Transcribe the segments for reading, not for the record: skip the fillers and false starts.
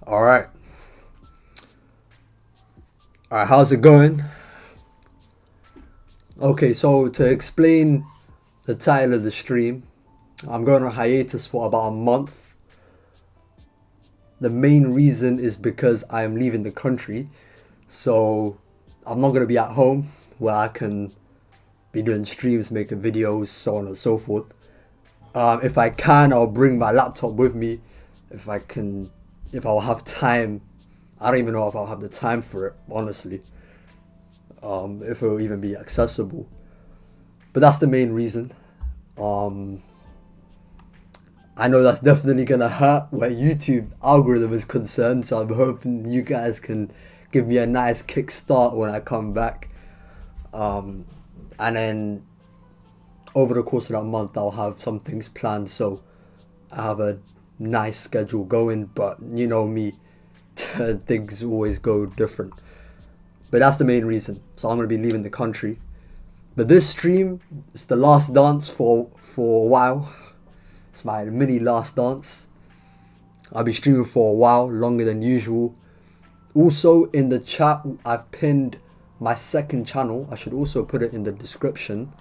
All right. All right, how's it going? Okay, so to explain the title of the stream, I'm going on hiatus for about a month. The main reason is because I am leaving the country, so I'm not going to be at home where I can be doing streams, making videos, so on and so forth. If I can, I'll bring my laptop with me. If I'll have time. I don't even know if I'll have the time for it, honestly. If it'll even be accessible. But that's the main reason. Um, I know that's definitely gonna hurt where YouTube algorithm is concerned, so I'm hoping you guys can give me a nice kickstart when I come back. And then over the course of that month, I'll have some things planned, so I have a nice schedule going. But you know me, things always go different. But that's the main reason. So I'm gonna be leaving the country. But this stream is the last dance for a while. It's my mini last dance. I'll be streaming for a while, longer than usual. Also in the chat, I've pinned my second channel. I should also put it in the description.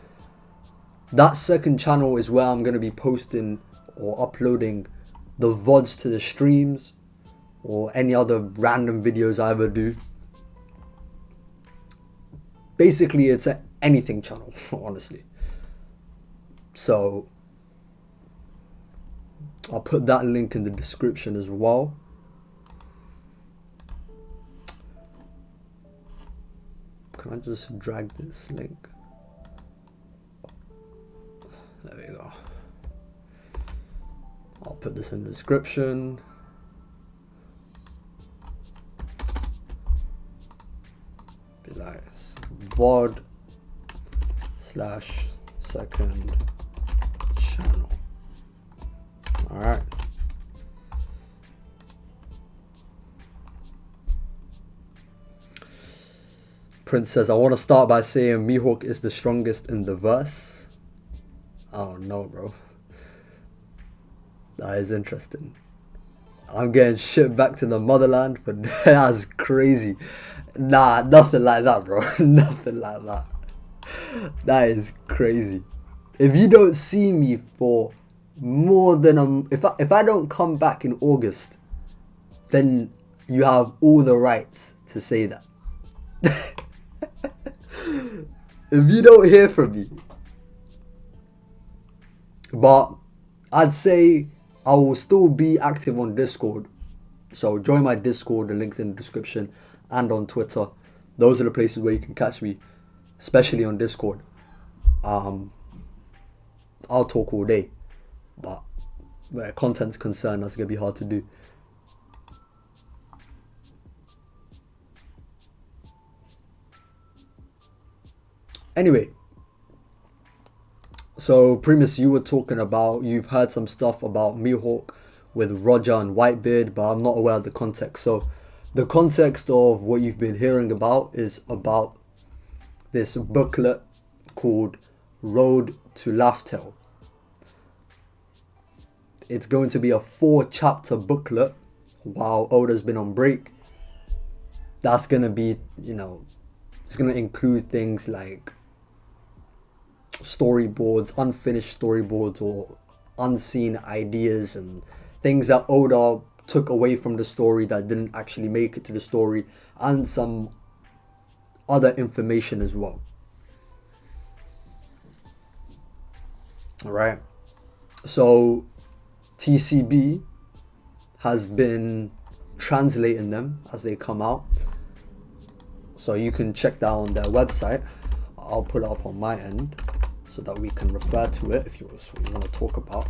That second channel is where I'm going to be posting or uploading the VODs to the streams or any other random videos I ever do. Basically, it's an anything channel, honestly. So I'll put that link in the description as well. Can I just drag this link? There we go. I'll put this in the description. Be like VOD / second channel. All right. Prince says, I want to start by saying Mihawk is the strongest in the verse. I don't know, bro. That is interesting. I'm getting shipped back to the motherland, but that's crazy. Nah, nothing like that, bro. Nothing like that. That is crazy. If you don't see me for more than if I don't come back in August, then you have all the rights to say that. If you don't hear from me, but I'd say I will still be active on Discord. So join my Discord, the link's in the description, and on Twitter. Those are the places where you can catch me, especially on Discord. I'll talk all day, but where content's concerned, that's gonna be hard to do. Anyway, so Primus, you were talking about, you've heard some stuff about Mihawk with Roger and Whitebeard, but I'm not aware of the context. So the context of what you've been hearing about is about this booklet called Road to Laughtale. It's going to be a 4-chapter booklet while Oda's been on break. That's going to be, it's going to include things like storyboards, unfinished storyboards, or unseen ideas and things that Oda took away from the story that didn't actually make it to the story, and some other information as well. Alright, so TCB has been translating them as they come out, so you can check that on their website. I'll put it up on my end so that we can refer to it if you want to talk about.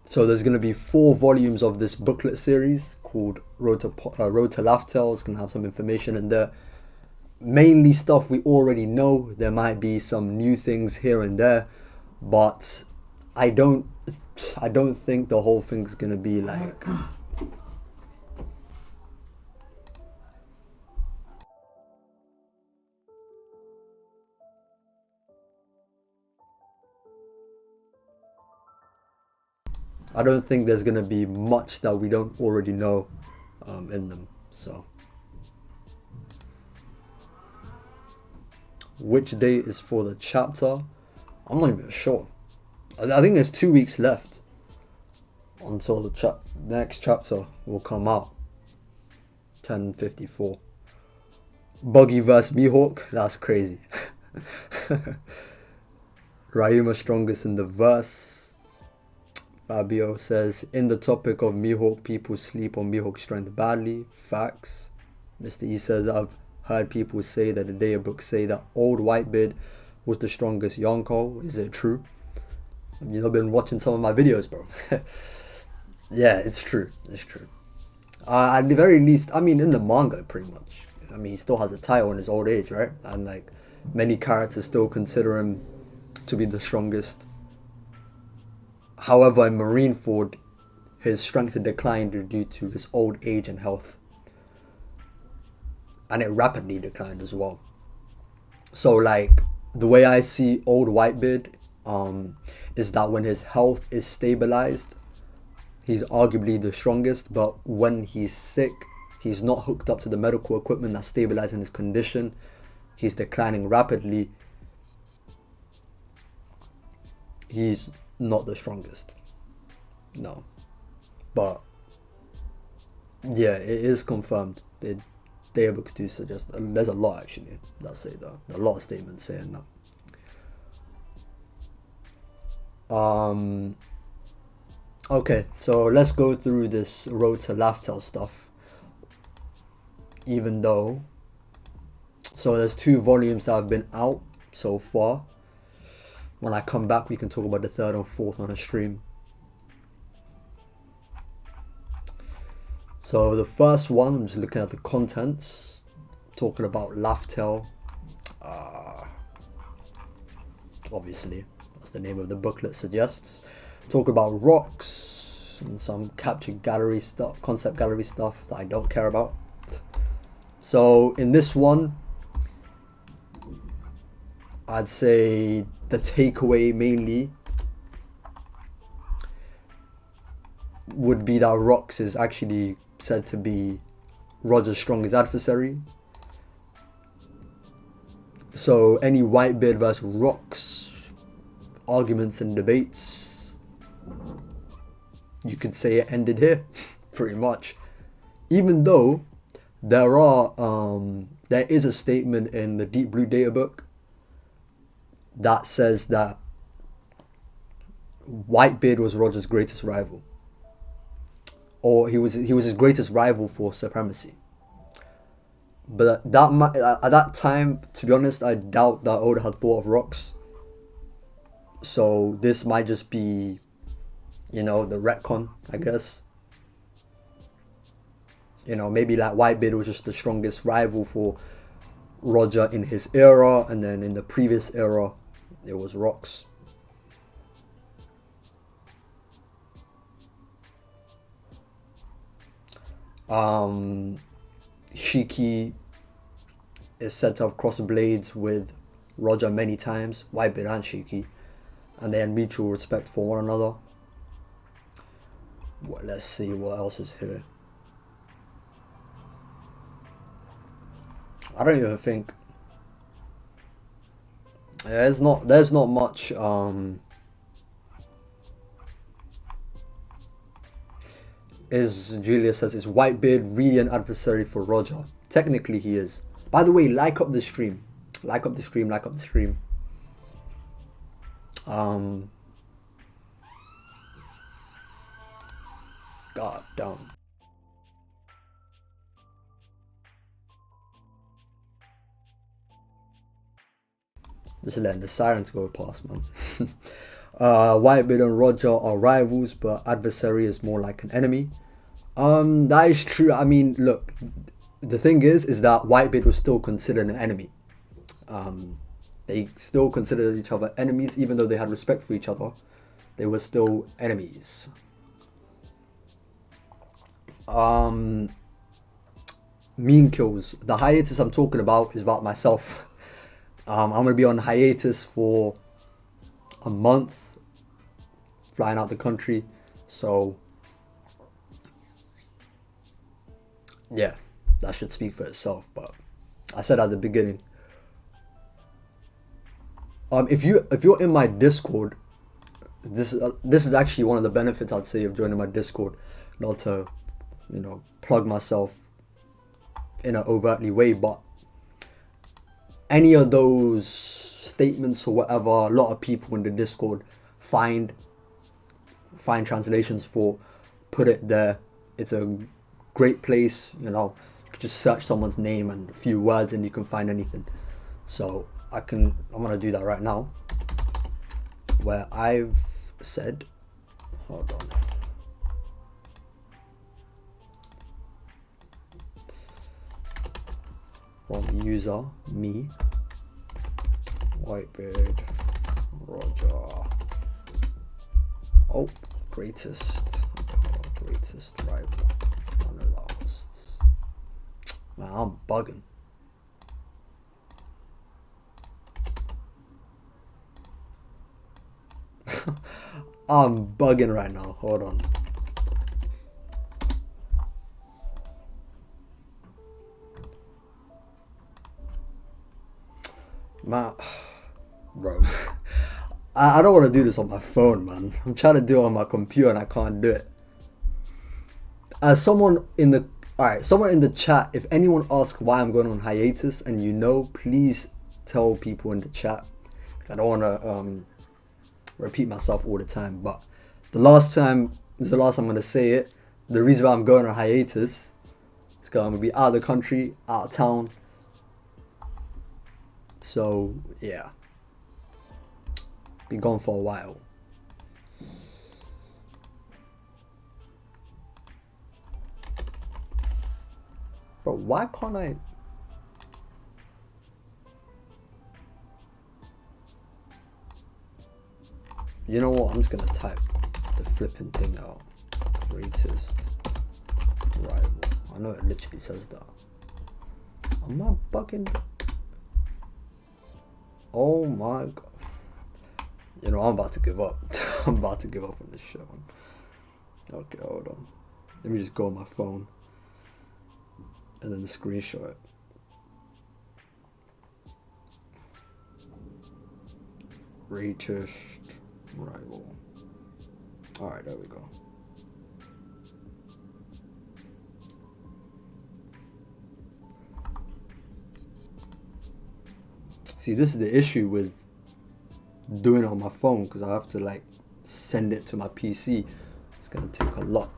So there's going to be 4 volumes of this booklet series called Road to Laughtale. It's going to have some information in there. Mainly stuff we already know. There might be some new things here and there, but I don't I don't think the whole thing's gonna be like. I don't think there's gonna be much that we don't already know in them. So, which date is for the chapter? I'm not even sure. I think there's 2 weeks left until the next chapter will come out. 10:54. Buggy vs Mihawk. That's crazy. Ryuma strongest in the verse. Fabio says, in the topic of Mihawk, people sleep on Mihawk's strength badly. Facts. Mr. E says, I've heard people say that the data books say that old Whitebeard was the strongest Yonko. Is it true? I've been watching some of my videos, bro. Yeah, it's true. It's true. At the very least, I mean, in the manga, pretty much. I mean, he still has a title in his old age, right? And like, many characters still consider him to be the strongest. However, in Marineford, his strength had declined due to his old age and health. And it rapidly declined as well. So like, the way I see old Whitebeard is that when his health is stabilized, he's arguably the strongest, but when he's sick, he's not hooked up to the medical equipment that's stabilizing his condition, he's declining rapidly, he's not the strongest. No. But yeah, it is confirmed. The databooks do suggest, there's a lot actually that say that. A lot of statements saying that. Okay, so let's go through this Road to Laugh-Tale stuff. Even though, so there's 2 volumes that have been out so far. When I come back, we can talk about the 3rd and 4th on a stream. So the first one, I'm just looking at the contents, talking about Laugh-Tale. Obviously, that's the name of the booklet suggests. Talk about rocks and some captured gallery stuff, concept gallery stuff that I don't care about. So in this one, I'd say the takeaway mainly would be that Rocks is actually said to be Roger's strongest adversary. So any Whitebeard versus Rocks arguments and debates, you could say it ended here, pretty much. Even though there is a statement in the Deep Blue Data book that says that Whitebeard was Roger's greatest rival, or he was his greatest rival for supremacy. But at that time, to be honest, I doubt that Oda had thought of Rocks. So this might just be, the retcon, I guess. Maybe like Whitebeard was just the strongest rival for Roger in his era, and then in the previous era, it was Rocks. Shiki is said to have crossed blades with Roger many times, Whitebeard and Shiki, and they had mutual respect for one another. Let's see what else is here. I don't even think there's not much Julia says, is Whitebeard really an adversary for Roger? Technically he is. By the way, like up the stream. God damn. Just letting the sirens go past, man. Whitebeard and Roger are rivals, but adversary is more like an enemy. That is true. I mean, look, the thing is that Whitebeard was still considered an enemy. They still considered each other enemies, even though they had respect for each other. they were still enemies. Mean kills. The hiatus I'm talking about is about myself. I'm gonna be on hiatus for a month, flying out the country. So yeah, that should speak for itself. But I said at the beginning, if you're in my Discord, this is actually one of the benefits I'd say of joining my Discord. Not to, plug myself in an overtly way, but any of those statements or whatever, a lot of people in the Discord find translations for, put it there. It's a great place, you could just search someone's name and a few words and you can find anything. So I'm gonna do that right now, where I've said, hold on, from user me, Whitebeard Roger. Oh, greatest rival. One of those. Man, I'm bugging. I'm bugging right now. Hold on. Man, bro. I don't want to do this on my phone, man. I'm trying to do it on my computer and I can't do it. Someone in the chat, if anyone asks why I'm going on hiatus and please tell people in the chat. I don't want to repeat myself all the time, but this is the last time I'm going to say it. The reason why I'm going on hiatus is because I'm going to be out of the country, out of town. So, yeah. Be gone for a while. Bro, why can't I... You know what? I'm just gonna type the flipping thing out. Greatest rival. I know it literally says that. Am I bugging? Oh my god. I'm about to give up. I'm about to give up on this shit, man. Okay, hold on. Let me just go on my phone. And then the screenshot. Greatest rival. Alright, there we go. See, this is the issue with doing it on my phone, because I have to send it to my PC. It's gonna take a lot.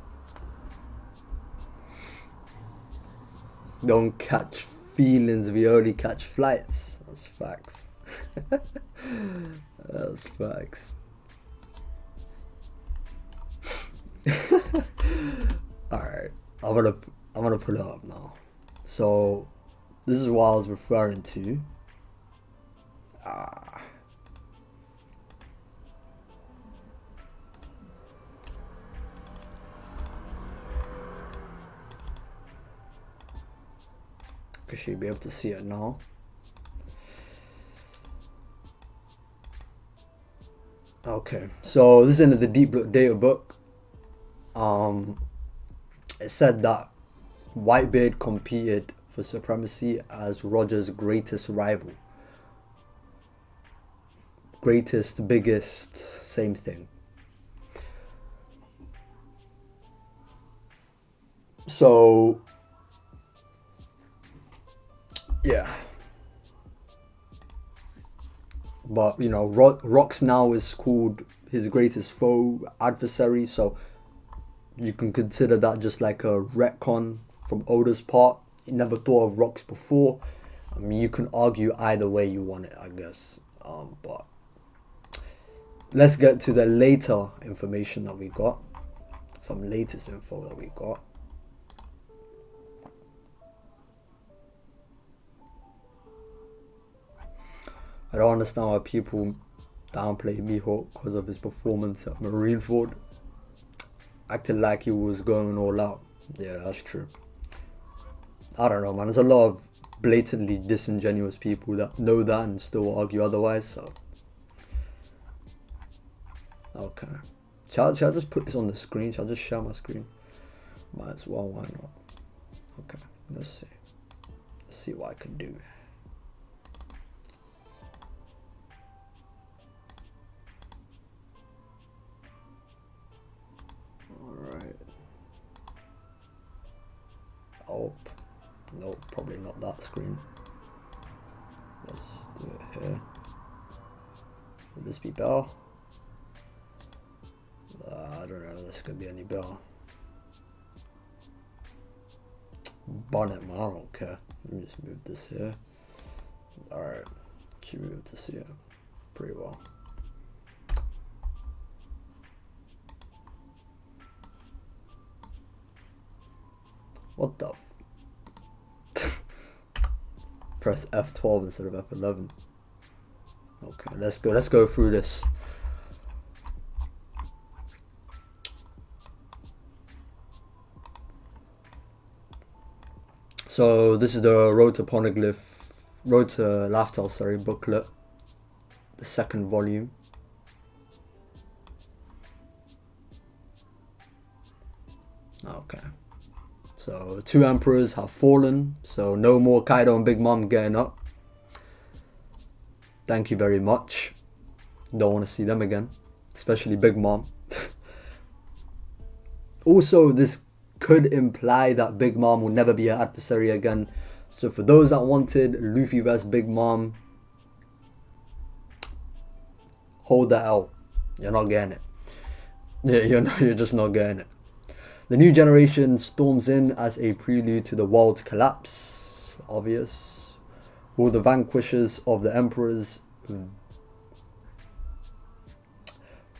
Don't catch feelings, we only catch flights. That's facts. That's facts. Alright, I'm gonna pull it up now. So this is what I was referring to. You should be able to see it now. Okay, so this is in the Deep Look data book. It said that Whitebeard competed for supremacy as Roger's greatest rival. Greatest, biggest, same thing. So yeah, but Rox now is called his greatest foe, adversary, so you can consider that just like a retcon from Oda's part. He never thought of Rox before. I mean, you can argue either way you want it, I guess. But let's get to the later information that we got. Some latest info that we got. I don't understand why people downplayed Mihawk because of his performance at Marineford. Acting like he was going all out. Yeah, that's true. I don't know, man. There's a lot of blatantly disingenuous people that know that and still argue otherwise, so. Okay. Shall I just put this on the screen? Shall I just share my screen? Might as well, why not? Okay, let's see. Let's see what I can do. Alright. Oh, no, probably not that screen. Let's do it here. Will this be better? I don't know if this could be any better. Bonnet, man, I don't care. Let me just move this here. Alright, should be able to see it pretty well. What the Press F12 instead of F11. Okay, let's go through this. So this is the Road to Laftel, booklet, the second volume. Okay. So 2 emperors have fallen, so no more Kaido and Big Mom getting up. Thank you very much. Don't want to see them again, especially Big Mom. Also, this could imply that Big Mom will never be an adversary again. So for those that wanted Luffy vs Big Mom, hold that out. You're not getting it. Yeah, you're just not getting it. The new generation storms in as a prelude to the world collapse. Obvious. Will the vanquishers of the emperors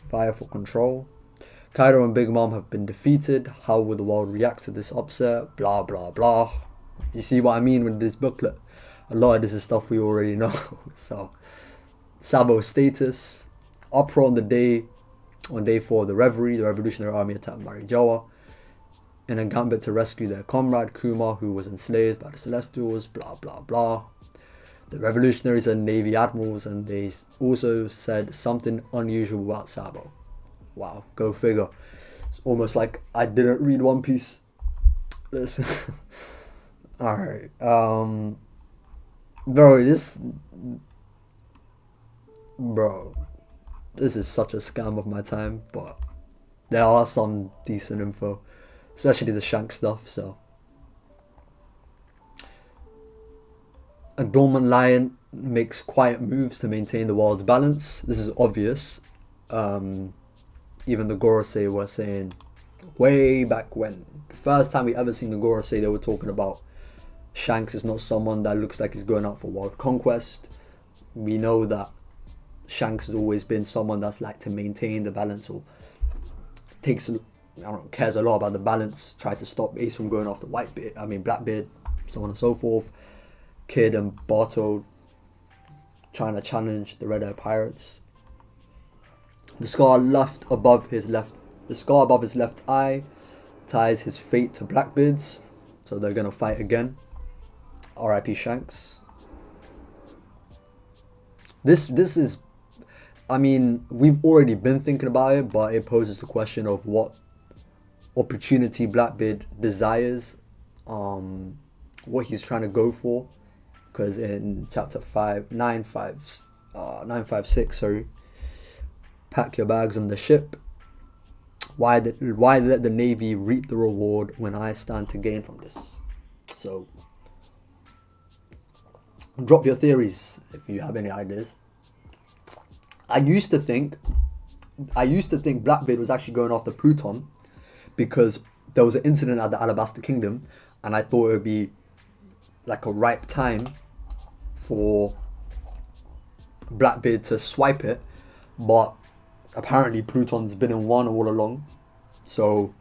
vie for control? Kaido and Big Mom have been defeated. How will the world react to this upset? Blah, blah, blah. You see what I mean with this booklet? A lot of this is stuff we already know. So, Sabo's status. Uproar on day 4 of the Reverie. The Revolutionary Army attacked Marijoa in a gambit to rescue their comrade Kuma, who was enslaved by the Celestials. Blah, blah, blah. The revolutionaries and Navy admirals, and they also said something unusual about Sabo. Wow, go figure. It's almost like I didn't read One Piece. Listen. Alright. Bro, this is such a scam of my time, but there are some decent info, especially the Shank stuff, so. A dormant lion makes quiet moves to maintain the world's balance. This is obvious. Even the Gorosei were saying way back when. The first time we ever seen the Gorosei, they were talking about Shanks is not someone that looks like he's going out for world conquest. We know that Shanks has always been someone that's like to maintain the balance, or cares a lot about the balance, tried to stop Ace from going after Blackbeard, so on and so forth. Kid and Barto trying to challenge the Red Eye Pirates. The scar above his left eye ties his fate to Blackbeard's, so they're gonna fight again. R.I.P. Shanks. This is, we've already been thinking about it, but it poses the question of what opportunity Blackbeard desires, what he's trying to go for, because in chapter 956, pack your bags on the ship. Why let the Navy reap the reward when I stand to gain from this? So, drop your theories if you have any ideas. I used to think Blackbeard was actually going after Pluton because there was an incident at the Alabasta Kingdom, and I thought it would be like a ripe time for Blackbeard to swipe it, but apparently Pluton's been in one all along, so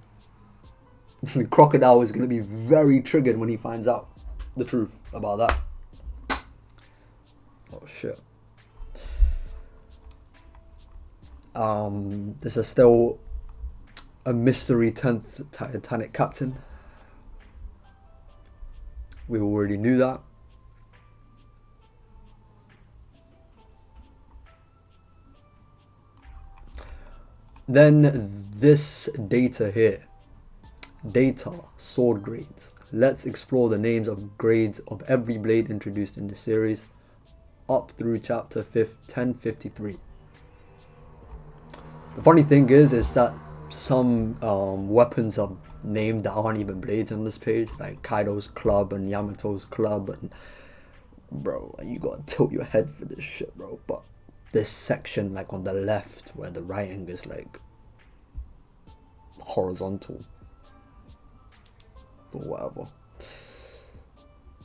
Crocodile is going to be very triggered when he finds out the truth about that. Oh shit. This is still a mystery 10th Titanic captain. We already knew that. Then this data here. Data, sword grades. Let's explore the names of grades of every blade introduced in the series up through chapter 1053. The funny thing is that some weapons are named that aren't even blades on this page, like Kaido's club and Yamato's club, and bro, you gotta tilt your head for this shit, bro. But this section, like on the left, where the writing is like horizontal or whatever,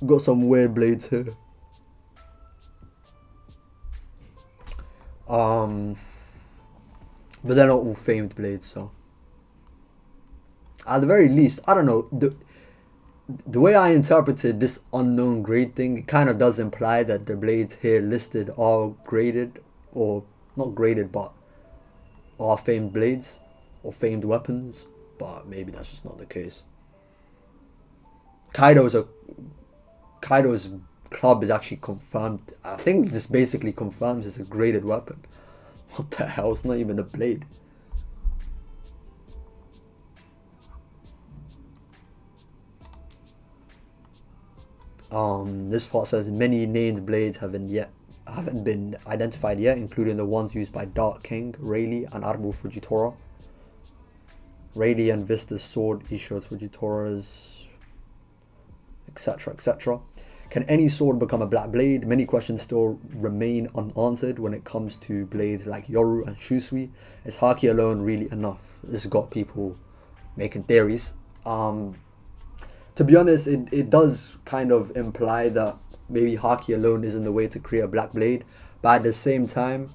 got some weird blades here. But they're not all famed blades, so at the very least, I don't know, the way I interpreted this unknown grade thing, it kind of does imply that the blades here listed are graded, or not graded, but are famed blades or famed weapons, but maybe that's just not the case. Kaido's club is actually confirmed. I think this basically confirms it's a graded weapon. What the hell? It's not even a blade. This part says many named blades haven't been identified yet, including the ones used by Dark King, Rayleigh, and Admiral Fujitora. Rayleigh and Vista's sword, he showed Fujitora's, etc., etc. Can any sword become a black blade? Many questions still remain unanswered when it comes to blades like Yoru and Shusui. Is Haki alone really enough? This has got people making theories. To be honest, it does kind of imply that maybe Haki alone isn't the way to create a black blade, but at the same time,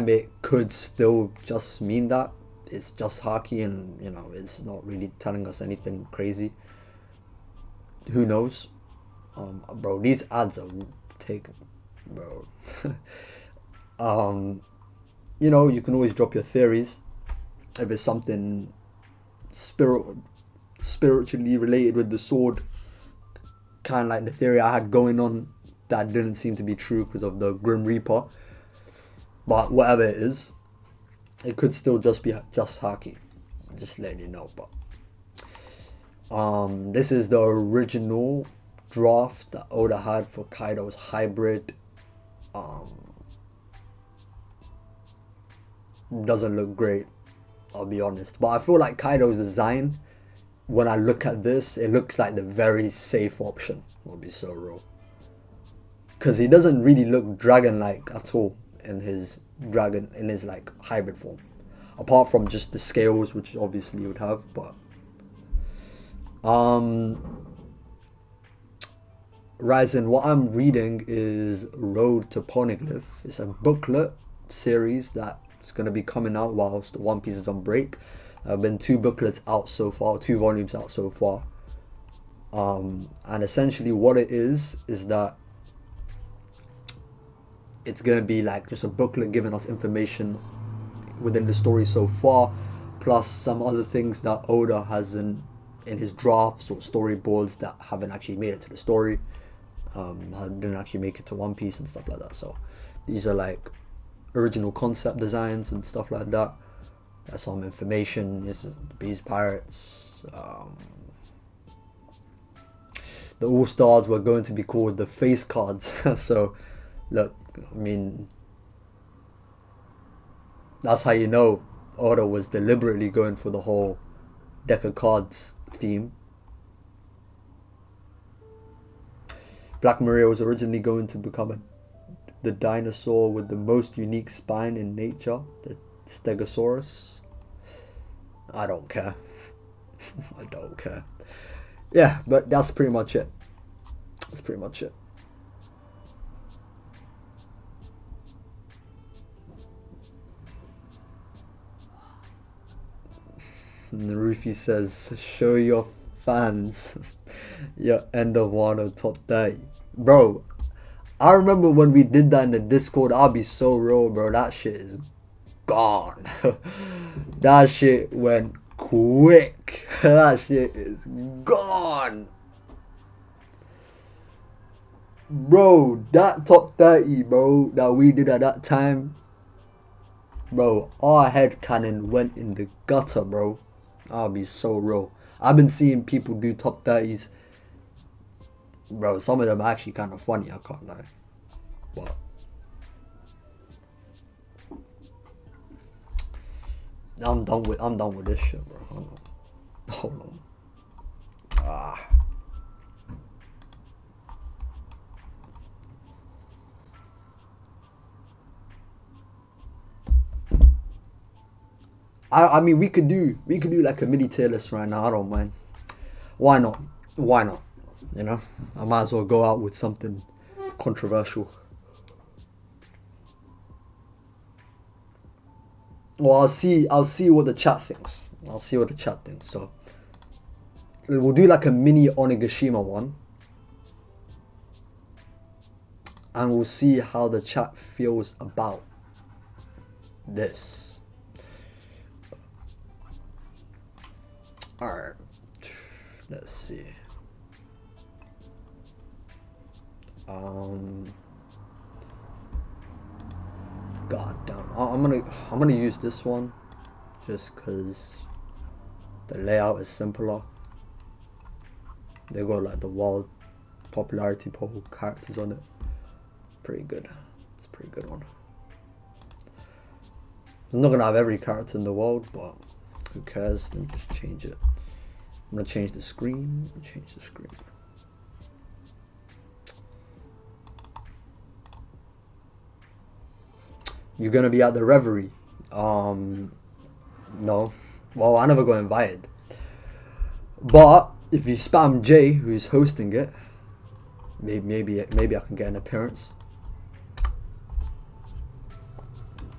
it could still just mean that it's just Haki, and you know, it's not really telling us anything crazy. Who knows? Bro, these ads are taken, bro. You know, you can always drop your theories if it's something spiritually related with the sword, kind of like the theory I had going on that didn't seem to be true because of the Grim Reaper. But whatever it is, it could still just be just Haki. Just letting you know. But this is the original draft that Oda had for Kaido's hybrid. Doesn't look great, I'll be honest. But I feel like Kaido's design, when I look at this, it looks like the very safe option. I'll be so real. Because he doesn't really look dragon-like at all in his like hybrid form. Apart from just the scales, which obviously you would have, but Ryzen, what I'm reading is Road to Poneglyph. It's a booklet series that's going to be coming out whilst One Piece is on break. There have been 2 booklets out so far, 2 volumes out so far. And essentially what it is that it's going to be like just a booklet giving us information within the story so far, plus some other things that Oda hasn't in his drafts or storyboards that haven't actually made it to the story, didn't actually make it to One Piece and stuff like that. So these are like original concept designs and stuff like that. There's some information. This is the Beast Pirates. The All Stars were going to be called the face cards. So look, I mean, that's how you know Oda was deliberately going for the whole deck of cards theme. Black Maria was originally going to become the dinosaur with the most unique spine in nature, the Stegosaurus. I don't care. I don't care. Yeah, but that's pretty much it. That's pretty much it. And Rufy says, show your fans your end of Wano top 30. Bro, I remember when we did that in the Discord, I'll be so real, bro. That shit is gone. That shit went quick. That shit is gone. Bro, that top 30, bro, that we did at that time, bro, our head cannon went in the gutter, bro. I'll be so real. I've been seeing people do top 30s. Bro, some of them are actually kind of funny, I can't lie. But I'm done with this shit, bro. Hold on. Ah. I mean, we could do like a mini tier list right now. I don't mind. Why not? Why not? You know, I might as well go out with something controversial. Well, I'll see what the chat thinks. So we'll do like a mini Onigashima one, and we'll see how the chat feels about this. Alright, let's see. God damn, I'm gonna use this one just cause the layout is simpler. They got like the wild popularity poll characters on it. Pretty good. It's a pretty good one. I'm not gonna have every character in the world, but who cares? Let me just change it. I'm gonna change the screen. You're gonna be at the Reverie? No. Well, I never got invited. But if you spam Jay, who's hosting it, maybe I can get an appearance.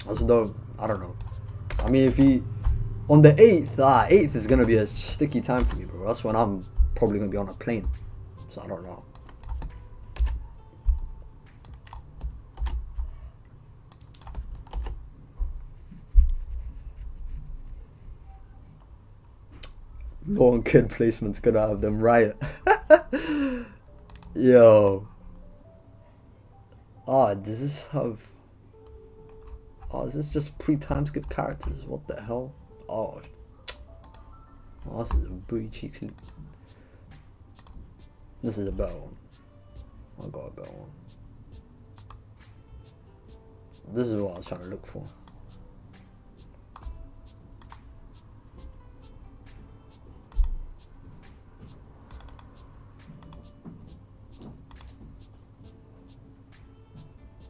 Although I don't know. I mean, if he on the 8th is gonna be a sticky time for me, bro. That's when I'm probably gonna be on a plane. So I don't know. Law and kid placement's gonna have them riot. Yo. Does this have... is this just pre-time skip characters? What the hell? Oh, this is a booty cheeks. This is a better one. I got a better one. This is what I was trying to look for.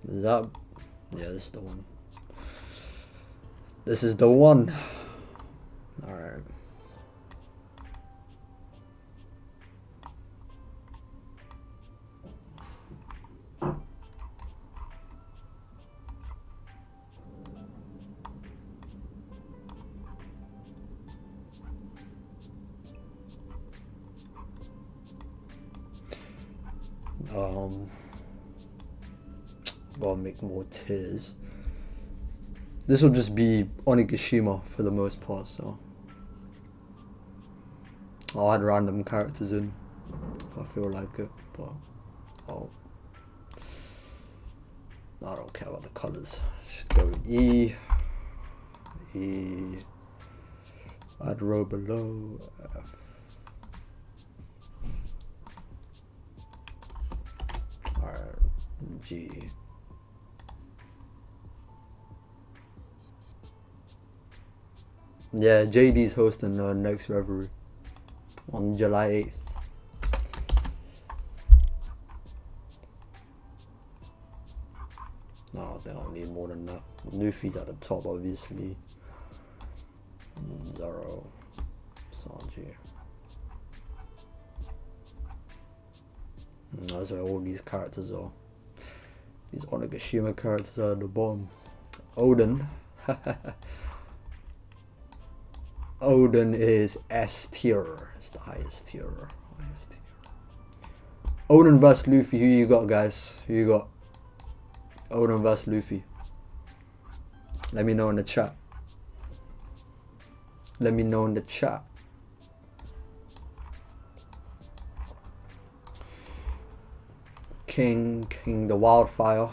Is that... Yeah, this is the one. This is the one. Alright. Gotta make more tiers. This will just be Onigashima for the most part, so I'll add random characters in if I feel like it, but I don't care about the colours. Just go E, add row below, F. Alright, G. Yeah, JD's hosting the next Reverie on July 8th. No, they don't need more than that. Luffy's at the top, obviously. Zoro, Sanji. That's where all these characters are. These Onigashima characters are at the bottom. Oden. Oden is S tier. It's the highest tier. Oden vs Luffy. Who you got, guys? Who you got? Odin vs Luffy. Let me know in the chat. Let me know in the chat. King the Wildfire.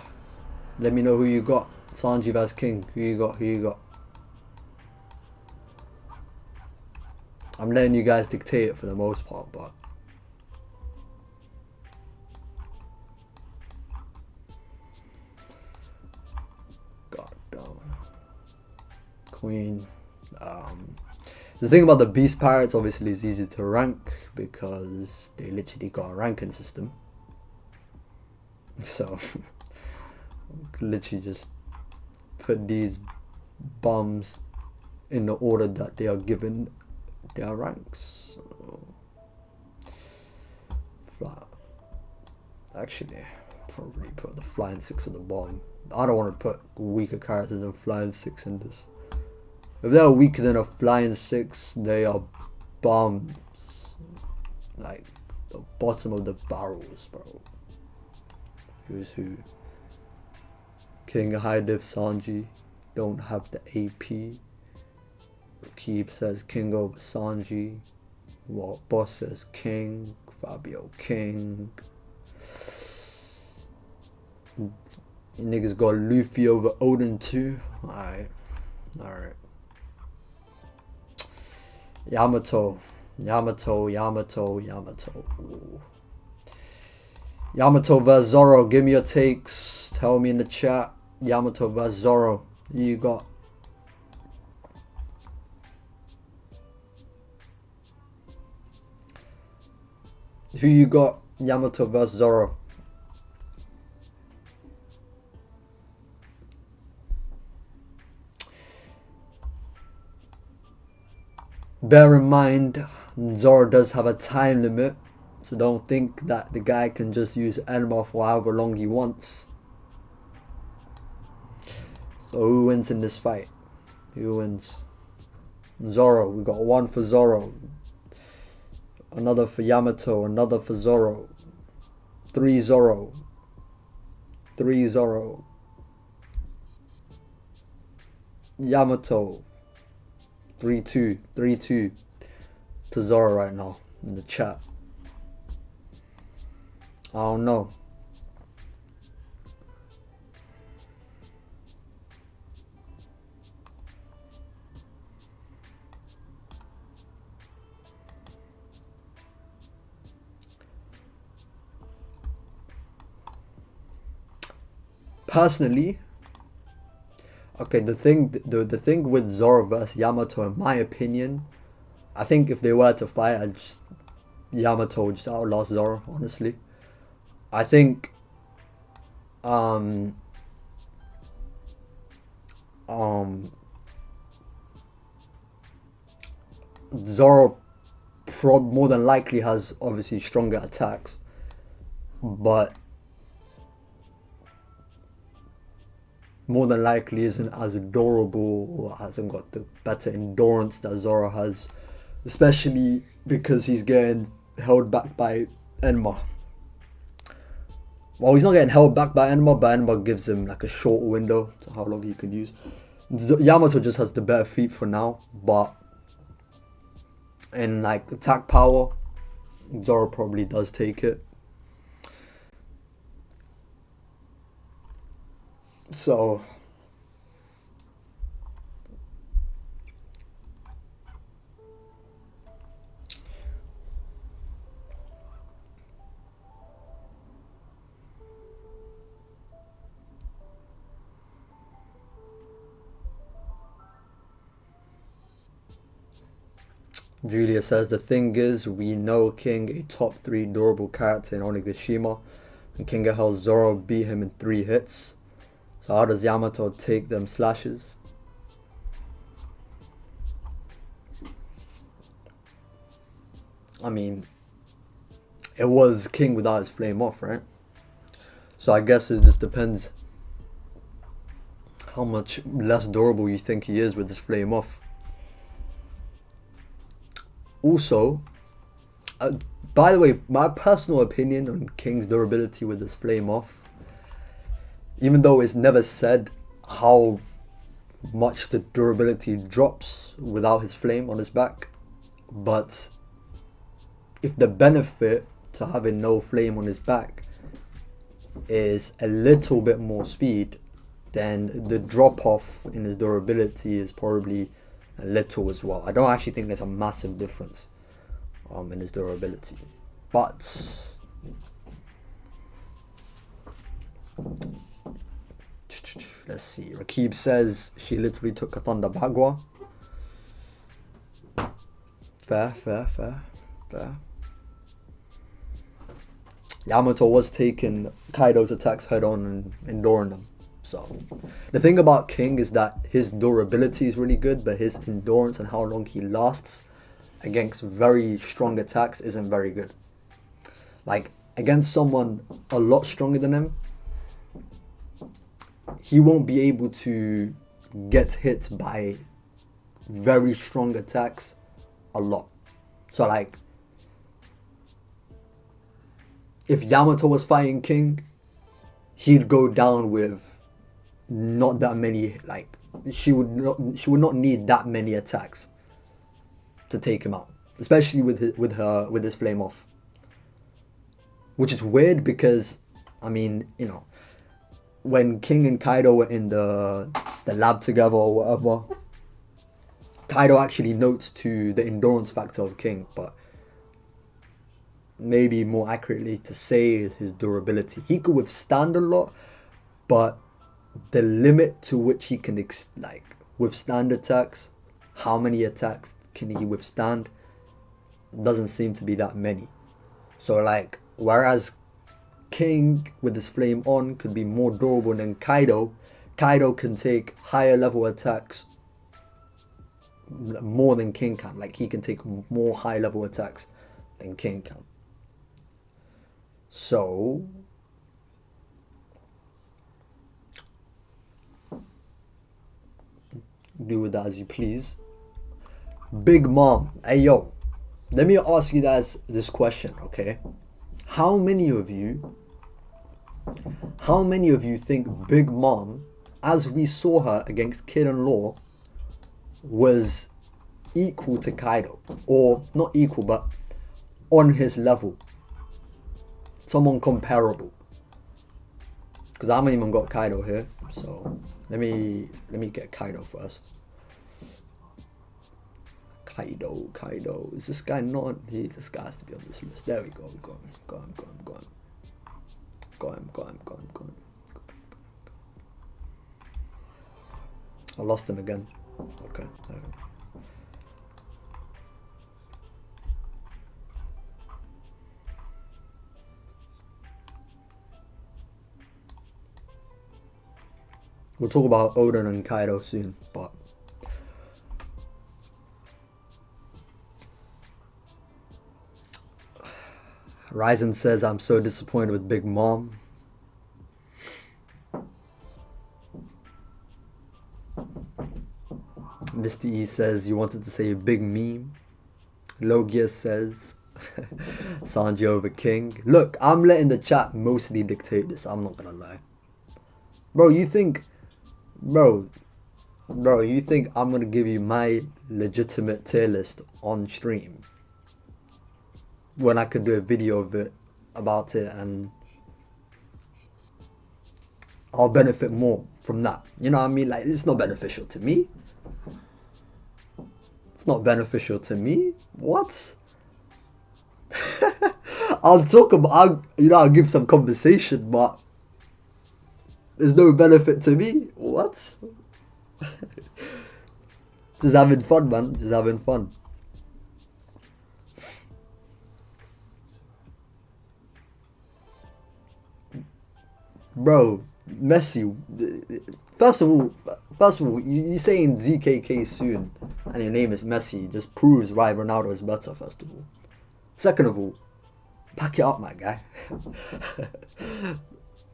Let me know who you got. Sanji vs King. Who you got? Who you got? I'm letting you guys dictate it for the most part, but god damn. Queen. The thing about the Beast Pirates obviously is easy to rank because they literally got a ranking system. So literally just put these bums in the order that they are given their ranks. So, actually, probably put the Flying Six at the bottom. I don't want to put weaker characters than Flying Six in this. If they're weaker than a Flying Six, they are bums. Like the bottom of the barrels, bro. Who's who? King Hiatus, Sanji don't have the AP. Keep says King over Sanji. Walt Boss says King. Fabio King. Niggas got Luffy over Odin too. Alright. Yamato. Yamato vs Zoro. Give me your takes. Tell me in the chat. Yamato vs Zoro. Who you got? Who you got? Yamato vs Zoro. Bear in mind, Zoro does have a time limit, so don't think that the guy can just use Enma for however long he wants. So who wins in this fight? Who wins? Zoro. We got one for Zoro. Another for Yamato. Another for Zoro. 3 Zoro. 3 Zoro. Yamato. 3-2. 3-2 to Zoro right now in the chat. I don't know. Personally, okay, the thing with Zoro versus Yamato, in my opinion, I think if they were to fight, Yamato would just outlast Zoro, honestly. I think Zoro more than likely has obviously stronger attacks, but more than likely isn't as durable or hasn't got the better endurance that Zoro has, especially because he's getting held back by Enma. Well, he's not getting held back by Enma, but Enma gives him like a short window to how long he can use. Yamato just has the better feet for now, but in like attack power, Zoro probably does take it. So Julia says the thing is, we know King a top 3 durable character in Onigashima, and King of Hell Zoro beat him in 3 hits. So how does Yamato take them slashes? I mean, it was King without his flame off, right? So I guess it just depends how much less durable you think he is with his flame off. Also, by the way, my personal opinion on King's durability with his flame off even though it's never said how much the durability drops without his flame on his back, but if the benefit to having no flame on his back is a little bit more speed, then the drop off in his durability is probably a little as well. I don't actually think there's a massive difference in his durability, but let's see. Rakib says she literally took a Thunder Bagua. Fair. Yamato was taking Kaido's attacks head on and enduring them. So the thing about King is that his durability is really good, but his endurance and how long he lasts against very strong attacks isn't very good. Like against someone a lot stronger than him, he won't be able to get hit by very strong attacks a lot. So like, if Yamato was fighting King, he'd go down with not that many, like, she would not need that many attacks to take him out, especially with his flame off. Which is weird because, I mean, you know, when King and Kaido were in the lab together or whatever, Kaido actually notes to the endurance factor of King, but maybe more accurately to say his durability. He could withstand a lot, but the limit to which he can withstand attacks, how many attacks can he withstand, doesn't seem to be that many. So like, whereas King with his flame on could be more durable than Kaido can take higher level attacks more than King can. Like, he can take more high level attacks than King can. So do with that as you please. Big Mom, hey yo, let me ask you guys this question, okay? How many of you think Big Mom, as we saw her against Kid and Law, was equal to Kaido? Or not equal, but on his level? Someone comparable? Because I haven't even got Kaido here, so let me get Kaido first. Kaido. Is this guy not? This guy has to be on this list. There we go. Go on. I lost him again. Okay. There we go. We'll talk about Oden and Kaido soon, but Ryzen says, I'm so disappointed with Big Mom. Mr. E says, you wanted to say a big meme. Logia says, Sanji over King. Look, I'm letting the chat mostly dictate this, I'm not gonna lie. Bro, you think I'm gonna give you my legitimate tier list on stream when I could do a video of it about it and I'll benefit more from that? You know what I mean? Like, it's not beneficial to me. It's not beneficial to me. What? I'll give some conversation, but there's no benefit to me. What? Just having fun, man. Just having fun. Bro, Messi. First of all, you saying ZKK soon and your name is Messi just proves why Ronaldo is better, first of all. Second of all, pack it up, my guy.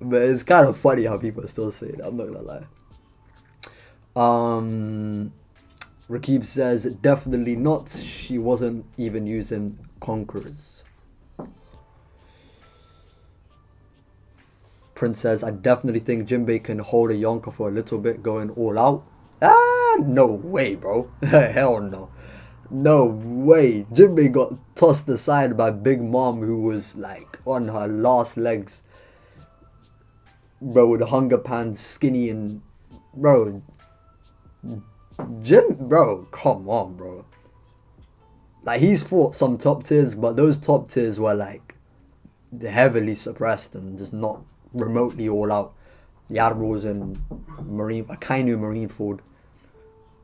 But it's kind of funny how people still say it, I'm not gonna lie. Rakib says, definitely not. She wasn't even using Conquerors. Prince says, I definitely think Jinbei can hold a Yonka for a little bit going all out. Ah, no way, bro. Hell no. No way. Jinbei got tossed aside by Big Mom, who was like on her last legs. Bro, with hunger pants, skinny and... Bro. Bro, come on, bro. Like, he's fought some top tiers, but those top tiers were like heavily suppressed and just not remotely all out. The Admirals and Marine, Akainu Marineford,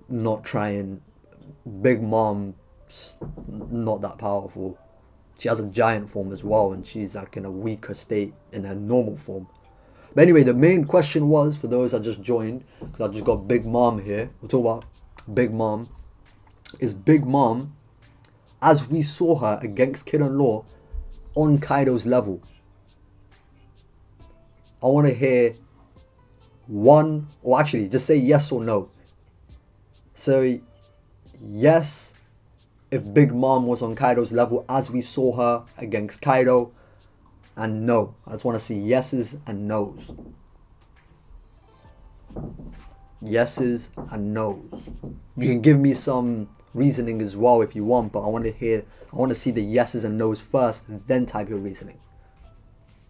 not trying. Big Mom, not that powerful. She has a giant form as well, and she's like in a weaker state in her normal form. But anyway, the main question was, for those that just joined, because I just got Big Mom here, we'll talk about Big Mom. Is Big Mom, as we saw her against Kid and Law, on Kaido's level? I want to hear one, or actually just say yes or no. So yes, if Big Mom was on Kaido's level as we saw her against Kaido, and no. I just want to see yeses and nos. Yeses and nos. You can give me some reasoning as well if you want, but I want to see the yeses and nos first, and then type your reasoning.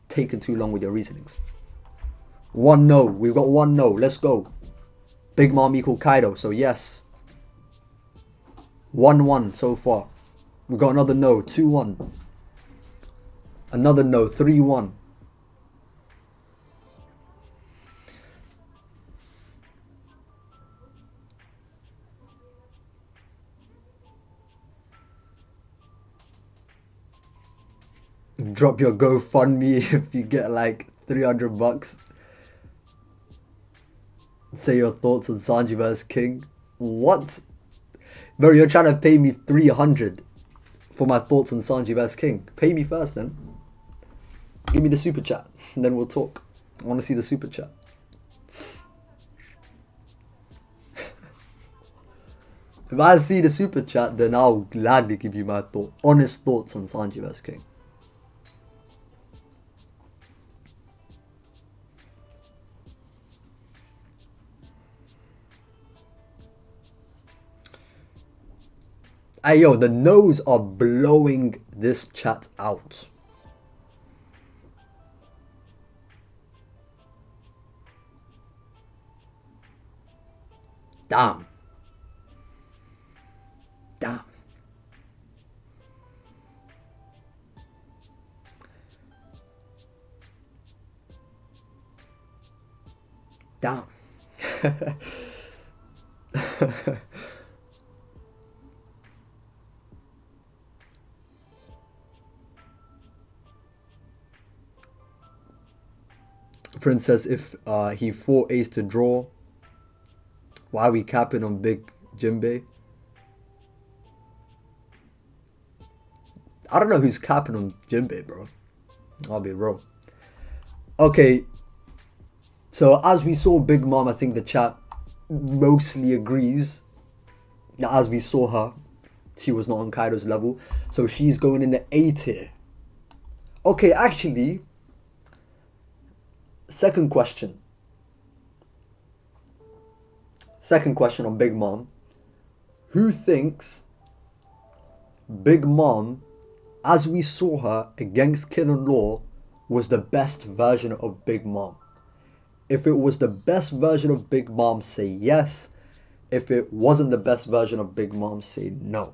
Taking too long with your reasonings. One no. We've got one no. Let's go. Big Mom equal Kaido, so yes. 1-1 so far. We've got another no. 2-1. Another no. 3-1. Drop your GoFundMe if you get like $300. Say your thoughts on Sanji vs King. What? Bro, you're trying to pay me 300 for my thoughts on Sanji vs King. Pay me first then. Give me the super chat and then we'll talk. I want to see the super chat. If I see the super chat, then I'll gladly give you my honest thoughts on Sanji vs King. Hey yo, the no's are blowing this chat out. Damn. Damn. Damn. Princess, if he fought Ace to draw, why are we capping on Big Jinbei? I don't know who's capping on Jinbei, bro. I'll be real. Okay, so as we saw Big Mom, I think the chat mostly agrees that as we saw her, she was not on Kaido's level. So she's going in the A tier. Okay, actually, second question on Big Mom. Who thinks Big Mom, as we saw her against Kid and Law, was the best version of Big Mom? If it was the best version of Big Mom, say yes. If it wasn't the best version of Big Mom, say no.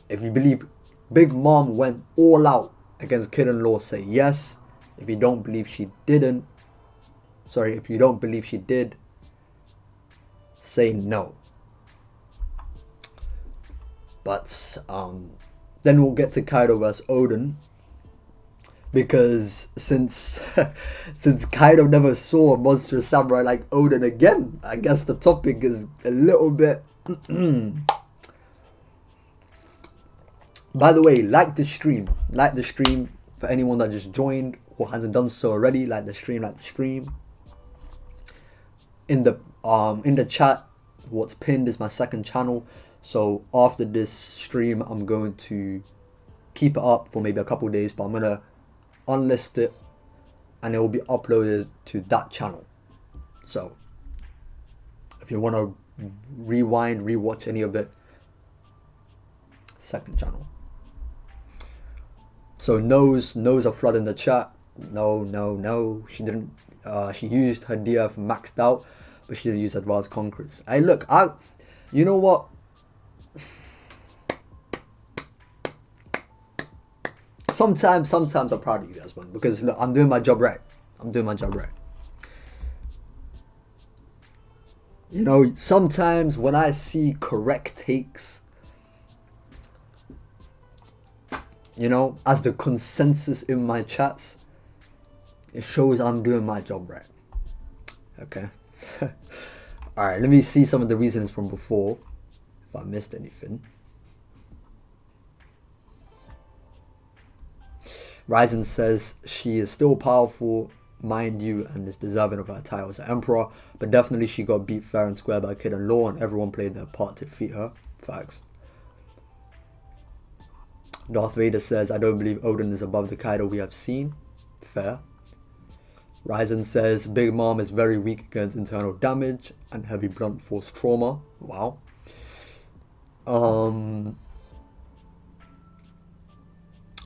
If you believe Big Mom went all out against Kid and Law, say yes. If you don't believe she didn't, if you don't believe she did, say no. But then we'll get to Kaido vs Oden, because since Kaido never saw a monstrous samurai like Oden again, I guess the topic is a little bit. By the way, like the stream for anyone that just joined or hasn't done so already. Like the stream. In the chat, what's pinned is my second channel. So after this stream, I'm going to keep it up for maybe a couple of days, but I'm gonna unlist it and it will be uploaded to that channel. So if you want to rewind, rewatch any of it, second channel. So no's are flooding the chat. No. She didn't. She used her DF maxed out, but she didn't use advanced conquerors. Hey, look, you know what? Sometimes I'm proud of you guys, man, because look, I'm doing my job right. You know, sometimes when I see correct takes, you know, as the consensus in my chats, it shows I'm doing my job right. Okay. Alright, let me see some of the reasons from before, if I missed anything. Ryzen says she is still powerful, mind you, and is deserving of her title as an emperor, but definitely she got beat fair and square by Kid and Law, and everyone played their part to defeat her. Facts. Darth Vader says, I don't believe Odin is above the Kaido we have seen. Fair. Ryzen says, Big Mom is very weak against internal damage and heavy blunt force trauma. Wow.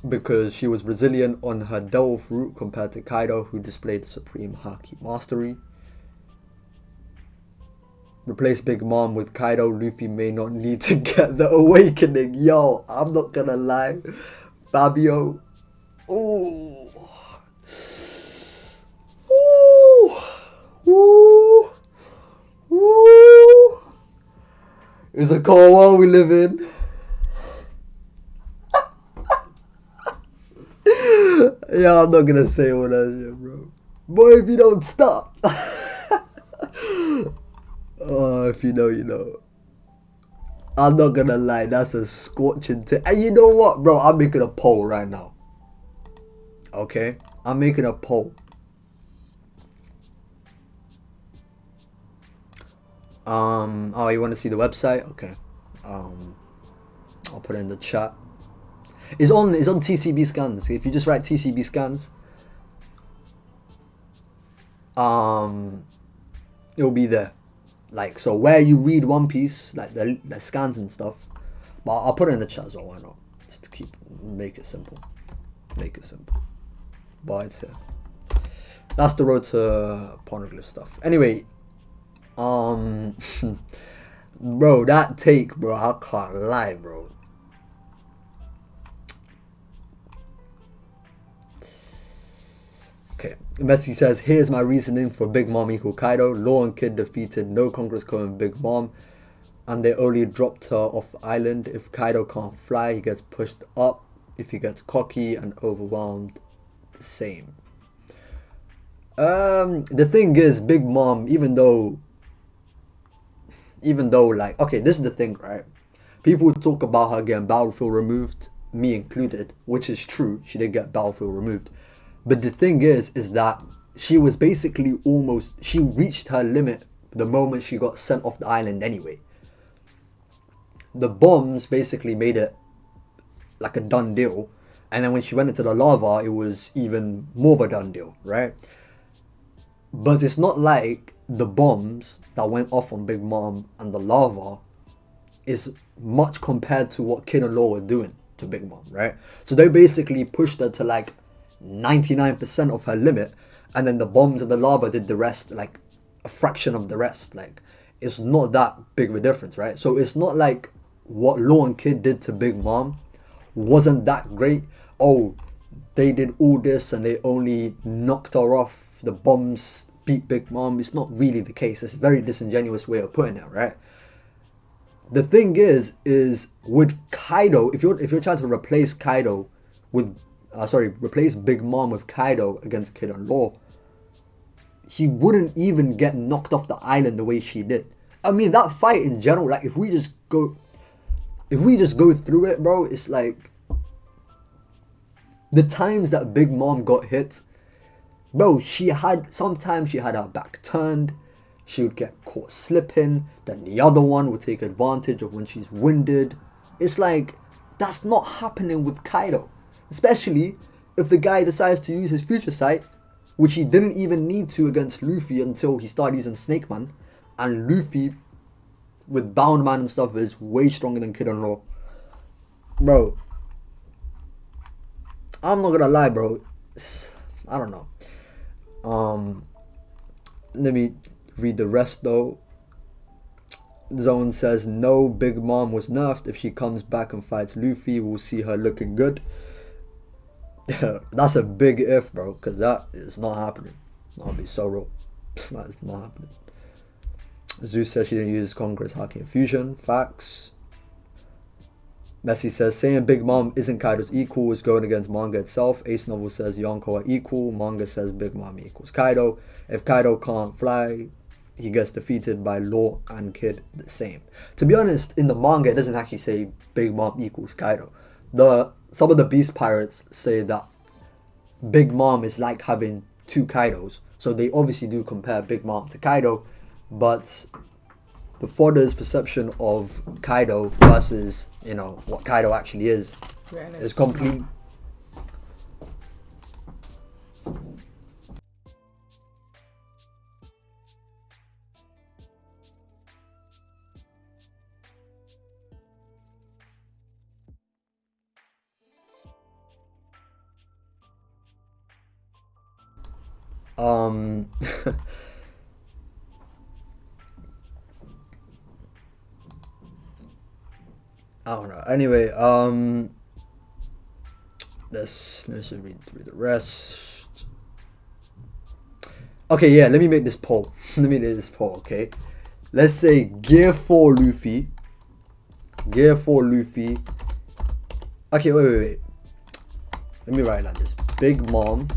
Because she was resilient on her delve route compared to Kaido, who displayed supreme haki mastery. Replace Big Mom with Kaido, Luffy may not need to get the awakening. Yo, I'm not gonna lie. Fabio. Ooh. Ooh. Ooh. It's a cold world we live in. Yeah, I'm not gonna say all that shit, bro. Boy, if you don't stop. Oh, if you know, you know. I'm not gonna lie, that's a scorching take. And you know what, bro? I'm making a poll right now. Okay? I'm making a poll. Oh, you want to see the website? Okay. I'll put it in the chat. It's on TCB scans. If you just write TCB scans, it'll be there. Like, so where you read One Piece, like the scans and stuff. But I'll put it in the chat as well, why not? Just to make it simple. But it's here. That's the road to Poneglyph stuff. Anyway, bro, that take, bro, I can't lie, bro. Okay, Messi says, here's my reasoning for Big Mom equal Kaido. Law and Kid defeated no Congress Co and Big Mom, and they only dropped her off the island. If Kaido can't fly, he gets pushed up. If he gets cocky and overwhelmed, the same. The thing is, Big Mom, even though like, okay, this is the thing, right? People talk about her getting battlefield removed, me included, which is true. She did get battlefield removed. But the thing is that she was basically she reached her limit the moment she got sent off the island anyway. The bombs basically made it like a done deal. And then when she went into the lava, it was even more of a done deal, right? But it's not like the bombs that went off on Big Mom and the lava is much compared to what Kid and Law were doing to Big Mom, right? So they basically pushed her to like 99% of her limit, and then the bombs and the lava did the rest, like a fraction of the rest. Like, it's not that big of a difference, right? So it's not like what Law and Kid did to Big Mom wasn't that great. Oh, they did all this and they only knocked her off. The bombs beat Big Mom. It's not really the case. It's a very disingenuous way of putting it, right? The thing is with Kaido, if you're trying to replace Kaido with replace Big Mom with Kaido against Kid and Law, he wouldn't even get knocked off the island the way she did. I mean, that fight in general, like, if we just go through it, bro, it's like the times that Big Mom got hit, bro, sometimes she had her back turned, she would get caught slipping, then the other one would take advantage of when she's winded. It's like, that's not happening with Kaido. Especially if the guy decides to use his future sight which he didn't even need to against Luffy until he started using Snake Man. And Luffy, with Bound Man and stuff, is way stronger than Kid and Law. Bro, I'm not gonna lie, bro. I don't know. Let me read the rest though. Zone says, no, Big Mom was nerfed. If she comes back and fights Luffy, we'll see her looking good. That's a big if, bro, because that is not happening. I'll be so real. That is not happening. Zeus says she didn't use Conqueror's Haki and Fusion. Facts. Messi says, saying Big Mom isn't Kaido's equal is going against manga itself. Ace Novel says Yonko are equal. Manga says Big Mom equals Kaido. If Kaido can't fly, he gets defeated by Law and Kid the same. To be honest, in the manga, it doesn't actually say Big Mom equals Kaido. Some of the Beast Pirates say that Big Mom is like having two Kaidos. So they obviously do compare Big Mom to Kaido. But the Fodder's perception of Kaido versus, you know, what Kaido actually is complete. I don't know. Anyway, let's read through the rest. Okay, yeah, let me make this poll. Okay? Let's say Gear 4 Luffy. Gear 4 Luffy. Okay, wait. Let me write it like this. Big Mom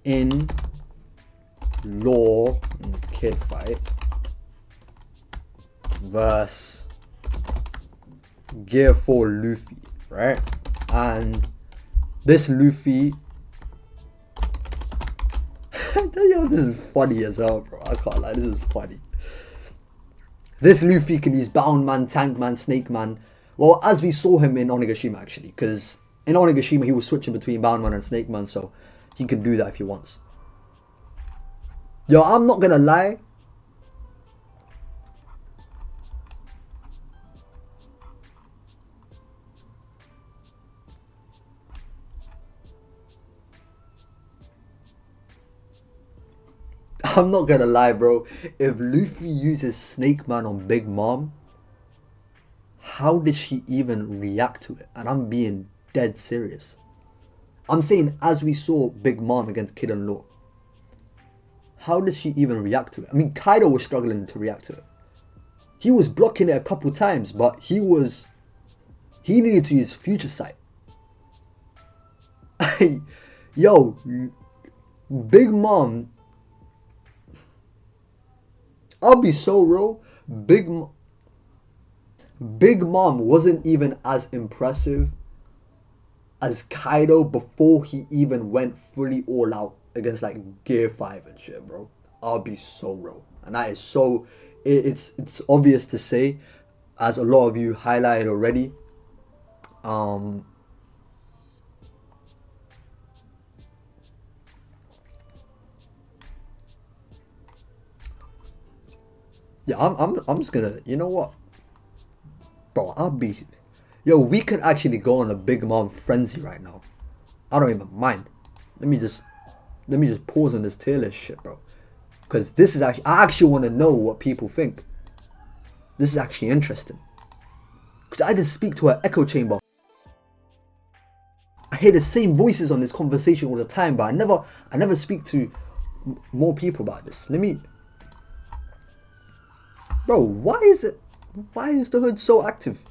in Law and Kid fight versus Gear 4 Luffy, right? And this Luffy yo, this is funny as hell, bro. I can't lie, this is funny. This Luffy can use Bound Man, Tank Man, Snake Man. Well, as we saw him in Onigashima, actually, because in Onigashima he was switching between Bound Man and Snake Man, so he can do that if he wants. Yo, I'm not gonna lie. I'm not gonna lie, bro. If Luffy uses Snake Man on Big Mom, how did she even react to it? And I'm being dead serious. I'm saying as we saw Big Mom against Kid and Law. How did she even react to it? I mean, Kaido was struggling to react to it. He was blocking it a couple times, but he needed to use Future Sight. Yo, Big Mom, I'll be so real. Big Mom wasn't even as impressive as Kaido before he even went fully all out against like Gear 5 and shit, bro. I'll be so real. And that is so, it's obvious to say, as a lot of you highlighted already. Yeah, I'm just gonna, you know what? Bro, yo, we could actually go on a Big Mom frenzy right now. I don't even mind. Let me just pause on this tier list shit, bro. Because this is actually, I actually want to know what people think. This is actually interesting. Because I just speak to an echo chamber. I hear the same voices on this conversation all the time, but I never speak to more people about this. Bro, why is the hood so active?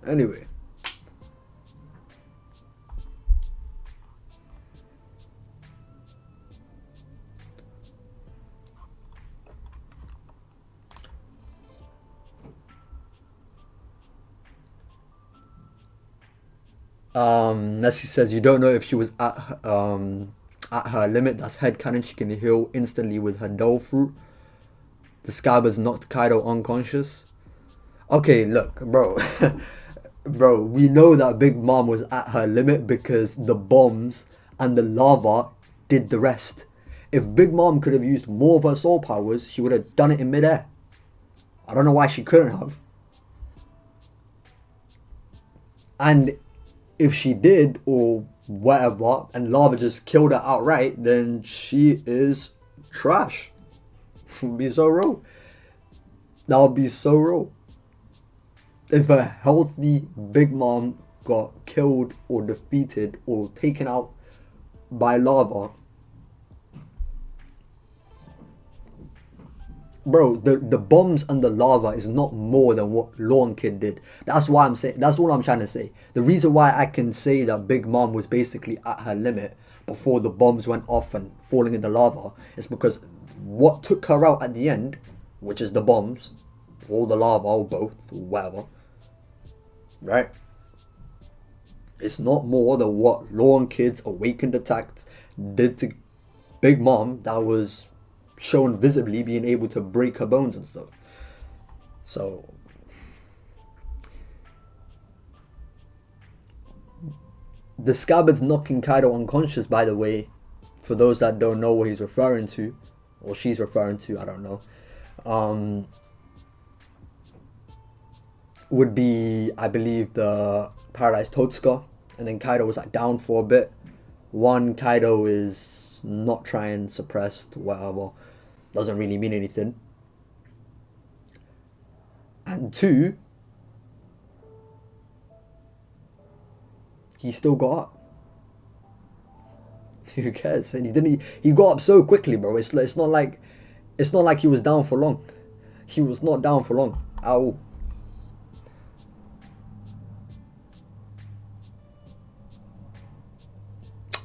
Anyway. Nessie says you don't know if she was at her limit. That's headcanon. She can heal instantly with her Dough Fruit. The Scabbers knocked Kaido unconscious. Okay, look, bro. Bro, we know that Big Mom was at her limit because the bombs and the lava did the rest. If Big Mom could have used more of her soul powers, she would have done it in midair. I don't know why she couldn't have. And if she did, or whatever, and lava just killed her outright, then she is trash. Would be so real. That would be so real. If a healthy Big Mom got killed or defeated or taken out by lava, bro, the bombs and the lava is not more than what Lawn Kid did. That's why I'm saying. That's all I'm trying to say. The reason why I can say that Big Mom was basically at her limit before the bombs went off and falling in the lava is because what took her out at the end, which is the bombs, or the lava, or both, or whatever, right? It's not more than what Lawn Kid's awakened attacks did to Big Mom that was shown visibly being able to break her bones and stuff. So the Scabbard's knocking Kaido unconscious, by the way, for those that don't know what he's referring to, or she's referring to, I don't know, would be, I believe, the Paradise Totsuka, and then Kaido was like down for a bit. One, Kaido is not trying, suppressed, whatever, doesn't really mean anything. And two, he still got up. Who cares? And he got up so quickly, bro. It's not like he was down for long. He was not down for long at all.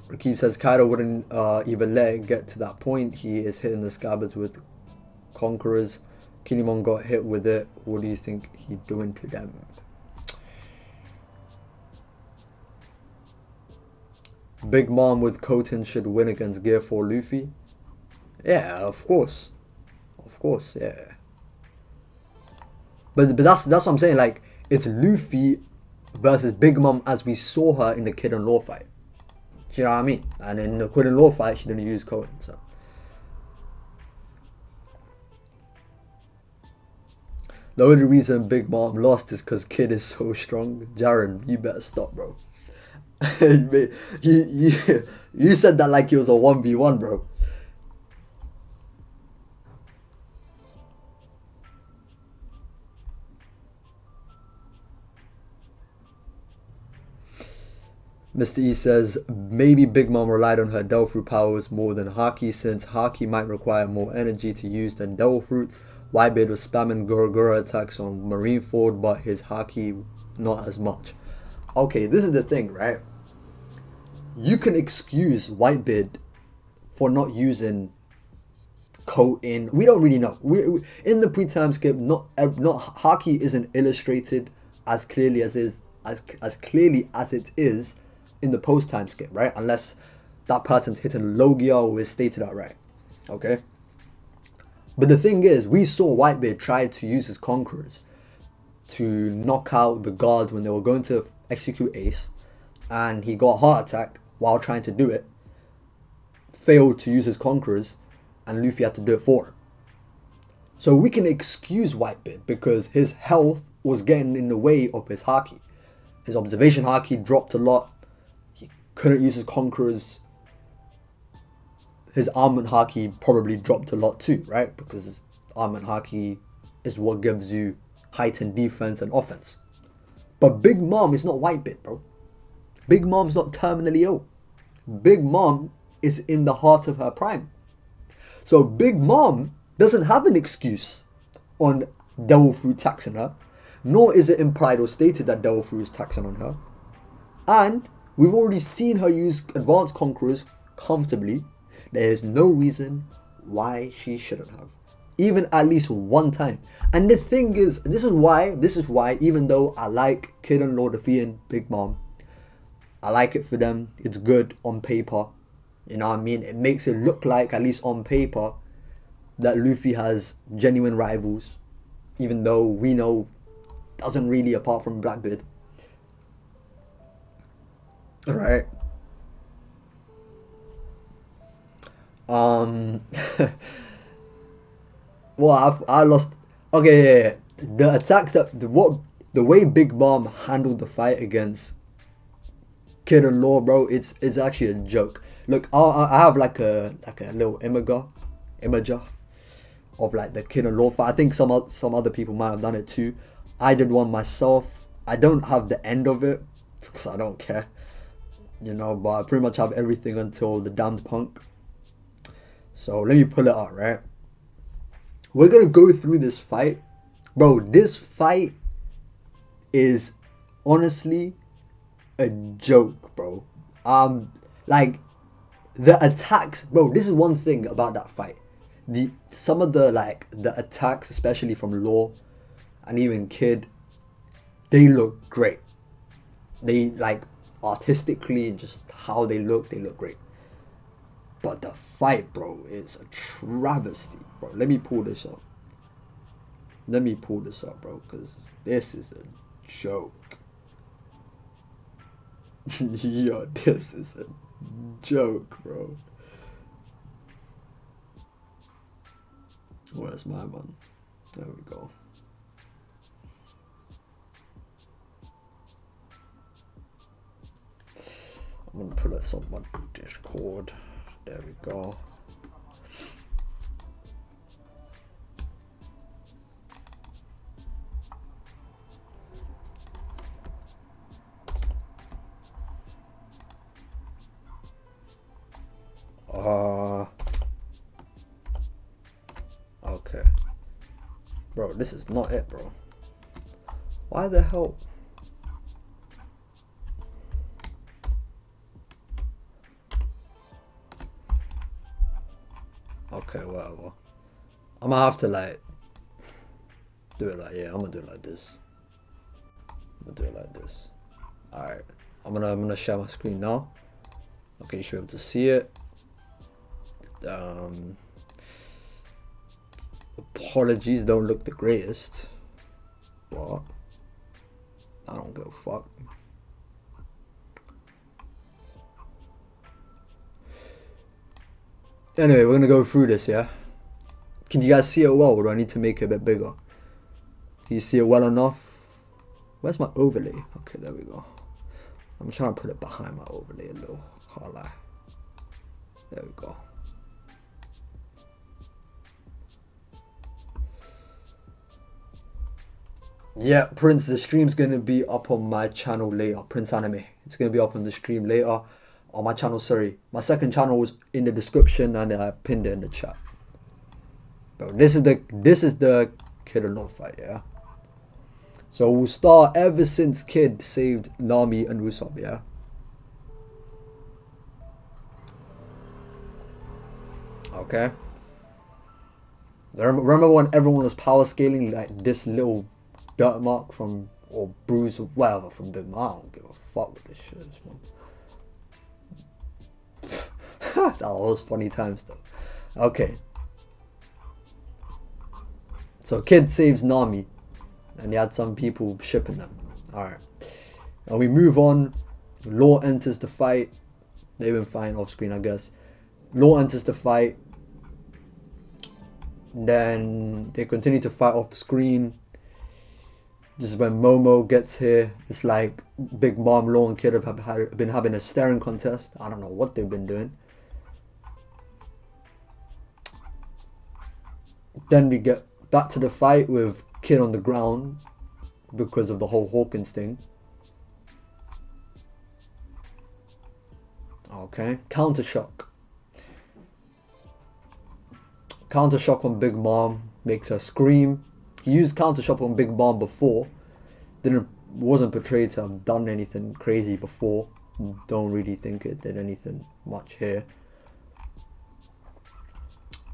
Rakib says Kaido wouldn't even let it get to that point. He is hitting the Scabbards with Conquerors. Kinemon got hit with it. What do you think he's doing to them? Big Mom with Koten should win against Gear 4 Luffy. Yeah, of course. Of course, yeah. But that's what I'm saying. Like, it's Luffy versus Big Mom as we saw her in the Kid and Law fight. You know what I mean? And in the Kid and Law fight, she didn't use Koten, so. The only reason Big Mom lost is because Kid is so strong. Jaren, you better stop, bro. you said that like it was a 1v1, bro. Mr. E says, maybe Big Mom relied on her Devil Fruit powers more than Haki, since Haki might require more energy to use than Devil Fruits. Whitebeard was spamming Goro attacks on Marineford, but his Haki not as much. Okay, this is the thing, right? You can excuse Whitebeard for not using Koten. We don't really know. We in the pre-time skip, not Haki isn't illustrated as clearly as clearly as it is in the post-time skip, right? Unless that person's hitting Logia or is stated outright. Okay? But the thing is, we saw Whitebeard try to use his Conquerors to knock out the guards when they were going to execute Ace, and he got a heart attack while trying to do it, failed to use his Conquerors, and Luffy had to do it for him. So we can excuse Whitebeard because his health was getting in the way of his Haki. His observation Haki dropped a lot. He couldn't use his Conquerors. His armament Haki probably dropped a lot too, right? Because armament Haki is what gives you heightened defense and offense. But Big Mom is not Whitebeard, bro. Big Mom's not terminally ill. Big Mom is in the heart of her prime. So Big Mom doesn't have an excuse on Devil Fruit taxing her, nor is it implied or stated that Devil Fruit is taxing on her. And we've already seen her use Advanced Conquerors comfortably. There is no reason why she shouldn't have. Even at least one time. And the thing is, this is why, even though I like Kid and Law defeating Big Mom, I like it for them. It's good on paper. You know what I mean? It makes it look like, at least on paper, that Luffy has genuine rivals. Even though we know doesn't really, apart from Blackbeard. Right. Um. Well, I lost. Okay, yeah, yeah. The attacks the way Big Mom handled the fight against Kid and Law, bro, it's actually a joke. Look, I have like a little imager of like the Kid and Law fight. I think some other people might have done it too. I did one myself. I don't have the end of it because I don't care, But I pretty much have everything until the damned punk. So let me pull it out, right? We're gonna go through this fight, bro. This fight is honestly a joke, bro. Like the attacks, bro. This is one thing about that fight. Some of the attacks, especially from Law and even Kid, they look great. They like artistically and just how they look great. But the fight, bro, is a travesty, bro. Let me pull this up. Bro, because this is a joke. Yo, this is a joke, bro. Where's my man? There we go. I'm gonna put this on my Discord. There we go. Okay. Bro, this is not it, bro. Why the hell? Okay, whatever. I'm gonna have to like do it like, yeah, I'm gonna do it like this. Alright. I'm gonna share my screen now. Okay, you should be able to see it. Apologies, don't look the greatest, but I don't give a fuck. Anyway, we're gonna go through this, yeah? Can you guys see it well, or do I need to make it a bit bigger? Can you see it well enough? Where's my overlay? Okay, there we go. I'm trying to put it behind my overlay a little. Can't lie. There we go. Yeah, Prince, the stream's gonna be up on my channel later. Prince Anime. It's gonna be up on the stream later. On my channel, sorry. My second channel was in the description and I pinned it in the chat. Bro, this is the Kid and Law fight, yeah? So we'll start ever since Kid saved Nami and Usopp, yeah? Okay. Remember when everyone was power scaling like this little dirt mark from, or bruise or whatever from Big Mom? I don't give a fuck with this shit, man. That was funny times though. Okay. So Kid saves Nami, and he had some people shipping them. Alright. And we move on. Law enters the fight. They've been fighting off screen, I guess. Law enters the fight. Then they continue to fight off screen. This is when Momo gets here. It's like Big Mom, Law, and Kid have been having a staring contest. I don't know what they've been doing. Then we get back to the fight with Kid on the ground because of the whole Hawkins thing. Okay, counter shock. Counter shock on Big Mom makes her scream. He used counter shock on Big Mom before. Wasn't portrayed to have done anything crazy before. Don't really think it did anything much here.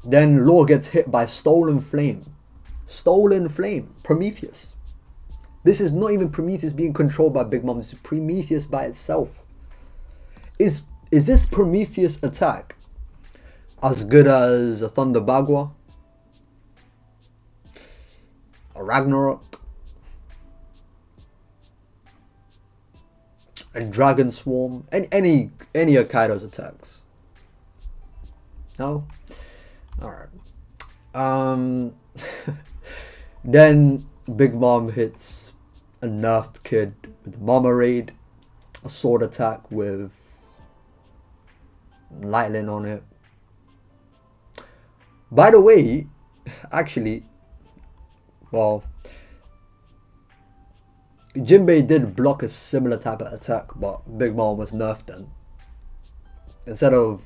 Then Law gets hit by Stolen Flame. Stolen Flame. Prometheus. This is not even Prometheus being controlled by Big Mom. This is Prometheus by itself. Is this Prometheus attack as good as a Thunder Bagua? A Ragnarok? and Dragon Swarm, and any of Kaido's attacks. No? Alright. Then Big Mom hits a nerfed kid with Mama Raid, a sword attack with lightning on it. By the way, actually, well, Jinbei did block a similar type of attack, but Big Mom was nerfed then. Instead of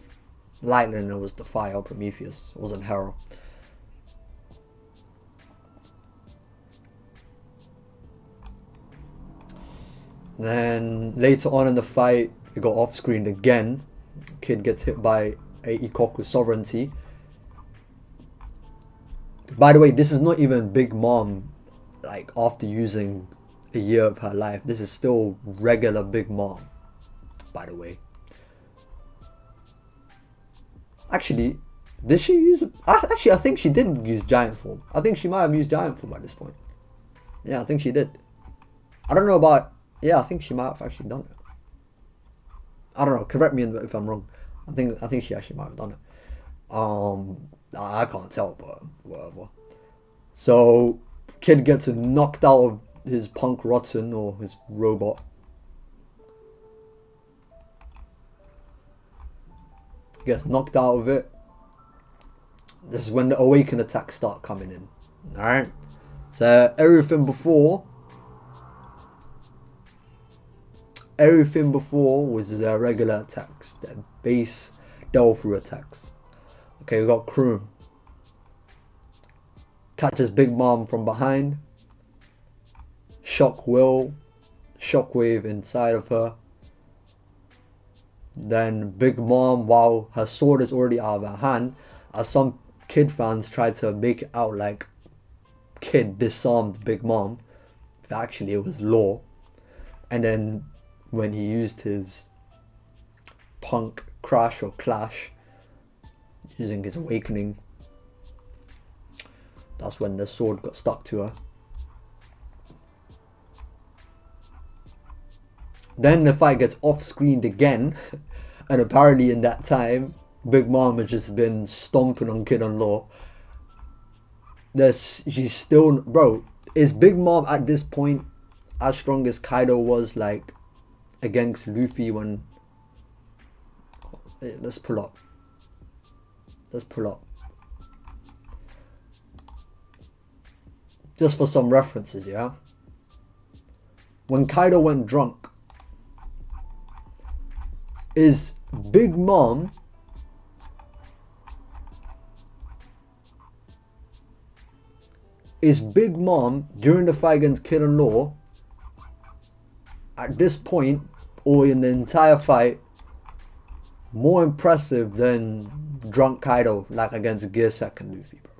lightning, it was the fire Prometheus. It wasn't Hero. Then later on in the fight, it got off screen again. Kid gets hit by a Ikoku Sovereignty. By the way, this is not even Big Mom, like after using a year of her life. This is still regular Big Mom, by the way. Actually, did she use... Actually, I think she did use Giant Form. I think she might have used Giant Form at this point. Yeah, I think she did. I don't know about... Yeah, I think she might have actually done it. I don't know. Correct me if I'm wrong. I think she actually might have done it. I can't tell, but whatever. So, kid gets knocked out of his Punk Rotten, or his robot. Gets knocked out of it. This is when the awaken attacks start coming in. Alright? So, everything before was their regular attacks, their base delve through attacks. Okay, we got Kroom. Catches Big Mom from behind. Shock Will. Shockwave inside of her. Then Big Mom, while her sword is already out of her hand, as some Kid fans tried to make it out like Kid disarmed Big Mom, but actually it was Law. And then when he used his Punk Crash or Clash, using his awakening, that's when the sword got stuck to her. Then the fight gets off-screened again, and apparently in that time, Big Mom has just been stomping on Kid on Law. She's still... Bro, is Big Mom at this point as strong as Kaido was, like, against Luffy when... Let's pull up. Just for some references, yeah? When Kaido went drunk, is Big Mom during the fight against Kid and Law at this point, or in the entire fight, more impressive than drunk Kaido, like against Gearsec and Luffy, bro?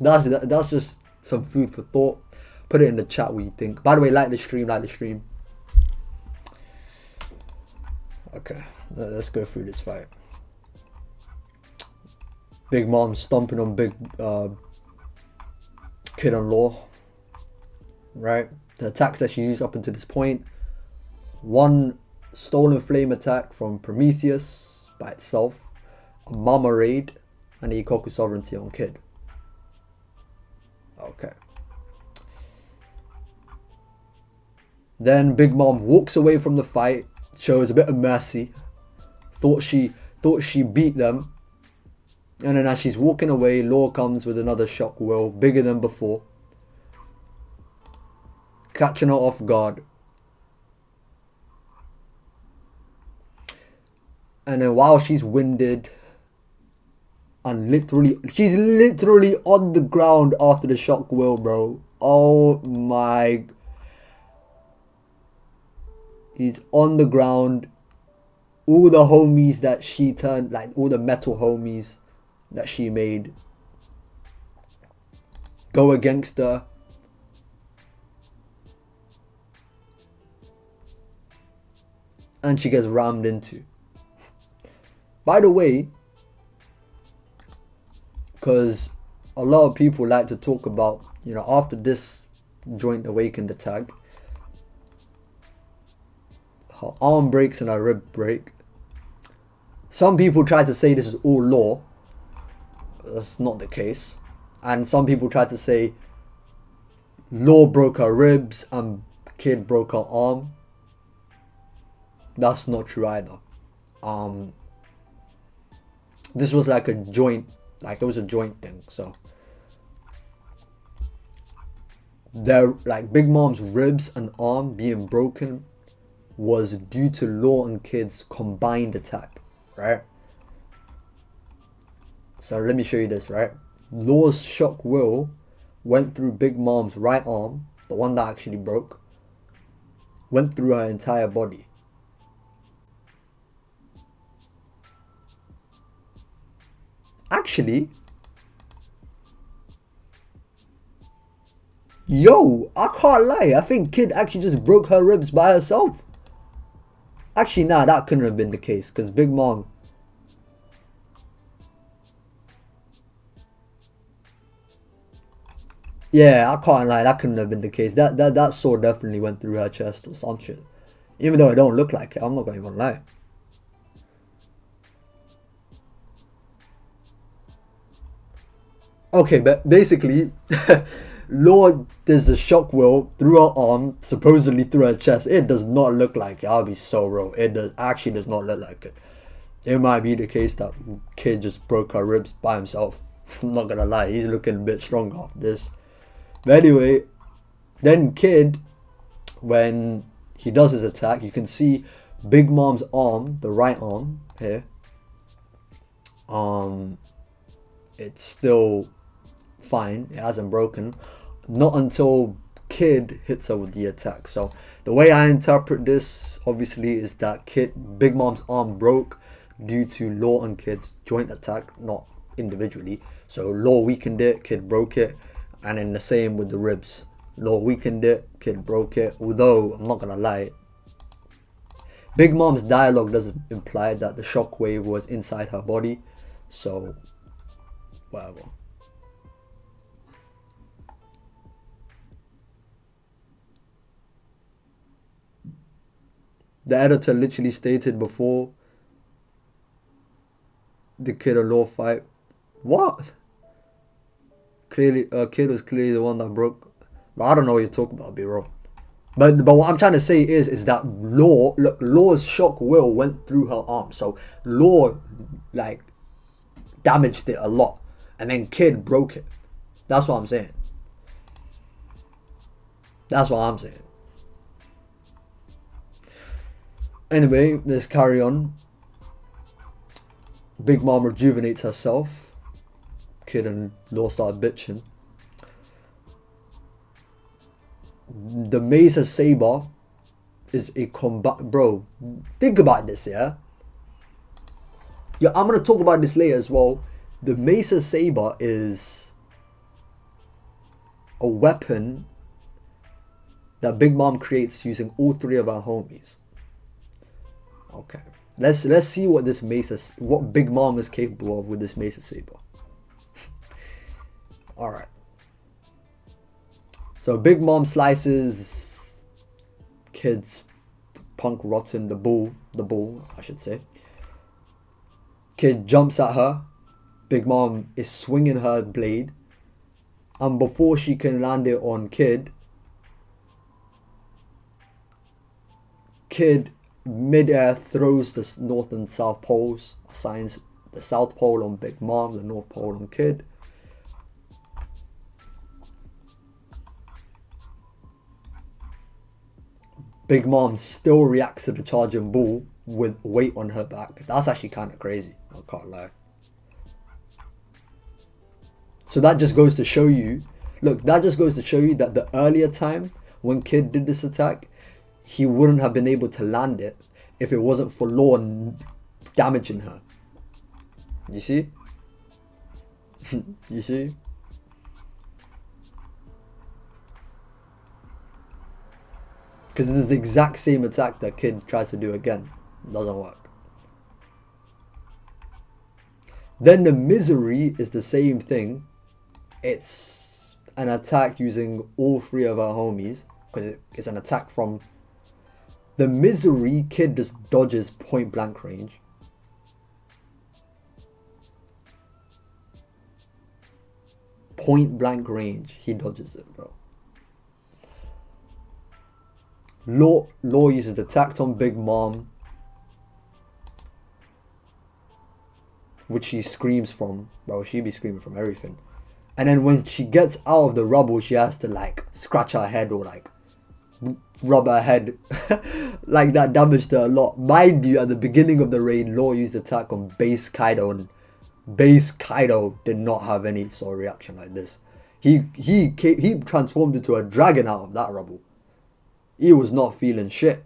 That's just some food for thought. Put it in the chat what you think. By the way, like the stream. Okay, let's go through this fight. Big Mom stomping on Big Kid on Law. Right? The attacks that she used up until this point. One stolen flame attack from Prometheus by itself. A Mama Raid. And the Ikoku Sovereignty on Kid. Okay. Then Big Mom walks away from the fight, shows a bit of mercy. Thought she beat them. And then as she's walking away, Law comes with another Shock Will, bigger than before. Catching her off guard. And then while she's winded, and she's literally on the ground after the Shock Will, bro. Oh my... He's on the ground. All the homies that she turned, like all the metal homies that she made, go against her. and she gets rammed into. By the way, because a lot of people like to talk about, you know, after this joint awakened attack, her arm breaks and her rib break. Some people try to say this is all law. That's not the case. And some people try to say law broke her ribs and kid broke her arm. That's not true either. This was like a joint, like it was a joint thing. So their, like, Big Mom's ribs and arm being broken was due to Law and Kid's combined attack, right? So let me show you this, right? Law's shock will went through Big Mom's right arm, the one that actually broke, went through her entire body. Actually, yo, I can't lie. I think Kid actually just broke her ribs by herself. Actually, nah, that couldn't have been the case because Big Mom. Yeah, I can't lie. That couldn't have been the case. That sword definitely went through her chest or some shit. Even though it don't look like it, I'm not gonna even lie. Okay, but basically, Lord, there's the shock will through her arm, supposedly through her chest. It does not look like it. I'll be so real. It actually does not look like it. It might be the case that Kid just broke her ribs by himself. I'm not gonna lie, he's looking a bit strong after this. But anyway, then Kid, when he does his attack, you can see Big Mom's arm, the right arm here. It's still fine. It hasn't broken. Not until Kid hits her with the attack. So the way I interpret this, obviously, is that Big Mom's arm broke due to Law and Kid's joint attack, not individually. So Law weakened it, Kid broke it, and then the same with the ribs. Law weakened it, Kid broke it. Although I'm not gonna lie, Big Mom's dialogue doesn't imply that the shockwave was inside her body. So whatever. The editor literally stated before the Kid and Law fight. What? Clearly, Kid was clearly the one that broke. But I don't know what you're talking about, B-roll. But what I'm trying to say is that Law's shock will went through her arm. So Law, like, damaged it a lot. And then Kid broke it. That's what I'm saying. That's what I'm saying. Anyway, let's carry on. Big Mom rejuvenates herself. Kid and Law start bitching. The Mesa Saber is a combat... Bro, think about this, yeah? Yeah, I'm going to talk about this later as well. The Mesa Saber is a weapon that Big Mom creates using all three of her homies. Okay, let's see what what Big Mom is capable of with this Mesa Saber. All right. So Big Mom slices Kid's punk rotten the bull, I should say. Kid jumps at her. Big Mom is swinging her blade, and before she can land it on Kid mid-air throws the north and south poles, assigns the south pole on Big Mom, the north pole on Kid. Big Mom still reacts to the charging bull with weight on her back. That's actually kind of crazy, I can't lie. So that just goes to show you, that the earlier time when Kid did this attack, he wouldn't have been able to land it if it wasn't for Law damaging her. You see? You see? Because this is the exact same attack that Kid tries to do again. Doesn't work. Then the Misery is the same thing. It's an attack using all three of our homies, because it's an attack from the Misery. Kid just dodges point blank range. Point blank range, he dodges it, bro. Law uses the attack on Big Mom, which she screams from, bro. She be screaming from everything. And then when she gets out of the rubble, she has to like scratch her head or like rub her head. Like that damaged her a lot. Mind you, at the beginning of the raid, Law used attack on Base Kaido, and Base Kaido did not have any sort of reaction like this. He transformed into a dragon out of that rubble. He was not feeling shit.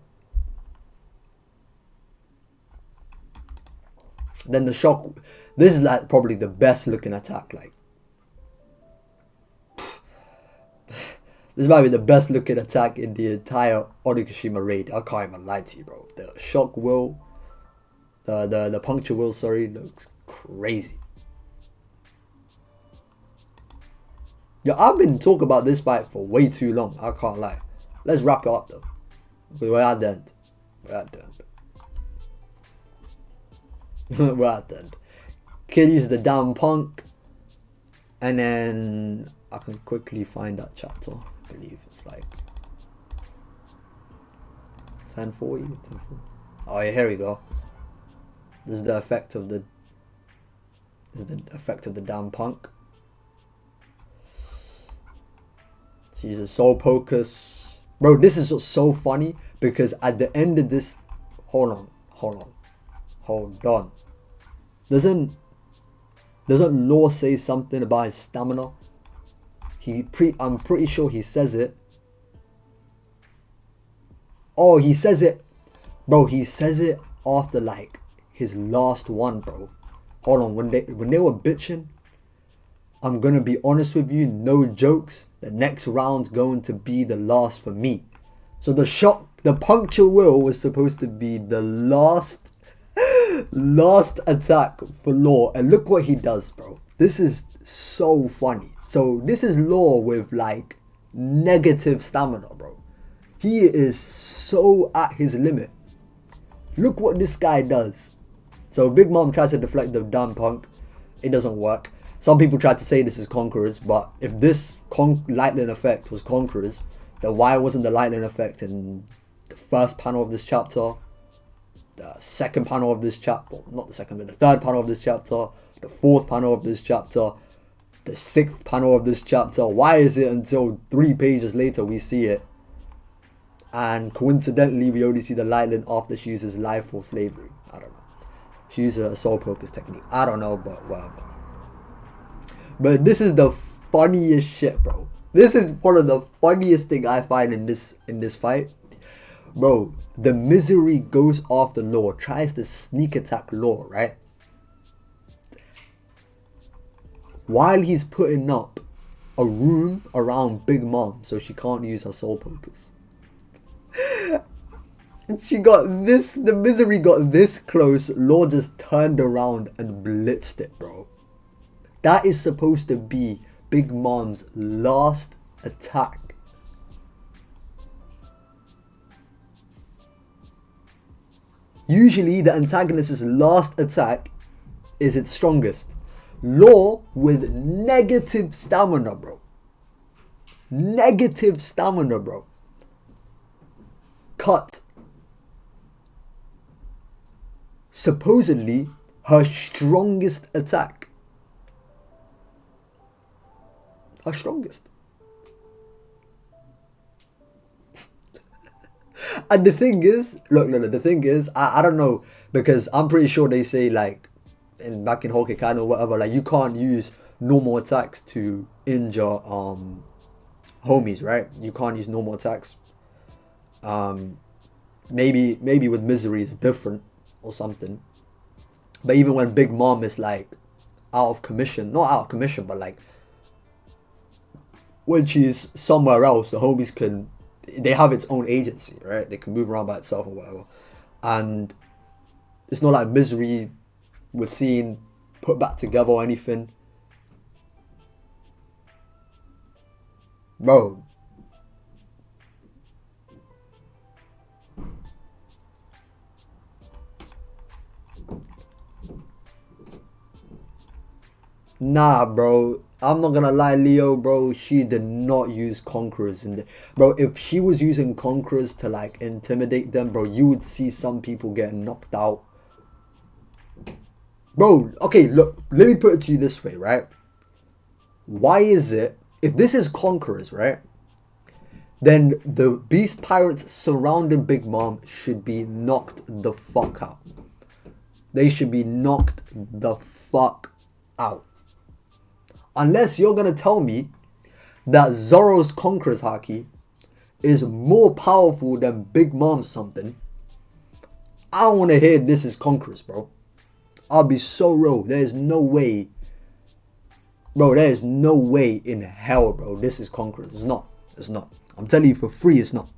Then the shock. This is like probably the best looking attack. Like, this might be the best looking attack in the entire Onigashima raid. I can't even lie to you, bro. The shock will, the puncture will, sorry, looks crazy. Yeah, I've been talking about this fight for way too long. I can't lie. Let's wrap it up though. We're at the end. We're at the end. We're at the end. Kid uses the damn punk. And then I can quickly find that chapter. I believe it's like 1040. Oh yeah, here we go. This is the effect of the damn punk. She uses soul pocus. Bro, this is just so funny because at the end of this, hold on. Doesn't Law say something about his stamina? I'm pretty sure he says it. Oh, he says it, bro. He says it after like his last one, bro. Hold on, when they were bitching, I'm gonna be honest with you, no jokes. The next round's going to be the last for me. So the puncture will was supposed to be the last attack for Law, and look what he does, bro. This is so funny. So this is Law with like negative stamina, bro. He is so at his limit. Look what this guy does. So Big Mom tries to deflect the damn punk. It doesn't work. Some people tried to say this is Conquerors, but if this lightning effect was Conquerors, then why wasn't the lightning effect in the first panel of this chapter, the second panel of this chapter, not the second, but the third panel of this chapter, the fourth panel of this chapter, the sixth panel of this chapter? Why is it until 3 pages later we see it? And coincidentally, we only see the lightning after she uses life for slavery. I don't know. She uses a soul pocus technique. I don't know, but whatever. But this is the funniest shit, bro. This is one of the funniest thing I find in this fight. Bro, the Misery goes after Law, tries to sneak attack Law, right? While he's putting up a room around Big Mom so she can't use her soul pocus. She got this, the Misery got this close, Law just turned around and blitzed it, bro. That is supposed to be Big Mom's last attack. Usually the antagonist's last attack is its strongest. Law with negative stamina, bro. Negative stamina, bro. Cut. Supposedly her strongest attack. Her strongest. And the thing is, look, the thing is, I don't know, because I'm pretty sure they say like back in Hokkaido or whatever, like you can't use normal attacks to injure homies, right? You can't use normal attacks. Maybe with Misery it's different or something. But even when Big Mom is like out of commission, not out of commission, but like when she's somewhere else, the homies they have its own agency, right? They can move around by itself or whatever. And It's not like Misery was seen put back together or anything. Bro. Nah, bro. I'm not gonna lie, Leo, bro. She did not use conquerors in the... Bro, if she was using conquerors to, like, intimidate them, bro, you would see some people getting knocked out. Bro, okay, look. Let me put it to you this way, right? Why is it... If this is conquerors, right? Then the beast pirates surrounding Big Mom should be knocked the fuck out. They should be knocked the fuck out. Unless you're going to tell me that Zoro's Conqueror's Haki is more powerful than Big Mom's something. I don't want to hear this is Conquerors, bro. I'll be so real. There is no way. Bro, there is no way in hell, bro. This is Conquerors. It's not. It's not. I'm telling you for free, it's not.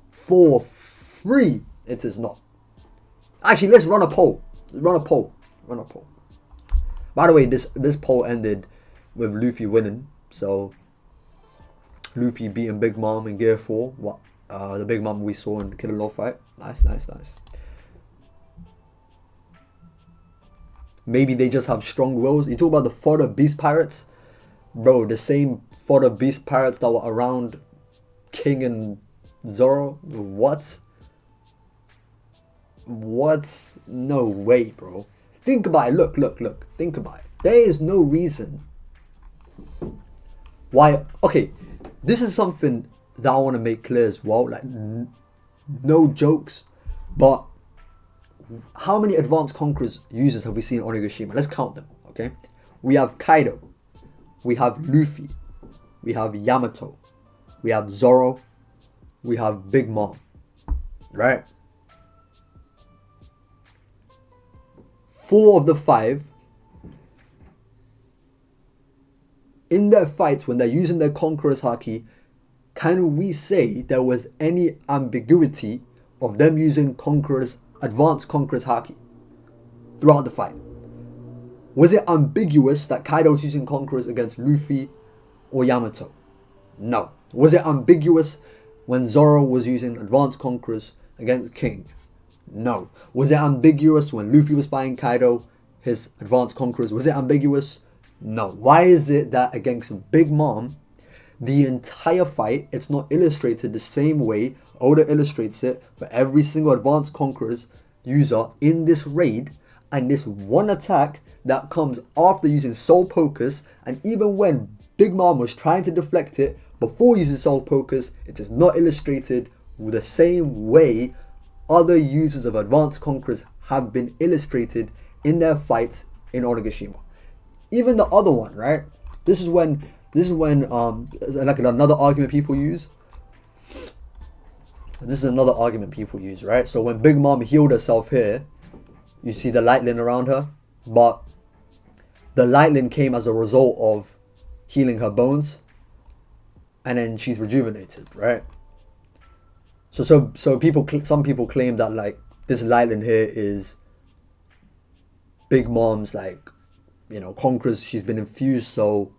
For free, it is not. Actually, let's run a poll. Run a poll. Run a poll. By the way, this poll ended with Luffy winning. So, Luffy beating Big Mom in Gear 4. What? The Big Mom we saw in the Killer Law fight. Nice, nice, nice. Maybe they just have strong wills. You talk about the fodder beast pirates? Bro, the same fodder beast pirates that were around King and Zoro? What? What? No way, bro. Think about it. Look, look, look. Think about it. There is no reason why... Okay, this is something that I want to make clear as well. Like, no jokes. But how many advanced conquerors users have we seen in Onigashima? Let's count them, okay? We have Kaido. We have Luffy. We have Yamato. We have Zoro. We have Big Mom. Right? 4 of the 5, in their fights when they're using their Conqueror's Haki, can we say there was any ambiguity of them using advanced Conqueror's Haki throughout the fight? Was it ambiguous that Kaido was using Conquerors against Luffy or Yamato? No. Was it ambiguous when Zoro was using advanced Conquerors against King? No. Was it ambiguous when Luffy was fighting Kaido, his advanced conquerors? Was it ambiguous? No. Why is it that against Big Mom, the entire fight, it's not illustrated the same way Oda illustrates it for every single advanced conquerors user in this raid, and this one attack that comes after using Soul Pocus, and even when Big Mom was trying to deflect it before using Soul Pocus, it is not illustrated the same way other users of advanced conquerors have been illustrated in their fights in Onigashima. Even the other one, right? This is when like another argument people use. This is another argument people use, right? So when Big Mom healed herself here, you see the lightning around her, but the lightning came as a result of healing her bones, and then she's rejuvenated, right? So some people claim that like this lightning here is Big Mom's, like, you know, conquerors. She's been infused, so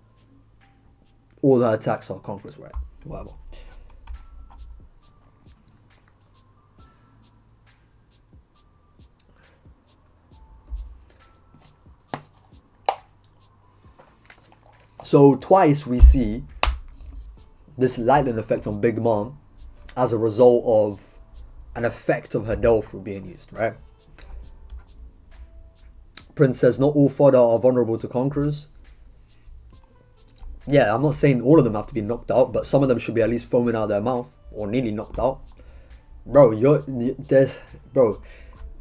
all her attacks are conquerors, right? Whatever. So twice we see this lightning effect on Big Mom as a result of an effect of her Delphi being used, right? Prince says not all fodder are vulnerable to conquerors. Yeah, I'm not saying all of them have to be knocked out, but some of them should be at least foaming out their mouth or nearly knocked out. Bro,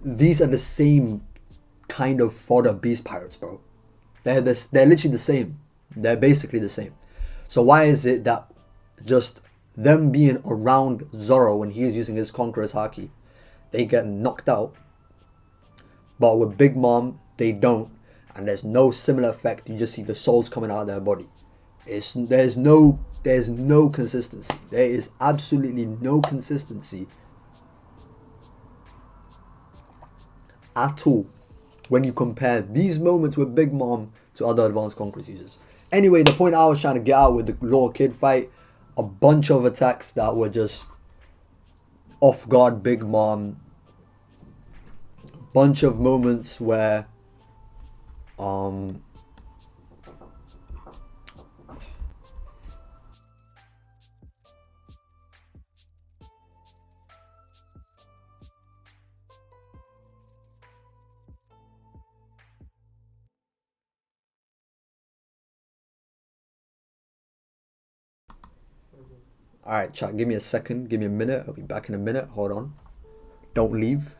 these are the same kind of fodder beast pirates, bro. They're literally the same. They're basically the same. So why is it that just them being around Zoro when he is using his Conqueror's Haki, they get knocked out, but with Big Mom they don't, and there's no similar effect? You just see the souls coming out of their body. There's no consistency. There is absolutely no consistency at all when you compare these moments with Big Mom to other advanced Conquerors users. Anyway, the point I was trying to get out with the Law Kid fight, a bunch of attacks that were just off guard Big Mom, bunch of moments where um alright chat, give me a second, give me a minute, I'll be back in a minute, hold on. Don't leave.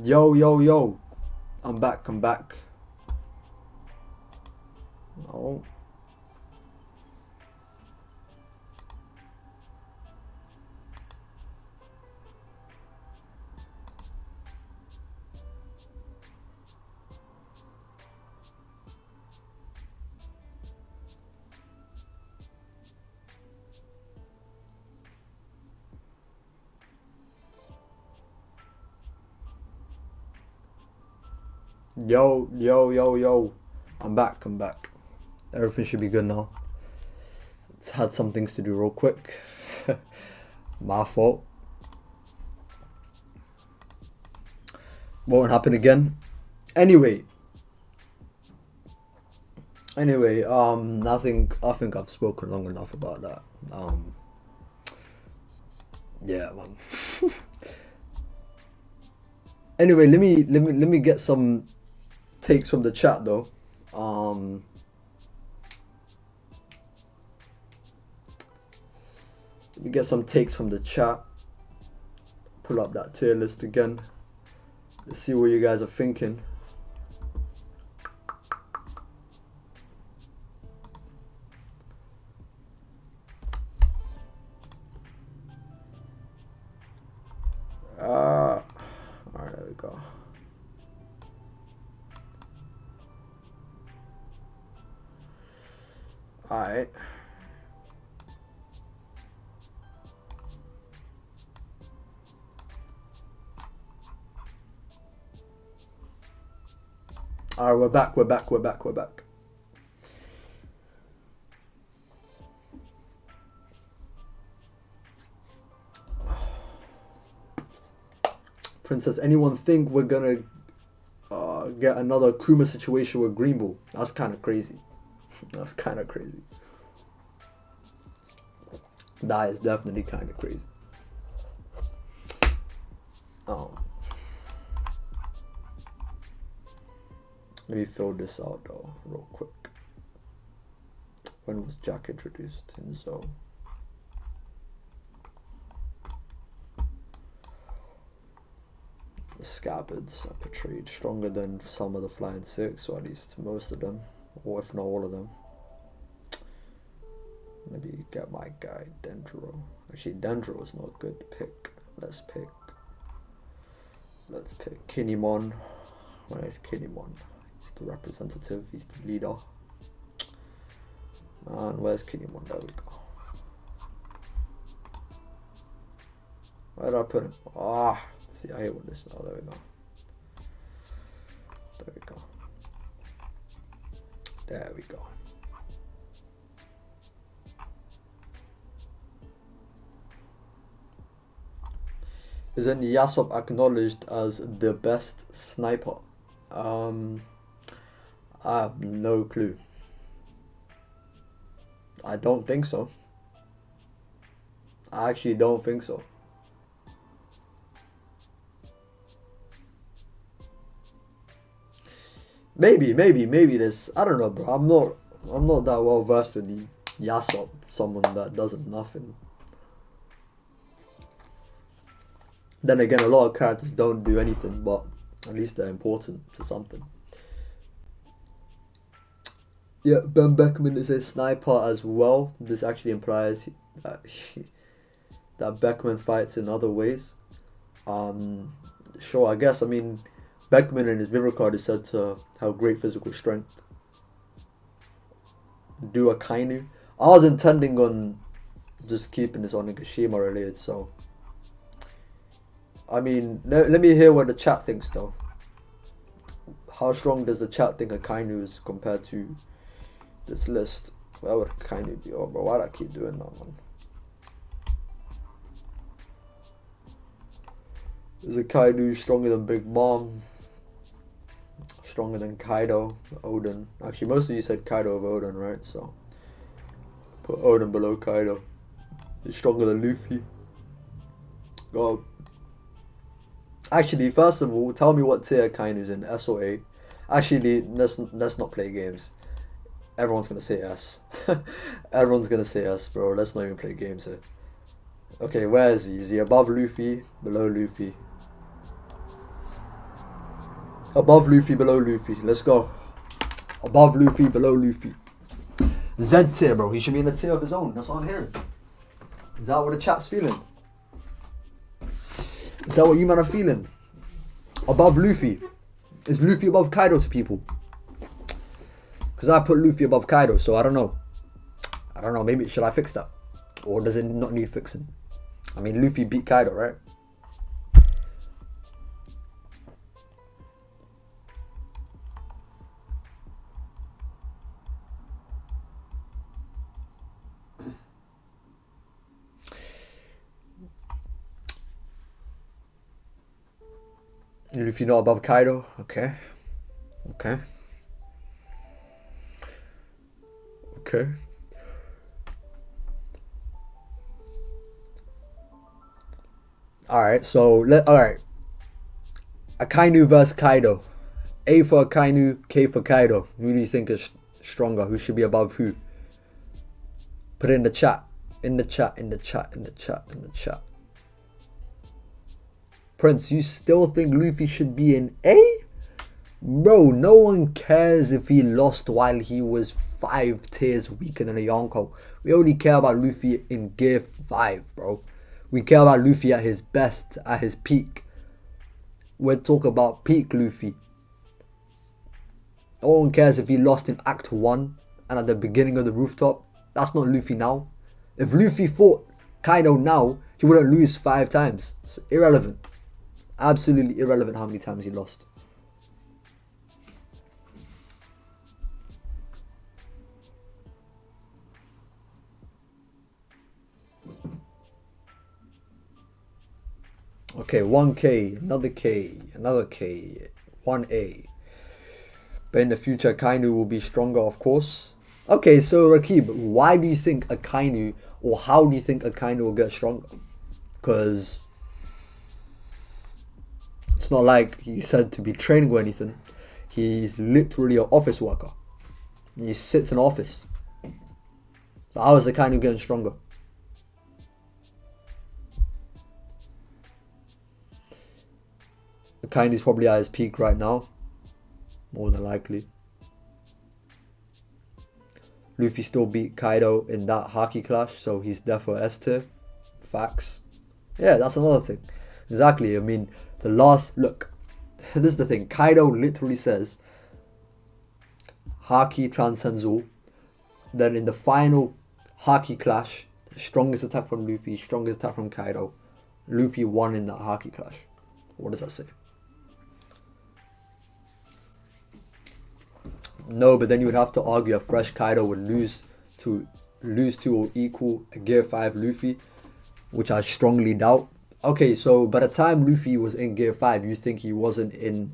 Yo, yo, yo. I'm back, I'm back. Oh. Yo, yo, yo, yo. I'm back, I'm back. Everything should be good now. It's had some things to do real quick. My fault. Won't happen again. Anyway. I think I've spoken long enough about that. Yeah, man. Anyway, let me get some takes from the chat though. Let me get some takes from the chat. Pull up that tier list again. Let's see what you guys are thinking. Alright, there we go. Alright. Alright, we're back. Princess, anyone think we're gonna get another Kuma situation with Green Bull? That's kind of crazy. That's kind of crazy. That is definitely kind of crazy. Let me fill this out though, real quick. When was Jack introduced in Zone? The Scabbards are portrayed stronger than some of the Flying Six, or at least most of them, or if not all of them. Maybe get my guy Dendro. Actually, Dendro is not a good pick. Let's pick Kinemon. Right, Kinemon. He's the representative. He's the leader. Man, where's Kinemon? There we go. Where did I put him? See, I hate when this. Oh, there we go. There we go. Isn't Yasop acknowledged as the best sniper? I have no clue. I don't think so. I actually don't think so. Maybe this. I don't know, bro. I'm not that well versed with the Yasop. Someone that doesn't nothing. Then again, a lot of characters don't do anything, but at least they're important to something. Yeah, Ben Beckman is a sniper as well. This actually implies that Beckman fights in other ways. Sure, I guess. I mean, Beckman in his Vivre card is said to have great physical strength. Do a Kainu. I was intending on just keeping this on Nagashima related, so. I mean, let me hear what the chat thinks though. How strong does the chat think a Kainu is compared to this list? Where would Kainu be? Oh, bro, why'd I keep doing that, man? Is a Kainu stronger than Big Mom? Stronger than Kaido, Odin? Actually, most of you said Kaido over Odin, right? So, put Odin below Kaido. He's stronger than Luffy. Oh. Actually, first of all, tell me what tier Kainu's in, S or A. Actually, let's not play games. Everyone's gonna say S. Everyone's gonna say S, bro. Let's not even play games here. Okay, where is he? Is he above Luffy? Below Luffy? Above Luffy, below Luffy. Let's go. Above Luffy, below Luffy. Z tier, bro. He should be in a tier of his own. That's what I'm hearing. Is that what the chat's feeling? Is that what you man are feeling? Above Luffy? Is Luffy above Kaido to people? Because I put Luffy above Kaido, so I don't know. Maybe should I fix that? Or does it not need fixing? I mean, Luffy beat Kaido, right? Luffy not above Kaido? Okay. Okay. Okay. Alright, so alright. Akainu versus Kaido. A for Akainu, K for Kaido. Who do you think is stronger? Who should be above who? Put it in the chat. In the chat, in the chat, in the chat, in the chat. Prince, you still think Luffy should be in A? Bro, no one cares if he lost while he was 5 tiers weaker than a Yonko. We only care about Luffy in Gear 5, bro. We care about Luffy at his best, at his peak. We're talking about peak Luffy. No one cares if he lost in Act 1 and at the beginning of the rooftop. That's not Luffy now. If Luffy fought Kaido now, he wouldn't lose 5 times. It's irrelevant. Absolutely irrelevant how many times he lost. Okay, 1K, another K, another K, 1A. But in the future, Akainu will be stronger, of course. Okay, so Rakib, why do you think Akainu, or how do you think Akainu will get stronger? Because it's not like he's said to be training or anything. He's literally an office worker. He sits in an office. So how is Akainu getting stronger? Akainu's probably at his peak right now. More than likely. Luffy still beat Kaido in that Haki clash, so he's therefore S tier. Facts. Yeah, that's another thing. Exactly. I mean, the last look. This is the thing. Kaido literally says Haki transcends all. Then in the final Haki clash, strongest attack from Luffy, strongest attack from Kaido. Luffy won in that Haki clash. What does that say? No, but then you would have to argue a fresh Kaido would lose to or equal a Gear 5 Luffy, which I strongly doubt. Okay, so by the time Luffy was in Gear 5, you think he wasn't in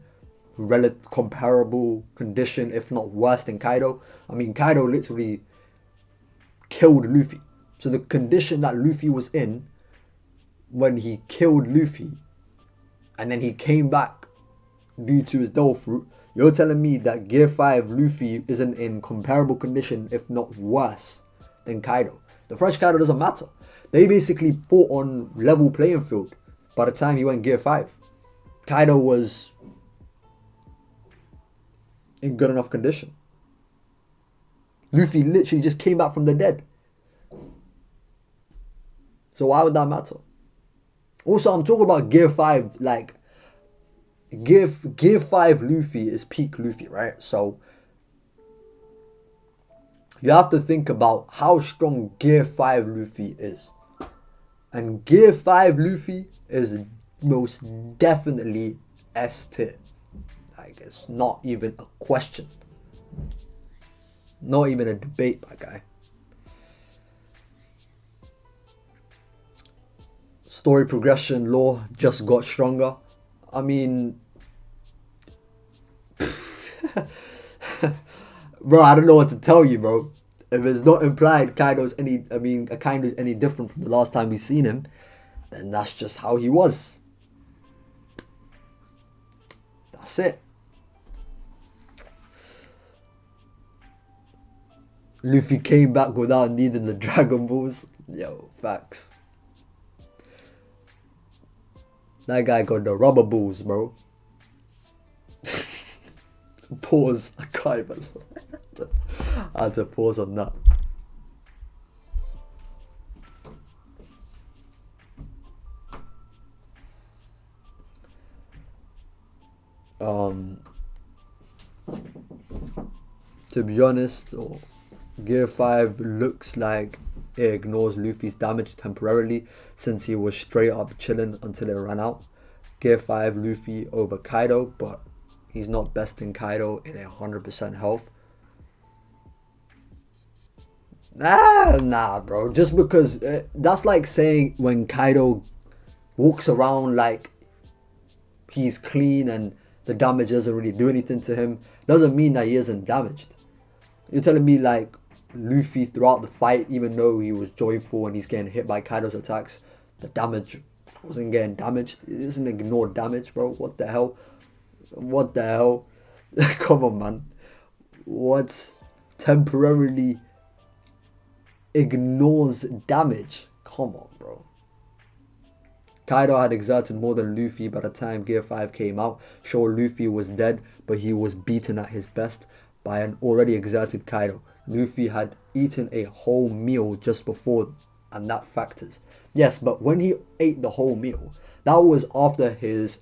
comparable condition, if not worse than Kaido? I mean, Kaido literally killed Luffy. So the condition that Luffy was in when he killed Luffy, and then he came back due to his Devil Fruit, you're telling me that Gear 5 Luffy isn't in comparable condition, if not worse, than Kaido? The fresh Kaido doesn't matter. They basically fought on level playing field by the time he went Gear 5. Kaido was in good enough condition. Luffy literally just came back from the dead. So why would that matter? Also, I'm talking about Gear 5, like, Gear 5 Luffy is peak Luffy, right? So you have to think about how strong Gear 5 Luffy is. And Gear 5 Luffy is most definitely S tier. Like, it's not even a question. Not even a debate, my guy. Story progression law just got stronger. I mean, bro, I don't know what to tell you, bro. If it's not implied Akainu's any different from the last time we seen him, then that's just how he was. That's it. Luffy came back without needing the Dragon Balls. Yo, facts. That guy got the rubber balls, bro. Pause. I can't even. I had to pause on that. To be honest, Gear 5 looks like it ignores Luffy's damage temporarily, since he was straight up chilling until it ran out. Gear 5 Luffy over Kaido, but he's not besting Kaido in 100% health. Nah, bro. Just because that's like saying when Kaido walks around like he's clean and the damage doesn't really do anything to him, doesn't mean that he isn't damaged. You're telling me like Luffy throughout the fight, even though he was joyful and he's getting hit by Kaido's attacks, the damage wasn't getting damaged? It isn't ignored damage, bro. What the hell? What the hell? Come on, man. What? Temporarily ignores damage? Come on, bro. Kaido had exerted more than Luffy by the time Gear 5 came out. Sure, Luffy was dead, but he was beaten at his best by an already exerted Kaido. Luffy had eaten a whole meal just before, and that factors. Yes, but when he ate the whole meal, that was after his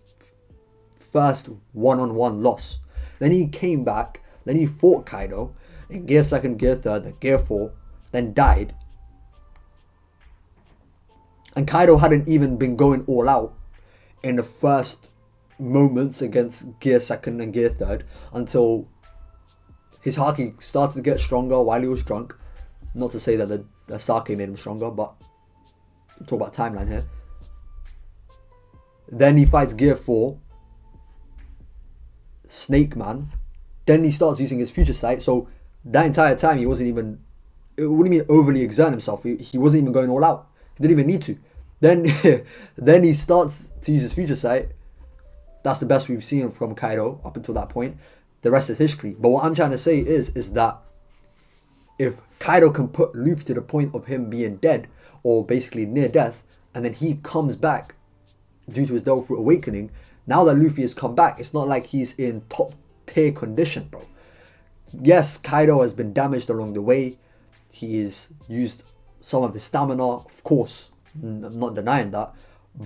first one-on-one loss. Then he came back, then he fought Kaido in Gear 2nd, Gear 3rd, then Gear 4, then died. And Kaido hadn't even been going all out in the first moments against Gear 2nd and Gear 3rd until his haki started to get stronger while he was drunk. Not to say that the sake made him stronger, but talk about timeline here. Then he fights Gear 4, Snake Man. Then he starts using his future sight. So that entire time he wasn't even, it wouldn't mean overly exert himself. He wasn't even going all out. He didn't even need to. Then he starts to use his future sight. That's the best we've seen from Kaido up until that point. The rest is history. But what I'm trying to say is that if Kaido can put Luffy to the point of him being dead, or basically near death, and then he comes back due to his Devil Fruit awakening, now that Luffy has come back, it's not like he's in top tier condition, bro. Yes, Kaido has been damaged along the way. He has used some of his stamina, of course, I'm not denying that,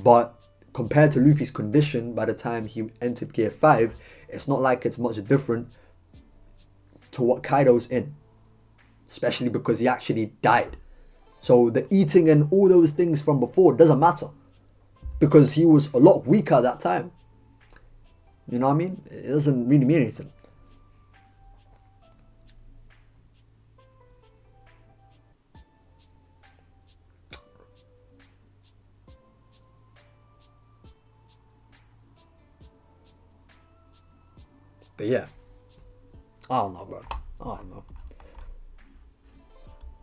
but compared to Luffy's condition by the time he entered Gear 5, it's not like it's much different to what Kaido's in, especially because he actually died. So the eating and all those things from before doesn't matter because he was a lot weaker at that time. You know what I mean? It doesn't really mean anything. But yeah, I don't know, bro. I don't know.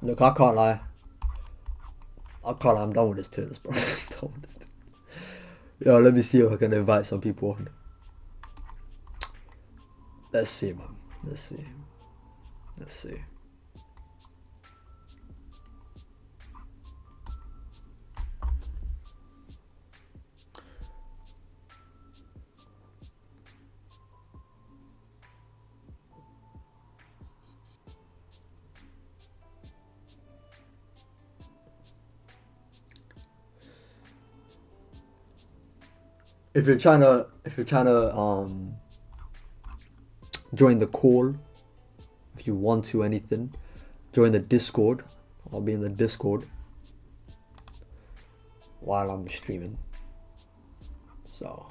Look, I can't lie. I'm done with this turnus, bro. I'm done with this. Yo, let me see if I can invite some people on. Let's see, man. Let's see. If you're trying to join the call, if you want to anything, join the Discord. I'll be in the Discord while I'm streaming. So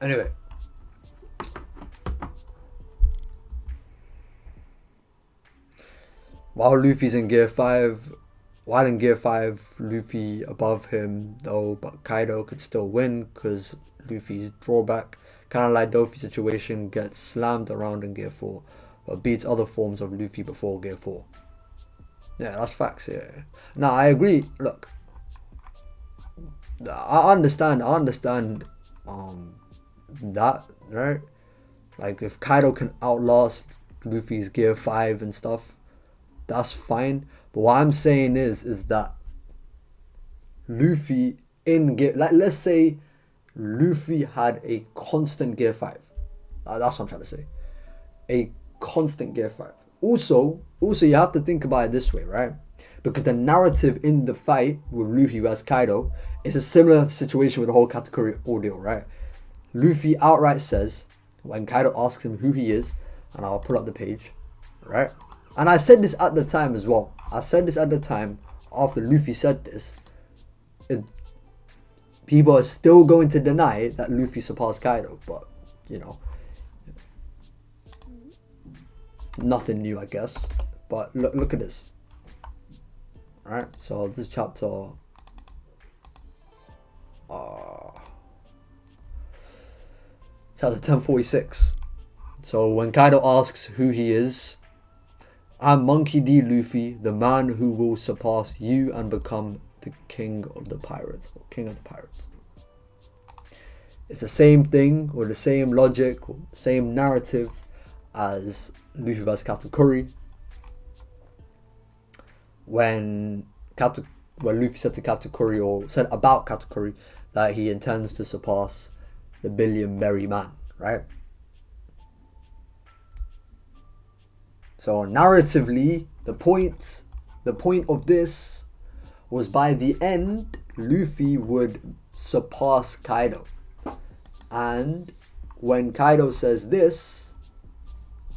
anyway, while Luffy's in Gear 5, while in Gear 5, Luffy above him though, but Kaido could still win because Luffy's drawback, kind of like Dofi's situation, gets slammed around in Gear 4, but beats other forms of Luffy before Gear 4. Yeah, that's facts, yeah. Now, I agree, look, I understand, that, right? Like, if Kaido can outlast Luffy's Gear 5 and stuff, that's fine. But what I'm saying is that Luffy in Gear, like, let's say Luffy had a constant Gear 5. That's what I'm trying to say. A constant Gear 5. Also, you have to think about it this way, right? Because the narrative in the fight with Luffy versus Kaido is a similar situation with the whole Katakuri ordeal, right? Luffy outright says, when Kaido asks him who he is, and I'll pull up the page. right? And I said this at the time as well. I said this at the time after Luffy said this. People are still going to deny that Luffy surpassed Kaido, but, you know, nothing new, I guess. But look at this. Alright, so this chapter, chapter 1046. So when Kaido asks who he is, I'm Monkey D. Luffy, the man who will surpass you and become the king of the pirates, or king of the pirates. It's the same thing, or the same logic, or same narrative as Luffy vs Katakuri. When Luffy said to Katakuri, or said about Katakuri, that he intends to surpass the Billion Berry Man, right? So narratively, the point of this was by the end, Luffy would surpass Kaido. And when Kaido says this,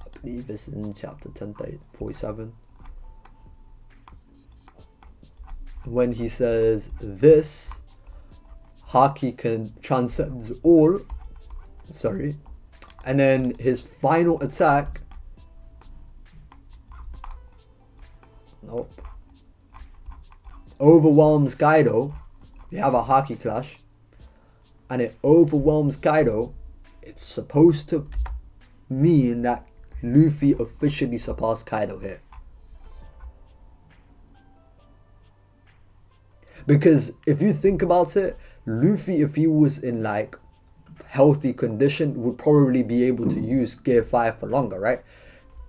I believe it's in chapter 1047. When he says this, Haki can transcends all. Sorry. And then his final attack. Nope. Overwhelms Kaido. They have a Haki clash. And it overwhelms Kaido. It's supposed to mean that Luffy officially surpassed Kaido here. Because if you think about it, Luffy, if he was in like healthy condition, would probably be able to use Gear 5 for longer, right?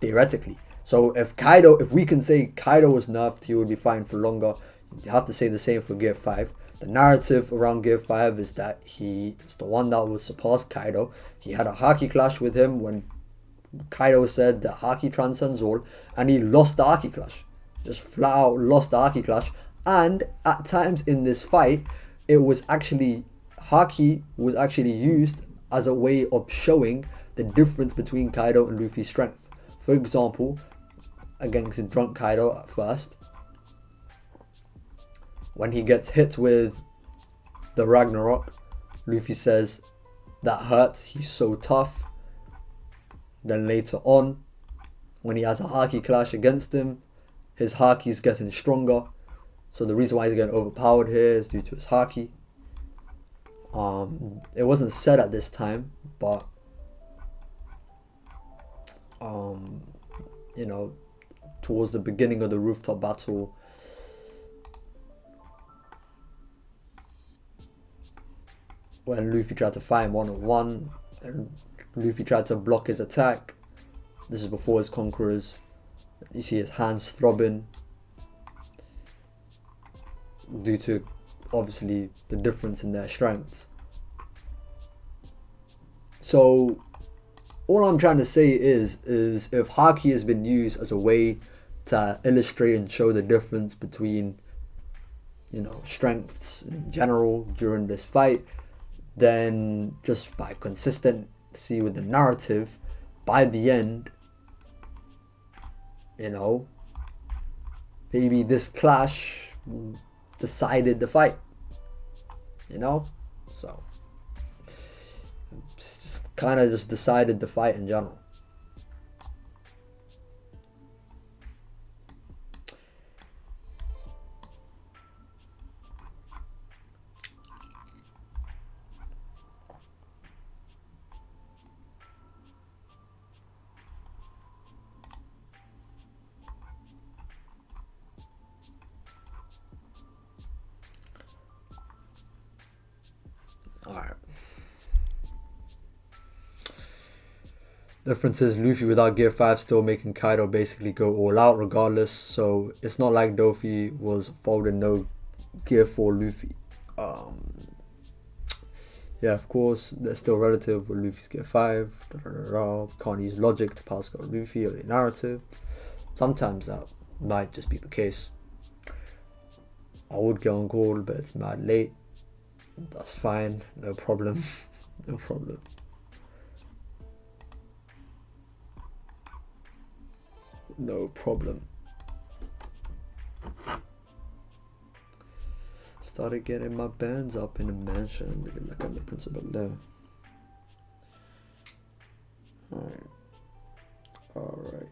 Theoretically. So if we can say Kaido was nerfed, he would be fine for longer. You have to say the same for Gear 5. The narrative around Gear 5 is that he is the one that was surpassed Kaido. He had a Haki clash with him when Kaido said that Haki transcends all, and he lost the Haki clash. Just flat out lost the Haki clash. And at times in this fight, Haki was actually used as a way of showing the difference between Kaido and Luffy's strength. For example, against drunk Kaido at first, when he gets hit with the Ragnarok, Luffy says, that hurts, he's so tough. Then later on, when he has a Haki clash against him, his Haki's getting stronger. So the reason why he's getting overpowered here is due to his Haki. It wasn't said at this time, but you know, towards the beginning of the rooftop battle, when Luffy tried to fight him one-on-one, and Luffy tried to block his attack. This is before his conquerors. You see his hands throbbing due to obviously the difference in their strengths. So all I'm trying to say is if Haki has been used as a way to illustrate and show the difference between, you know, strengths in general during this fight, then just by consistency with the narrative, by the end, you know, maybe this clash decided the fight, you know? So it's just kind of just decided the fight in general. Alright. Difference is Luffy without Gear 5 still making Kaido basically go all out regardless. So it's not like Luffy was folding no Gear 4 Luffy. Yeah, of course, they're still relative with Luffy's Gear 5. Can't use logic to pass go Luffy or the narrative. Sometimes that might just be the case. I would get on call, but it's mad late. That's fine, no problem. No problem. No problem. Started getting my bands up in the mansion, looking like I'm the principal there. Alright.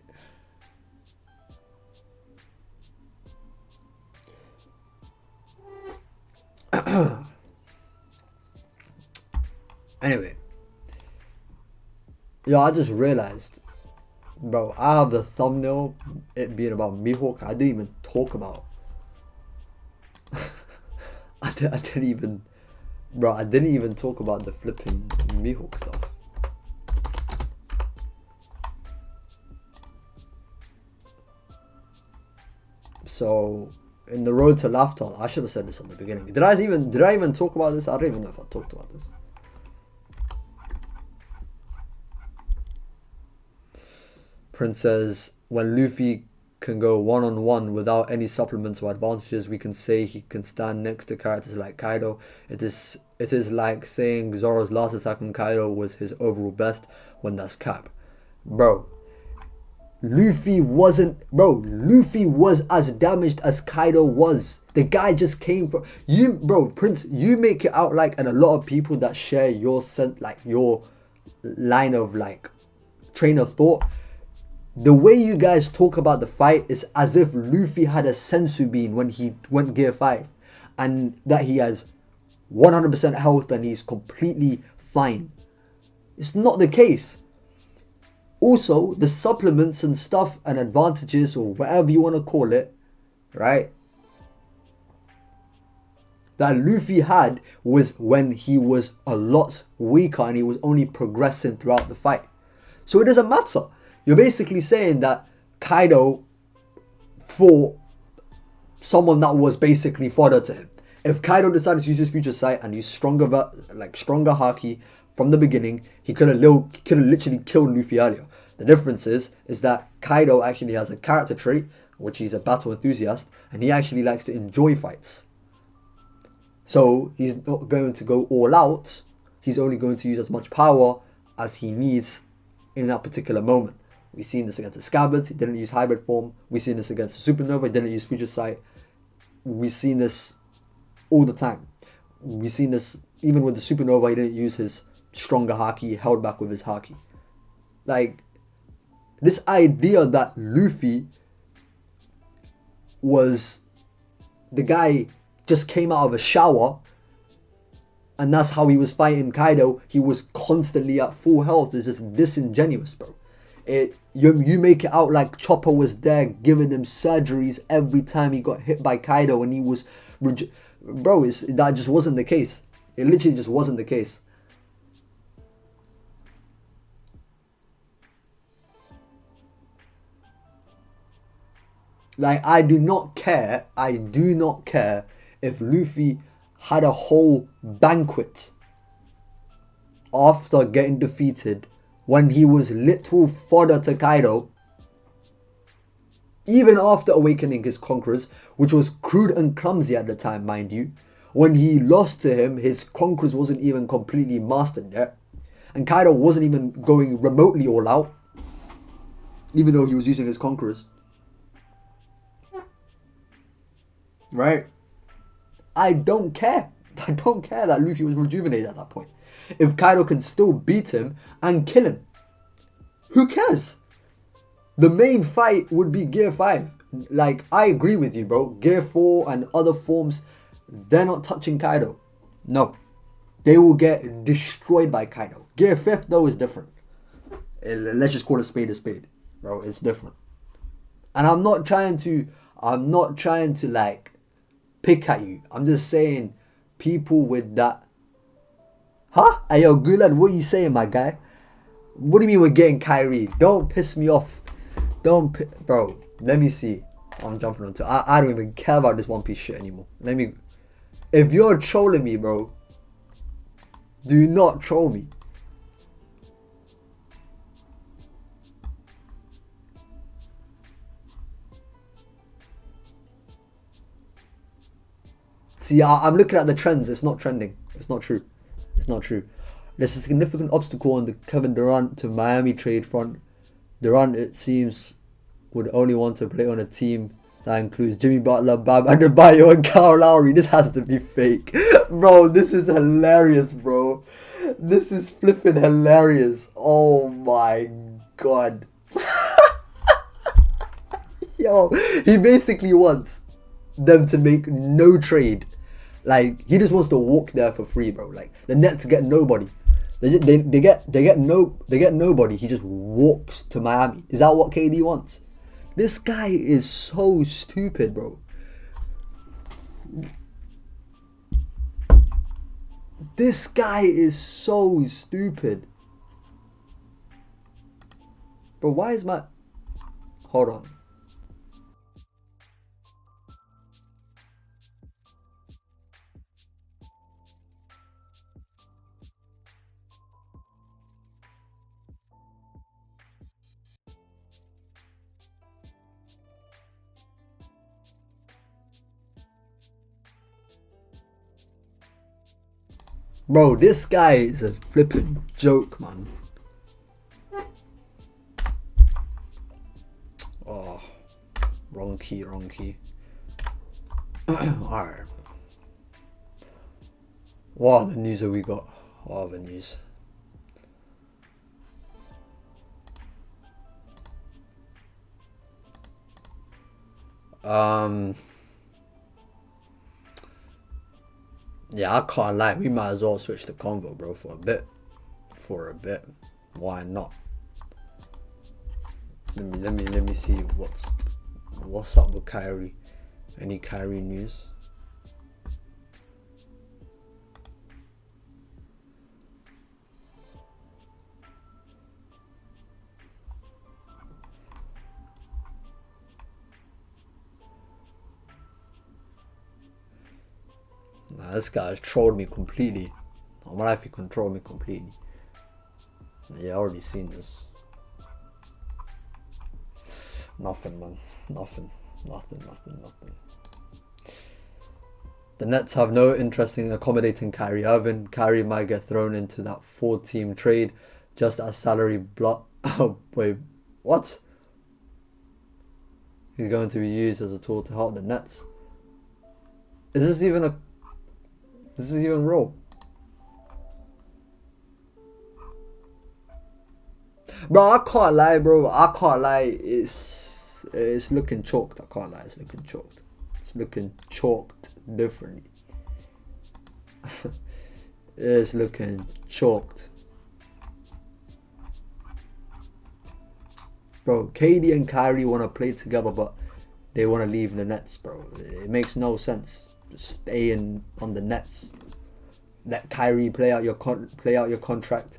Anyway. Yo, I just realized, bro, I have the thumbnail, it being about Mihawk. I didn't even talk about. I didn't even talk about the flipping Mihawk stuff. So, in the road to laughter, I should have said this at the beginning. Did I even talk about this? I don't even know if I talked about this. Prince says, when Luffy can go one-on-one without any supplements or advantages, we can say he can stand next to characters like Kaido. It is like saying Zoro's last attack on Kaido was his overall best, when that's cap. Bro, Luffy was as damaged as Kaido was. The guy just came from you, bro. Prince, you make it out like, and a lot of people that share your your line of train of thought, the way you guys talk about the fight is as if Luffy had a sensu bean when he went Gear 5, and that he has 100% health and he's completely fine. It's not the case. Also, the supplements and stuff and advantages, or whatever you want to call it, right, that Luffy had was when he was a lot weaker and he was only progressing throughout the fight. So it doesn't matter. You're basically saying that Kaido fought someone that was basically fodder to him. If Kaido decided to use his future sight and use stronger haki from the beginning, he could have literally killed Luffy earlier. The difference is that Kaido actually has a character trait, which he's a battle enthusiast, and he actually likes to enjoy fights. So he's not going to go all out. He's only going to use as much power as he needs in that particular moment. We've seen this against the Scabbards, he didn't use hybrid form. We've seen this against the Supernova, he didn't use future sight. We've seen this all the time. We've seen this even with the Supernova, he didn't use his stronger haki, he held back with his haki. Like, this idea that Luffy was the guy just came out of a shower and that's how he was fighting Kaido, he was constantly at full health, is just disingenuous, bro. You make it out like Chopper was there giving him surgeries every time he got hit by Kaido, and he was bro, that just wasn't the case. It literally just wasn't the case. Like, I do not care if Luffy had a whole banquet after getting defeated when he was literal fodder to Kaido, even after awakening his conquerors, which was crude and clumsy at the time, mind you. When he lost to him, his conquerors wasn't even completely mastered yet, and Kaido wasn't even going remotely all out, even though he was using his conquerors. Right? I don't care that Luffy was rejuvenated at that point. If Kaido can still beat him and kill him, who cares? The main fight would be Gear 5. Like, I agree with you, bro. Gear 4 and other forms, they're not touching Kaido. No. They will get destroyed by Kaido. Gear 5th, though, is different. Let's just call a spade, bro. It's different. And I'm not trying to like pick at you. I'm just saying people with that. Huh? Hey, yo, Gulan, what are you saying, my guy? What do you mean we're getting Kyrie? Don't piss me off. Bro, let me see. I'm jumping onto. I don't even care about this One Piece shit anymore. If you're trolling me, bro, do not troll me. See, I'm looking at the trends. It's not trending. It's not true. It's not true. There's a significant obstacle on the Kevin Durant to Miami trade front. Durant, it seems, would only want to play on a team that includes Jimmy Butler, Bam Adebayo, and Kyle Lowry. This has to be fake. Bro, this is hilarious, bro. This is flipping hilarious. Oh my god. Yo, he basically wants them to make no trade. Like, he just wants to walk there for free, bro. Like, the Nets get nobody. They get nobody. He just walks to Miami. Is that what KD wants? This guy is so stupid, bro. This guy is so stupid. Bro, why is my... Hold on. Bro, this guy is a flipping joke, man. Oh, wrong key. Alright. What other news have we got? What other news? Yeah, I can't lie. We might as well switch the convo, bro, for a bit. Why not? Let me see what's up with Kyrie. Any Kyrie news? Nah, this guy's trolled me completely. On my life, he controlled me completely. Yeah, I already seen this. Nothing, man. Nothing. The Nets have no interest in accommodating Kyrie Irving. Kyrie might get thrown into that 4-team trade just as salary block. Oh, wait, what? He's going to be used as a tool to help the Nets. Is this even real? Bro, I can't lie, bro. It's looking chalked. I can't lie. It's looking chalked. It's looking chalked differently. It's looking chalked. Bro, KD and Kyrie want to play together, but they want to leave the Nets, bro. It makes no sense. Just stay on the Nets. Let Kyrie play out your contract.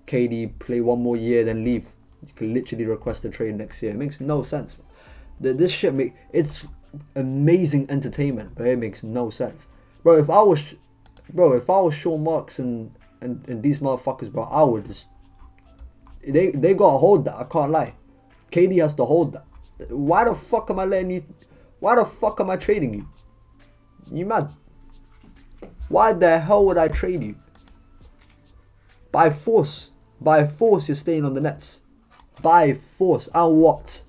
KD play one more year, then leave. You can literally request a trade next year. It makes no sense. This shit it's amazing entertainment, but it makes no sense, bro. If I was Sean Marks and these motherfuckers, bro, I would just they gotta hold that. I can't lie. KD has to hold that. Why the fuck am I letting you? Why the fuck am I trading you? You mad? Why the hell would I trade you? By force. By force, you're staying on the Nets. By force. And what?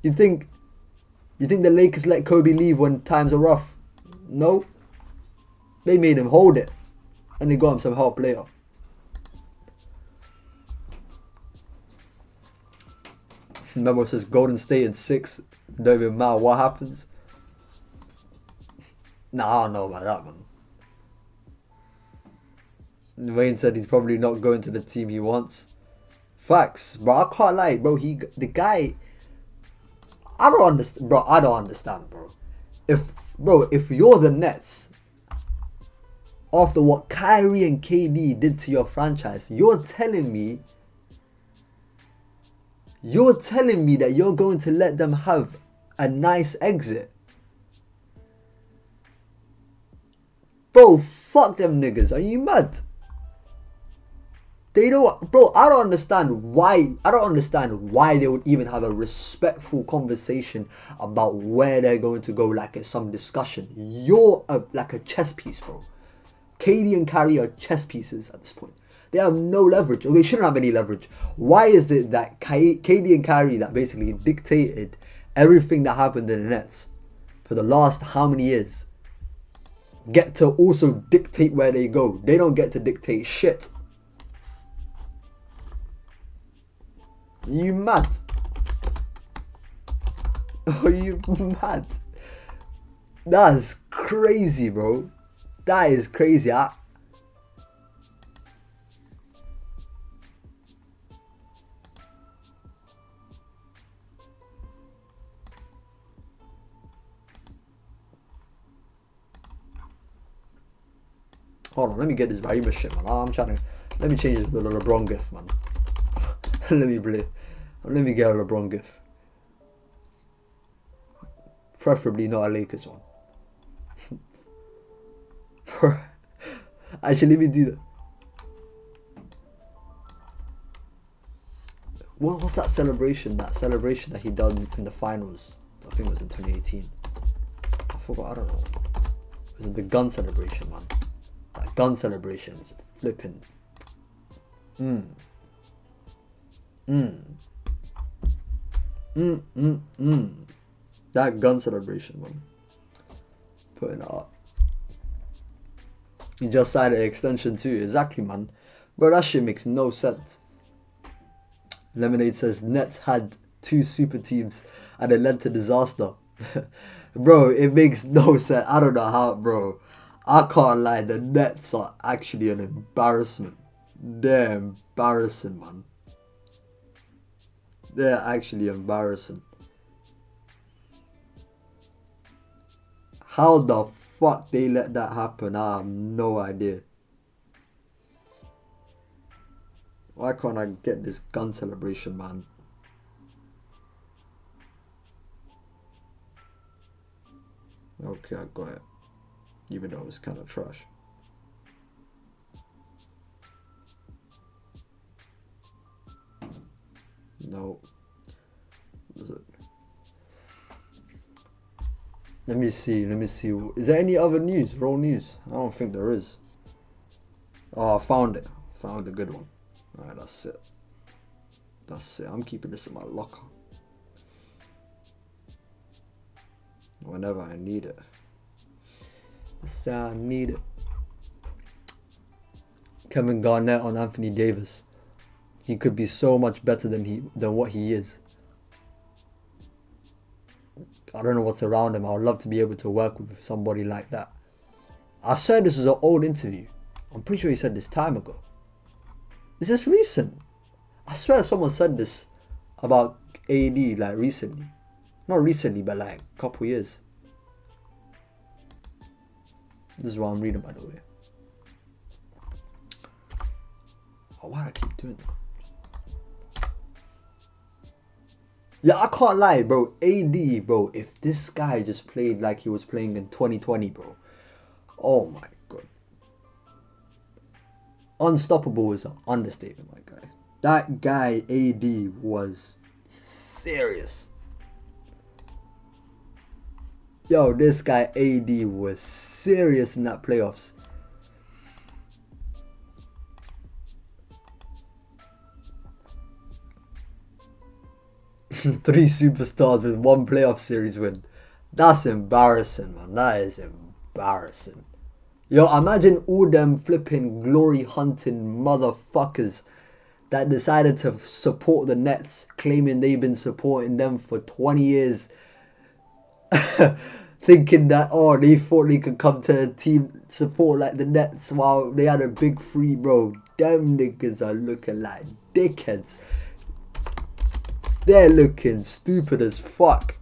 You think the Lakers let Kobe leave when times are rough? No. They made him hold it. And they got him some help later. Remember, it says Golden State in 6. Don't even matter what happens. Nah, I don't know about that, man. Wayne said he's probably not going to the team he wants. Facts, bro. I can't lie, bro. The guy. I don't understand, bro. If you're the Nets, after what Kyrie and KD did to your franchise, you're telling me that you're going to let them have a nice exit? Bro, fuck them niggas. Are you mad? They don't, bro. I don't understand why they would even have a respectful conversation about where they're going to go. Like it's some discussion. You're like a chess piece, bro. KD and Kyrie are chess pieces at this point. They have no leverage, or they shouldn't have any leverage. Why is it that KD and Kyrie that basically dictated everything that happened in the Nets for the last how many years get to also dictate where they go? They don't get to dictate shit. Are you mad? Are you mad? That's crazy, bro. That is crazy. Hold on, let me get this Raheem shit, man. I'm trying to... Let me change it to the LeBron gif, man. Let me get a LeBron gif. Preferably not a Lakers one. Actually, let me do that. What's that celebration? That celebration that he done in the finals. I think it was in 2018. I forgot, I don't know. It was the gun celebration, man. That gun celebration is flipping. That gun celebration, man. Putting it up. He just signed an extension too. Exactly, man. Bro, that shit makes no sense. Lemonade says Nets had 2 super teams and it led to disaster. Bro, it makes no sense. I don't know how, bro. I can't lie. The Nets are actually an embarrassment. They're embarrassing, man. They're actually embarrassing. How the fuck they let that happen? I have no idea. Why can't I get this gun celebration, man? Okay, I got it. Even though it's kind of trash. No. What is it? Let me see. Is there any other news? Raw news? I don't think there is. Oh, I found it. Found a good one. Alright, that's it. I'm keeping this in my locker. Whenever I need it. I need it. Kevin Garnett on Anthony Davis. He could be so much better than what he is. I don't know what's around him. I would love to be able to work with somebody like that. I swear this is an old interview. I'm pretty sure he said this time ago. Is this recent? I swear someone said this about AD like recently. Not recently, but like a couple years. This is what I'm reading, by the way. Oh, why do I keep doing that? Yeah, I can't lie, bro. AD, bro, if this guy just played like he was playing in 2020, bro. Oh my god. Unstoppable is an understatement, my guy. That guy, AD, was serious. Yo, this guy, AD, was serious in that playoffs. Three superstars with 1 playoff series win. That's embarrassing, man. That is embarrassing. Yo, imagine all them flipping glory hunting motherfuckers that decided to support the Nets, claiming they've been supporting them for 20 years. Thinking that, oh, they thought they could come to a team support like the Nets while they had a big free, bro. Them niggas are looking like dickheads. They're looking stupid as fuck.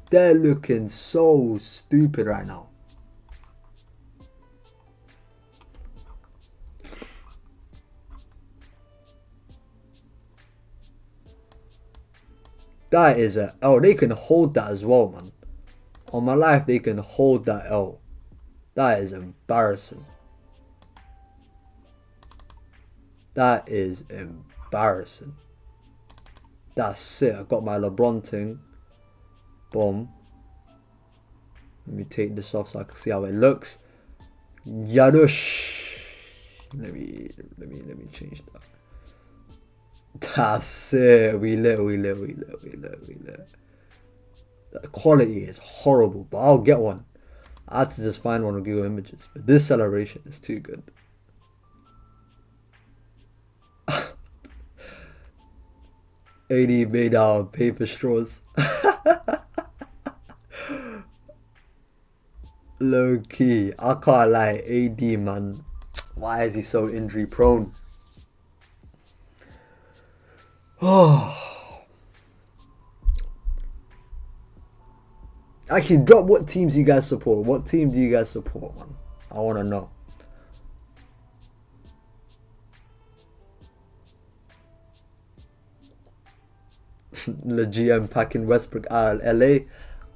They're looking so stupid right now. That is a L. They can hold that as well, man. On my life, they can hold that L. That is embarrassing. That is embarrassing. That's it. I got my LeBron thing. Boom. Let me take this off so I can see how it looks. Hiatus. Let me change that. That's it. We lit. The quality is horrible, but I'll get one. I had to just find one on Google Images. But this celebration is too good. AD made out of paper straws. Low key. I can't lie. AD, man. Why is he so injury prone? Oh. Actually, drop what teams you guys support. What team do you guys support, man? I want to know. The GM packing Westbrook out of LA.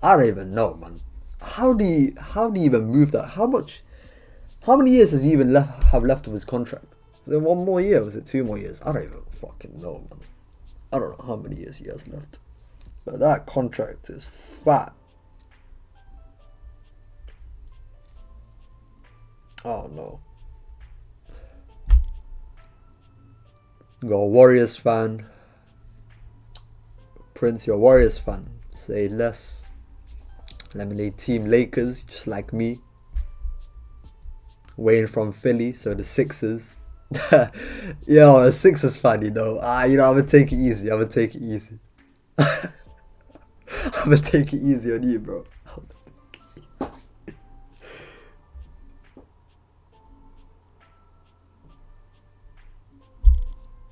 I don't even know, man. How do you even move that? How many years does he even have left of his contract? Is it 1 more year? Was it 2 more years? I don't even fucking know, man. I don't know how many years he has left. But that contract is fat. Oh no. You got a Warriors fan. Prince, you're a Warriors fan. Say less. Lemonade Team Lakers, just like me. Wayne from Philly, so the Sixers. Yo, a Sixers fan, you know. I'm gonna take it easy. I'm gonna take it easy on you, bro.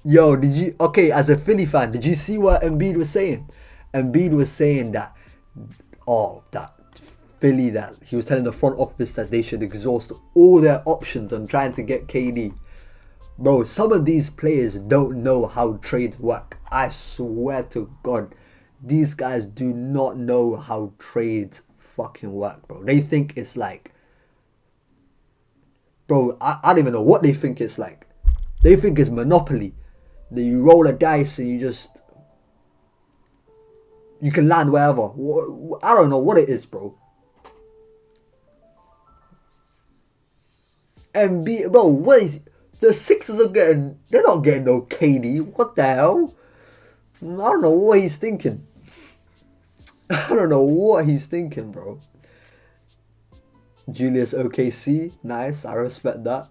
Yo, as a Philly fan, did you see what Embiid was saying? Embiid was saying that Philly, that he was telling the front office that they should exhaust all their options on trying to get KD. Bro, some of these players don't know how trades work. I swear to God, these guys do not know how trades fucking work, bro. They think it's like, bro, I don't even know what they think it's like. They think it's Monopoly. That you roll a dice and you can land wherever. I don't know what it is, bro. Bro, what is the Sixers are getting? They're not getting no KD. What the hell? I don't know what he's thinking. Bro. Julius OKC, nice. I respect that.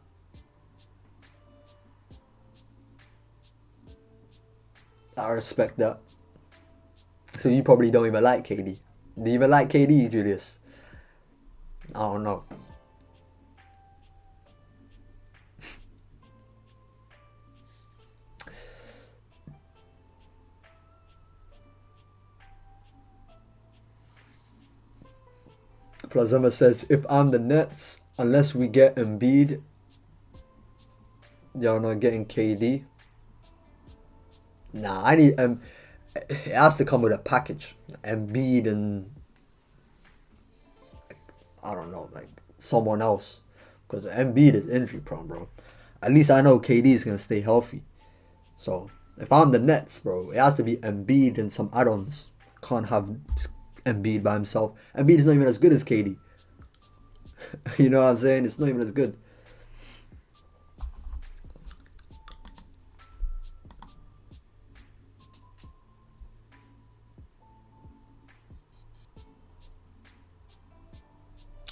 So you probably don't even like KD. Do you even like KD, Julius? I don't know. Plazema says, if I'm the Nets, unless we get Embiid, y'all not getting KD. Nah, I need it has to come with a package. Embiid and I don't know, like someone else, because Embiid is injury prone, bro. At least I know KD is gonna stay healthy. So if I'm the Nets, bro, it has to be Embiid and some add-ons. Can't have Embiid by himself. Embiid is not even as good as KD. You know what I'm saying? It's not even as good.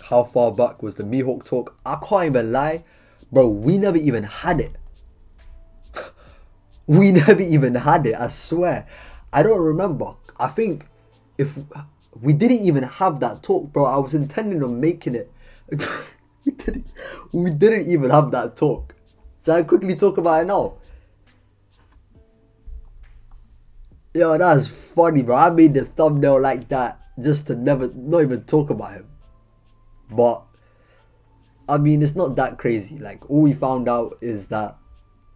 How far back was the Mihawk talk? I can't even lie. Bro, we never even had it. I swear. I don't remember. I think if we didn't even have that talk, bro. I was intending on making it. we didn't even have that talk. Shall I quickly talk about it now? Yo, that's funny, bro. I made the thumbnail like that just to not even talk about him. But I mean, it's not that crazy. Like, all we found out is that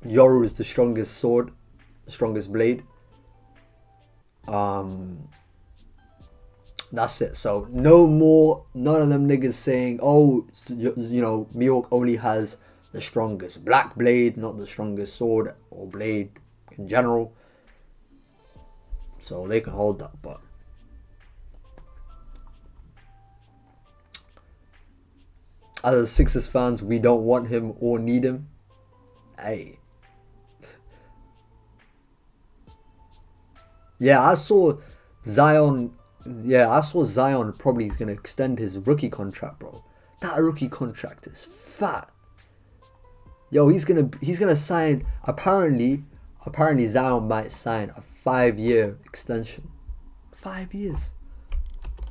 Yoru is the strongest sword, the strongest blade. That's it. So none of them niggas saying, oh, you know, Mihawk only has the strongest black blade, not the strongest sword or blade in general. So they can hold that, but As a Sixers fans, we don't want him or need him. Hey. Yeah, I saw Zion. Yeah, I saw Zion probably is gonna extend his rookie contract, bro. That rookie contract is fat. Yo, he's gonna sign. Apparently Zion might sign a 5-year extension. 5 years,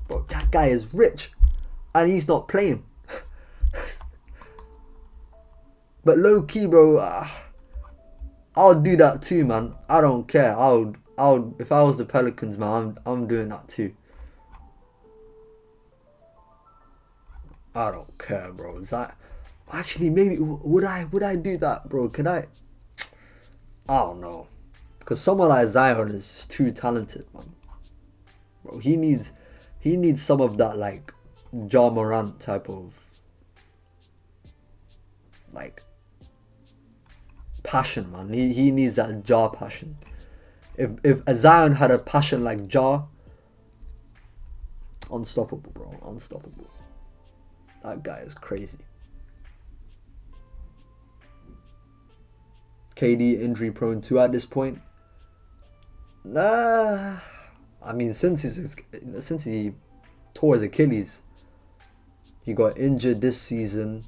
bro. That guy is rich, and he's not playing. But low key, bro, I'll do that too, man. I don't care. I'll. If I was the Pelicans, man, I'm doing that too. I don't care, bro. Is that actually maybe would I do that, bro? Could I? I don't know, because someone like Zion is too talented, man. Bro, he needs some of that like Ja Morant type of like passion, man. He needs that Ja passion. If Zion had a passion like Ja, unstoppable, bro. Unstoppable. That guy is crazy. KD injury prone too at this point. Nah. I mean, since he tore his Achilles, he got injured this season.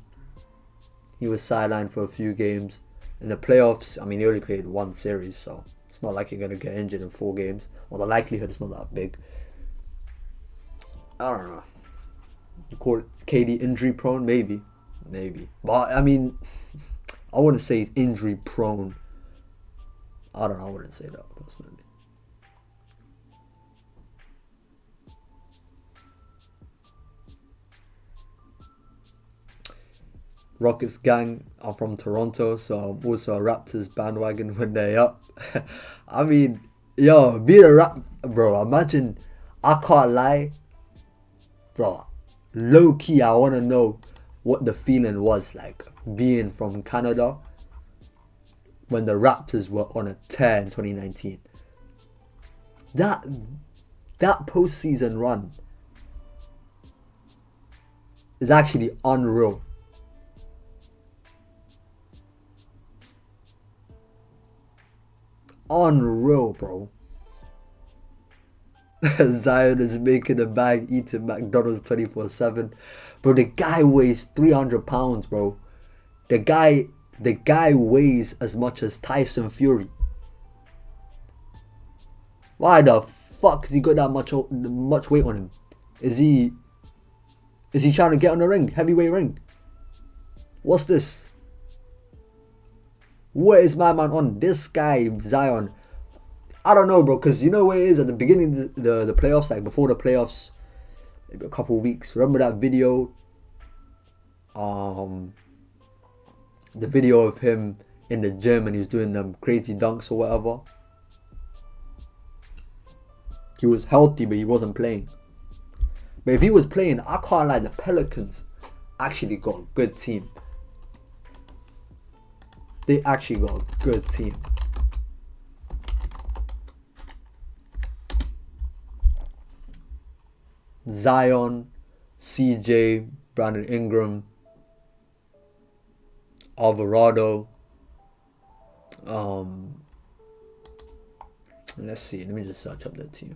He was sidelined for a few games. In the playoffs, I mean, he only played one series, so it's not like you're going to get injured in 4 games. Well, the likelihood is not that big. I don't know. You call it KD injury prone? Maybe. But, I mean, I wouldn't say he's injury prone. I don't know. I wouldn't say that, personally. Rockets gang are from Toronto, so I'm also a Raptors bandwagon when they're up. I mean, yo, being a bro, imagine, I can't lie, bro, low key, I want to know what the feeling was like being from Canada when the Raptors were on a tear in 2019. That postseason run is actually unreal. Unreal, bro. Zion is making a bag eating McDonald's 24/7. Bro, the guy weighs 300 pounds, bro. The guy weighs as much as Tyson Fury. Why the fuck has he got that much weight on him? Is he trying to get on the ring? Heavyweight ring? What's this? What is my man on? This guy, Zion. I don't know, bro, because you know where it is at the beginning of the playoffs, like before the playoffs, maybe a couple of weeks. Remember that video? The video of him in the gym and he was doing them crazy dunks or whatever. He was healthy, but he wasn't playing. But if he was playing, I can't lie, the Pelicans actually got a good team. They actually got a good team. Zion, CJ, Brandon Ingram, Alvarado. Let's see. Let me just search up that team.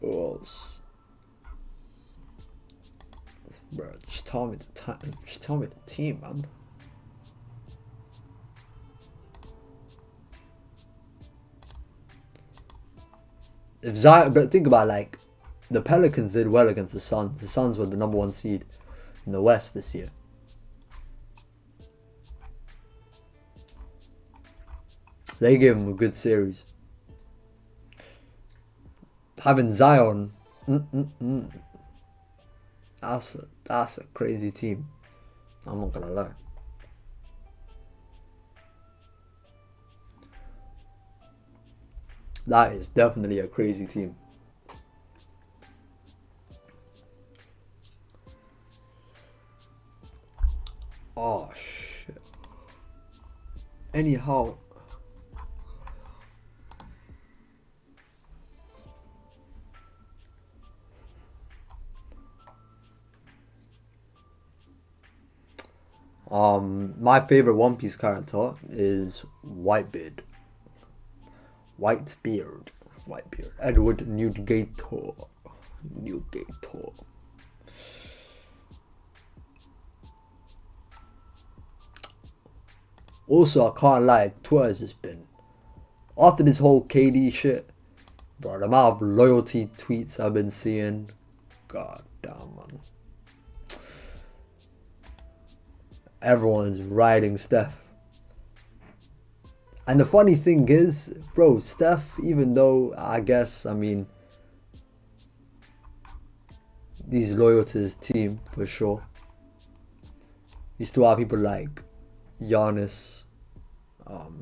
Who else? Bro, just tell me the time. Just tell me the team, man. If Zion, but think about it, like the Pelicans did well against the Suns. The Suns were the number 1 seed in the West this year. They gave him a good series. Having Zion, that's a crazy team. I'm not gonna lie. That is definitely a crazy team. Oh shit. Anyhow, My favorite One Piece character is Whitebeard. Whitebeard. Whitebeard. Edward Newgator. Newgator. Also, I can't lie, Twitter has just been, after this whole KD shit, bro, the amount of loyalty tweets I've been seeing, god damn, man. Everyone's riding Steph. And the funny thing is, bro, Steph, even though, I guess, I mean, he's loyal to his team, for sure. You still have people like Giannis,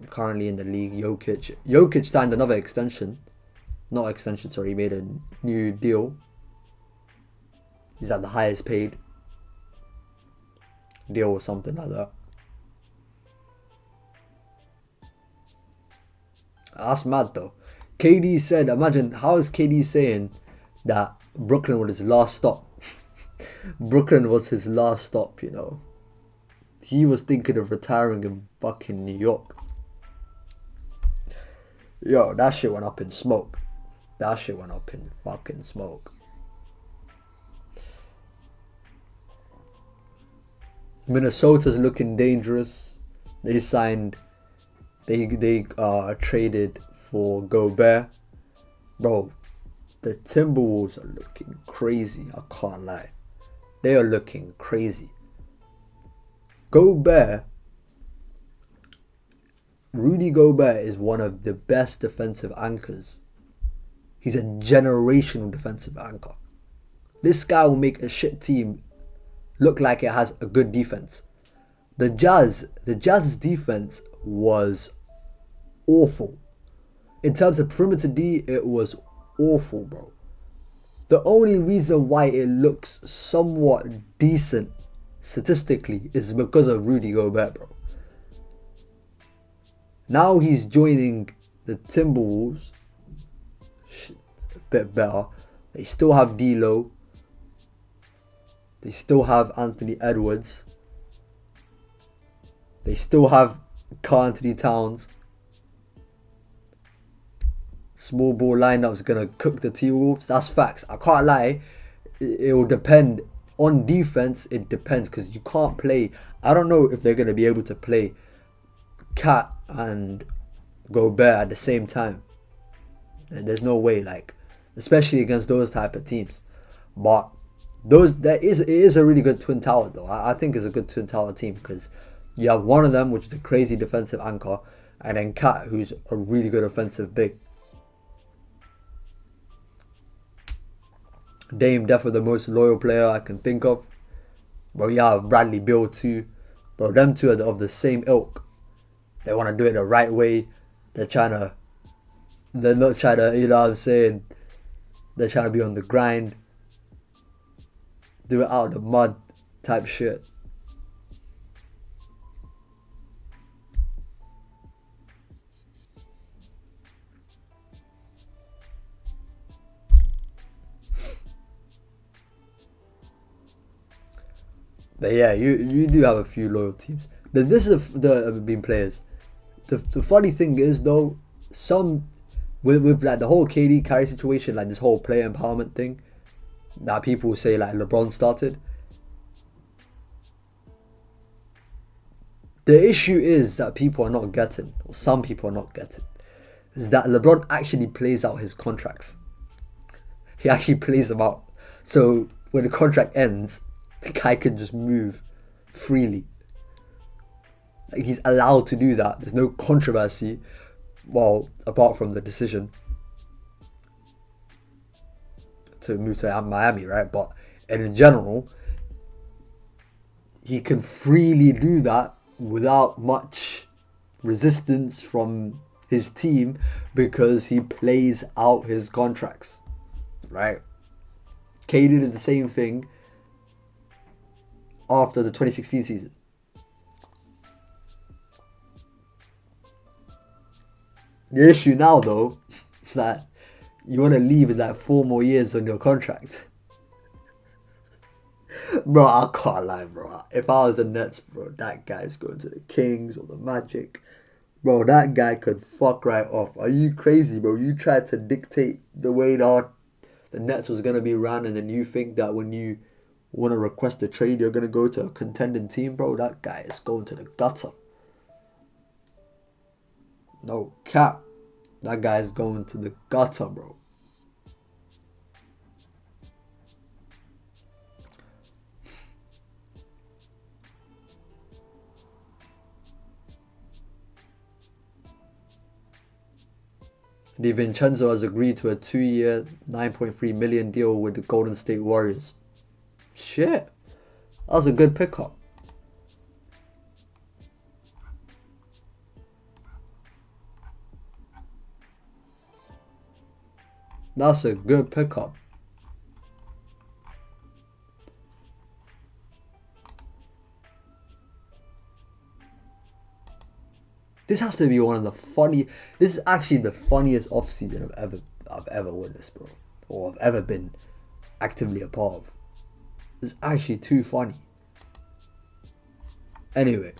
currently in the league. Jokic signed another extension. Not extension, sorry. He made a new deal. He's at the highest paid deal or something like that. That's mad though. KD said, imagine, how is KD saying that Brooklyn was his last stop? Brooklyn was his last stop, you know. He was thinking of retiring in fucking New York. Yo, that shit went up in smoke. That shit went up in fucking smoke. Minnesota's looking dangerous. They signed, they traded for Gobert. Bro, the Timberwolves are looking crazy, I can't lie. They are looking crazy. Gobert, Rudy Gobert is one of the best defensive anchors. He's a generational defensive anchor. This guy will make a shit team look like it has a good defense. The Jazz's defense was awful. In terms of perimeter D, it was awful, bro. The only reason why it looks somewhat decent statistically is because of Rudy Gobert, bro. Now he's joining the Timberwolves. Shit, a bit better. They still have D'Lo. They still have Anthony Edwards. They still have Karl Anthony Towns. Small ball lineup's gonna cook the T-Wolves. That's facts. I can't lie. It will depend. On defense, it depends because you can't play. I don't know if they're gonna be able to play Cat and Gobert at the same time. There's no way, like, especially against those type of teams. But it is a really good twin tower though. I think it's a good twin tower team because you have one of them, which is a crazy defensive anchor, and then Cat, who's a really good offensive big. Dame, definitely the most loyal player I can think of. But you have Bradley Beal too. But them two are of the same ilk. They want to do it the right way. They're not trying to, you know what I'm saying? They're trying to be on the grind. Do it out of the mud type shit. But yeah, you do have a few loyal teams. But this is the been players. The funny thing is though, some with like the whole KD carry situation, like this whole player empowerment thing that people say like LeBron started. The issue is that people are not getting, or some people are not getting, is that LeBron actually plays out his contracts. He actually plays them out. So when the contract ends, the guy can just move freely. Like, he's allowed to do that. There's no controversy, well, apart from the decision to move to Miami, right? But in general, he can freely do that without much resistance from his team because he plays out his contracts, right? KD did the same thing after the 2016 season. The issue now though is that you want to leave with like 4 more years on your contract. Bro, I can't lie, bro. If I was the Nets, bro, that guy's going to the Kings or the Magic. Bro, that guy could fuck right off. Are you crazy, bro? You tried to dictate the way the Nets was gonna be ran, and then you think that when you want to request a trade, you're gonna go to a contending team, bro. That guy is going to the gutter. No cap. That guy is going to the gutter, bro. DiVincenzo has agreed to a 2-year, 9.3 million deal with the Golden State Warriors. Shit. That was a good pickup. That's a good pickup. This has to be one of the funny. This is actually the funniest off season I've ever witnessed, bro, or I've ever been actively a part of. It's actually too funny. Anyway,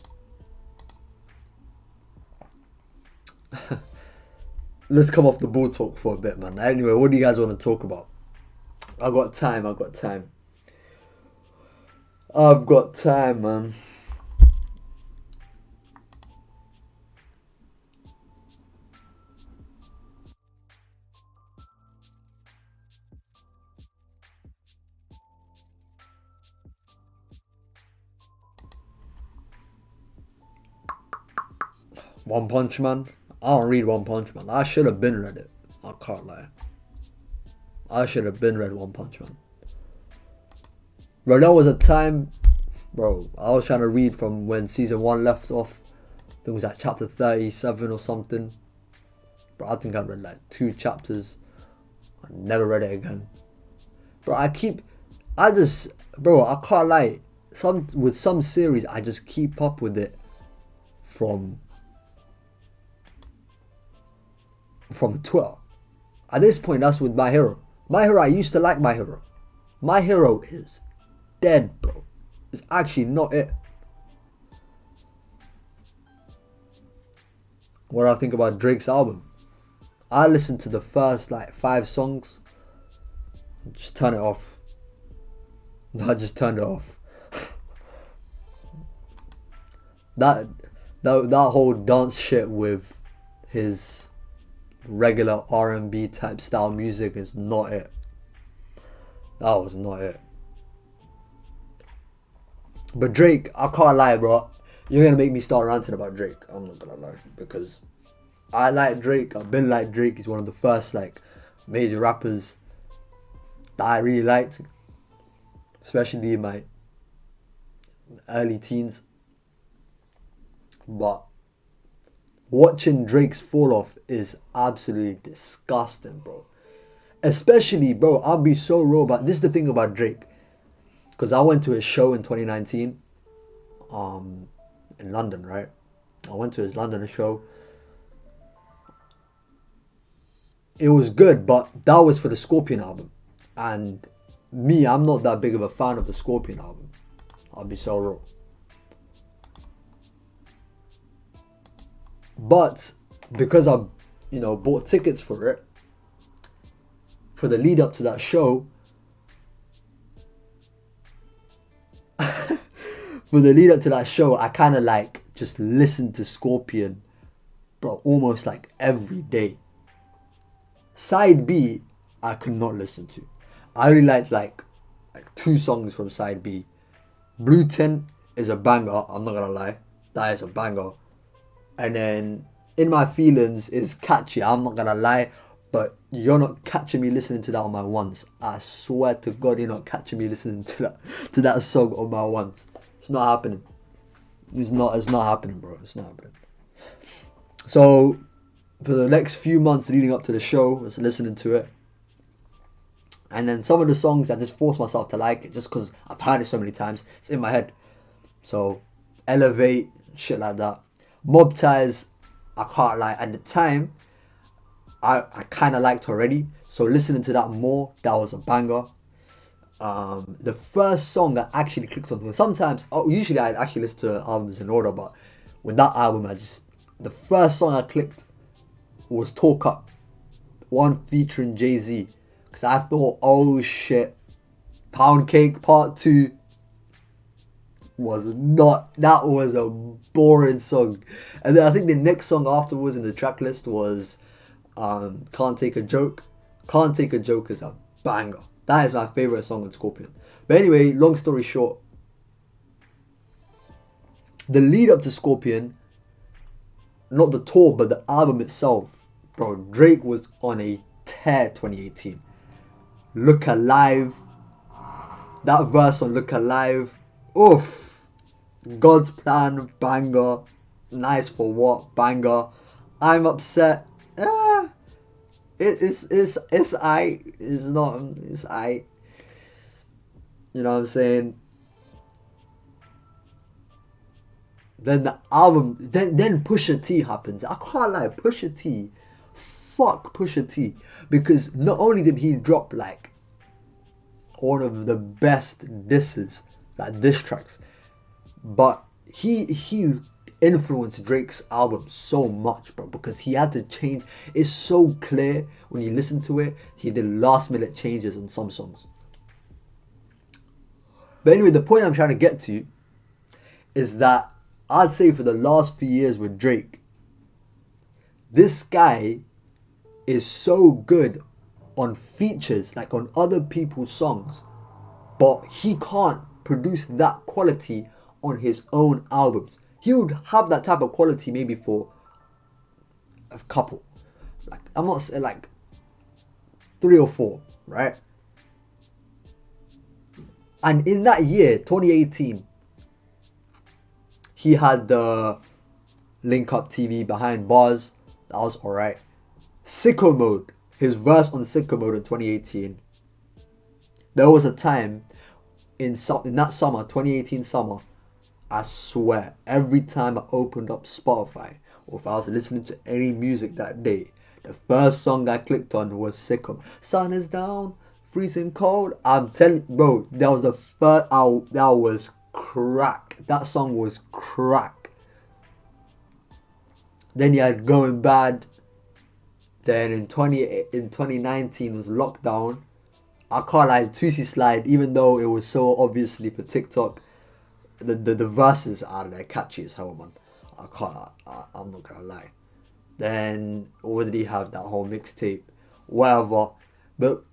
let's come off the ball talk for a bit, man. Anyway, what do you guys want to talk about? I got time. I got time. I've got time, man. One Punch Man. I don't read One Punch Man. I should have been read it. I can't lie. I should have been read One Punch Man. Bro, there was a time, bro, I was trying to read from when season 1 left off. I think it was at chapter 37 or something. Bro, I think I read like 2 chapters. I never read it again. Bro, I can't lie. With some series, I just keep up with it from Twitter. At this point, that's with My Hero. My Hero, I used to like My Hero. My Hero is dead, bro. It's actually not it. What do I think about Drake's album? I listened to the first like 5 songs. Just turn it off. I just turned it off. that whole dance shit with his regular R&B type style music is not it. That was not it. But Drake, I can't lie, bro. You're gonna make me start ranting about Drake. I'm not gonna lie, because I like Drake. I've been like Drake. He's one of the first like major rappers that I really liked, especially in my early teens. But watching Drake's fall off is absolutely disgusting, bro. Especially, bro, I'll be so raw about this. Is the thing about Drake, because I went to his show in 2019, in London, right? I went to his London show. It was good, but that was for the Scorpion album, and me, I'm not that big of a fan of the Scorpion album. I'll be so raw. But because I, bought tickets for it, for the lead up to that show, I kind of like just listened to Scorpion, bro, almost like every day. Side B, I could not listen to. I only liked like 2 songs from Side B. Blue Tint is a banger, I'm not gonna lie. That is a banger. And then In My Feelings is catchy, I'm not gonna lie, but you're not catching me listening to that on my ones. I swear to God, you're not catching me listening to that song on my ones. It's not happening. It's not happening, bro. It's not happening. So for the next few months leading up to the show, I was listening to it. And then some of the songs, I just forced myself to like it just because I've heard it so many times. It's in my head. So Elevate, shit like that. Mob Ties, I can't lie. At the time, I kind of liked already. So listening to that more, that was a banger. The first song I actually clicked on. Sometimes, usually I actually listen to albums in order, but with that album, the first song I clicked was Talk Up, one featuring Jay-Z, because I thought, oh shit, Pound Cake Part 2 was not, that was a boring song. And then I think the next song afterwards in the track list was Can't Take a Joke. Can't Take a Joke is a banger. That is my favorite song on Scorpion. But anyway, long story short, the lead up to Scorpion, not the tour, but the album itself, bro, Drake was on a tear 2018. Look Alive, that verse on Look Alive, oof. God's Plan, banger. Nice for What, banger. I'm Upset, it's I. It's not. It's I. You know what I'm saying? Then the album. Then Pusha T happens. I can't lie. Pusha T. Fuck Pusha T. Because not only did he drop like one of the best disses, like diss tracks, but he influenced Drake's album so much, bro, because he had to change. It's so clear when you listen to it. He did last minute changes on some songs. But anyway, the point I'm trying to get to is that I'd say for the last few years with Drake, this guy is so good on features, like on other people's songs, but he can't produce that quality on his own albums. He would have that type of quality maybe for a couple. Like, I'm not saying like 3 or 4, right? And in that year, 2018, he had the Link Up TV Behind Bars. That was alright. Sicko Mode, his verse on Sicko Mode in 2018. There was a time in that summer, 2018 summer, I swear, every time I opened up Spotify, or if I was listening to any music that day, the first song I clicked on was Sicko. Sun is down, freezing cold. I'm telling you, bro, that was the first out. That was crack. That song was crack. Then you had Going Bad. Then in 2019 was Lockdown. I can't lie, Toosie Slide, even though it was so obviously for TikTok, the verses are there catchy as hell, man. I'm not gonna lie. Then what did he have? That whole mixtape, whatever. But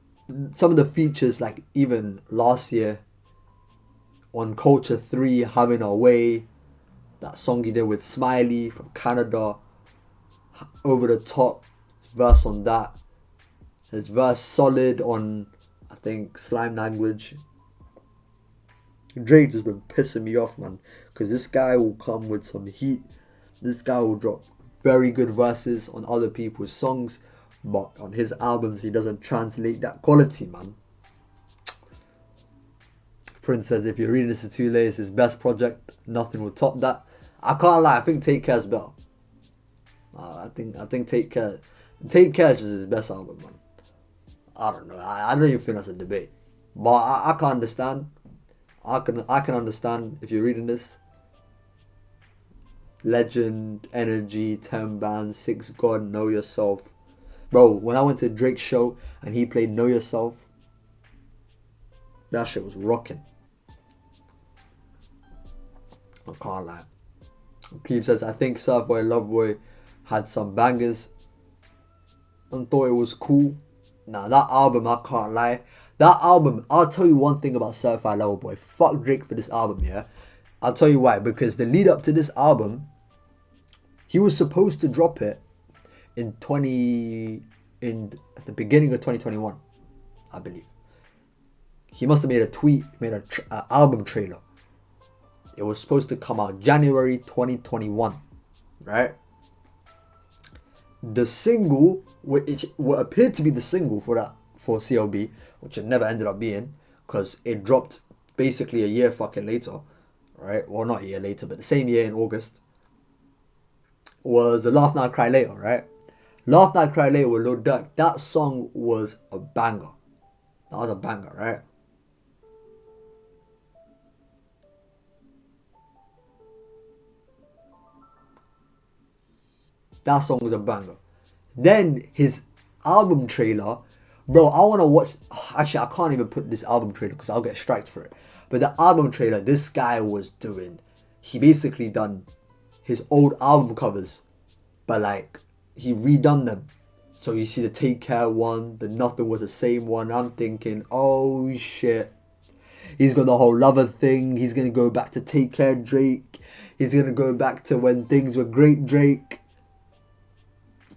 some of the features, like even last year on Culture 3, Having Our Way, that song he did with Smiley from Canada, Over the Top, his verse on that, his verse Solid on, I think, Slime Language. Drake just been pissing me off, man, because this guy will come with some heat. This guy will drop very good verses on other people's songs, but on his albums he doesn't translate that quality, man. Prince says, if you're reading this is too late, it's his best project, nothing will top that. I can't lie, I think Take Care's better. I think Take Care is his best album, man. I don't know. I don't even think that's a debate, but I can understand. I can understand if you're reading this. Legend, Energy, 10 Bands, 6 God, Know Yourself. Bro, when I went to Drake's show and he played Know Yourself, that shit was rocking. I can't lie. Cleve says, I think Surfboy Loveboy had some bangers and thought it was cool. Nah, that album, I can't lie. That album, I'll tell you one thing about Certified Lover Boy. Fuck Drake for this album, yeah? I'll tell you why. Because the lead up to this album, he was supposed to drop it at the beginning of 2021, I believe. He must have made a tweet, made an album trailer. It was supposed to come out January 2021, right? The single, which appeared to be the single for CLB, which it never ended up being, because it dropped basically a year fucking later, right? Well, not a year later, but the same year in August, was the Laugh Now Cry Later, right? Laugh Now Cry Later with Lil Durk. That song was a banger. That was a banger, right? That song was a banger. Then his album trailer, bro, I want to watch. Actually, I can't even put this album trailer because I'll get striked for it. But the album trailer, this guy was doing, he basically done his old album covers, but like he redone them. So you see the Take Care one, the Nothing Was the Same one. I'm thinking, oh shit. He's got the whole lover thing. He's going to go back to Take Care Drake. He's going to go back to when things were great Drake.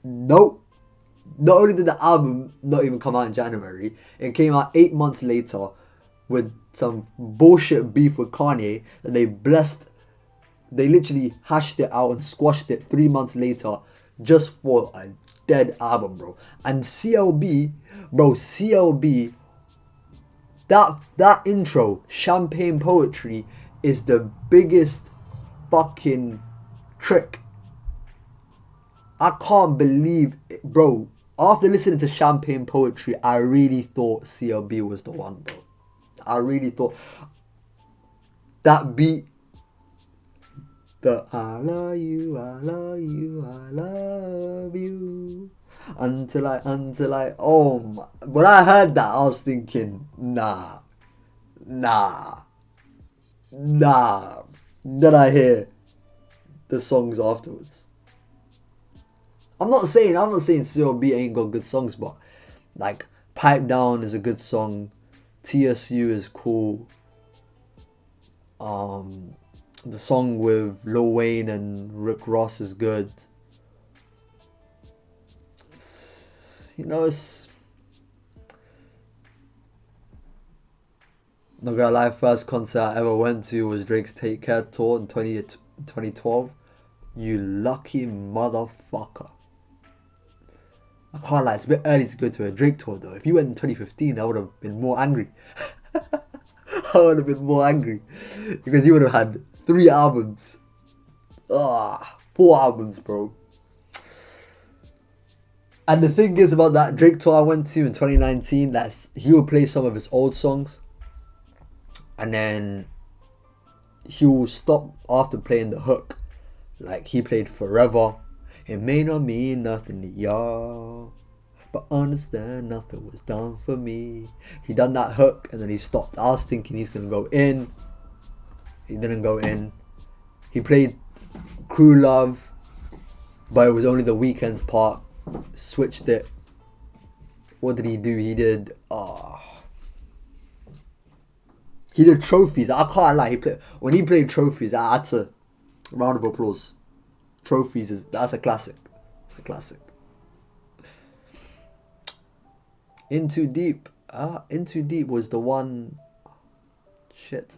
Nope. Not only did the album not even come out in January, it came out 8 months later with some bullshit beef with Kanye that they literally hashed it out and squashed it 3 months later just for a dead album, bro. And CLB, that intro, Champagne Poetry, is the biggest fucking trick. I can't believe it, bro. After listening to Champagne Poetry, I really thought CLB was the one, bro. I really thought that beat, the I love you, I love you, I love you until I, oh my, when I heard that, I was thinking, nah. Then I hear the songs afterwards. I'm not saying CLB ain't got good songs, but like Pipe Down is a good song. TSU is cool. The song with Lil Wayne and Rick Ross is good. It's not gonna lie, first concert I ever went to was Drake's Take Care tour in 2012. You lucky motherfucker. I can't lie, it's a bit early to go to a Drake tour though. If you went in 2015, I would have been more angry. Because you would have had 3 albums. 4 albums, bro. And the thing is about that Drake tour I went to in 2019, that's he will play some of his old songs. And then he will stop after playing the hook. Like he played Forever. It may not mean nothing to y'all, but understand nothing was done for me. He done that hook and then he stopped. I was thinking he's going to go in. He didn't go in. He played Crew Love, but it was only the Weeknd's part. Switched it. What did he do? He did Trophies. I can't lie. When he played Trophies, I had to round of applause. Trophies that's a classic. It's a classic. Into Deep. Into Deep was the one. Shit.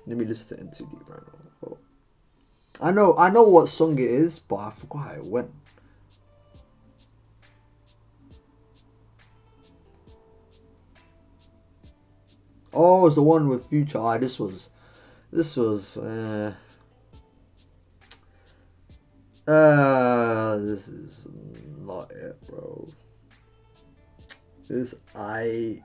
Let me listen to Into Deep right now. Oh. I know what song it is, but I forgot how it went. Oh, it's the one with Future. This was this is not it, bro. The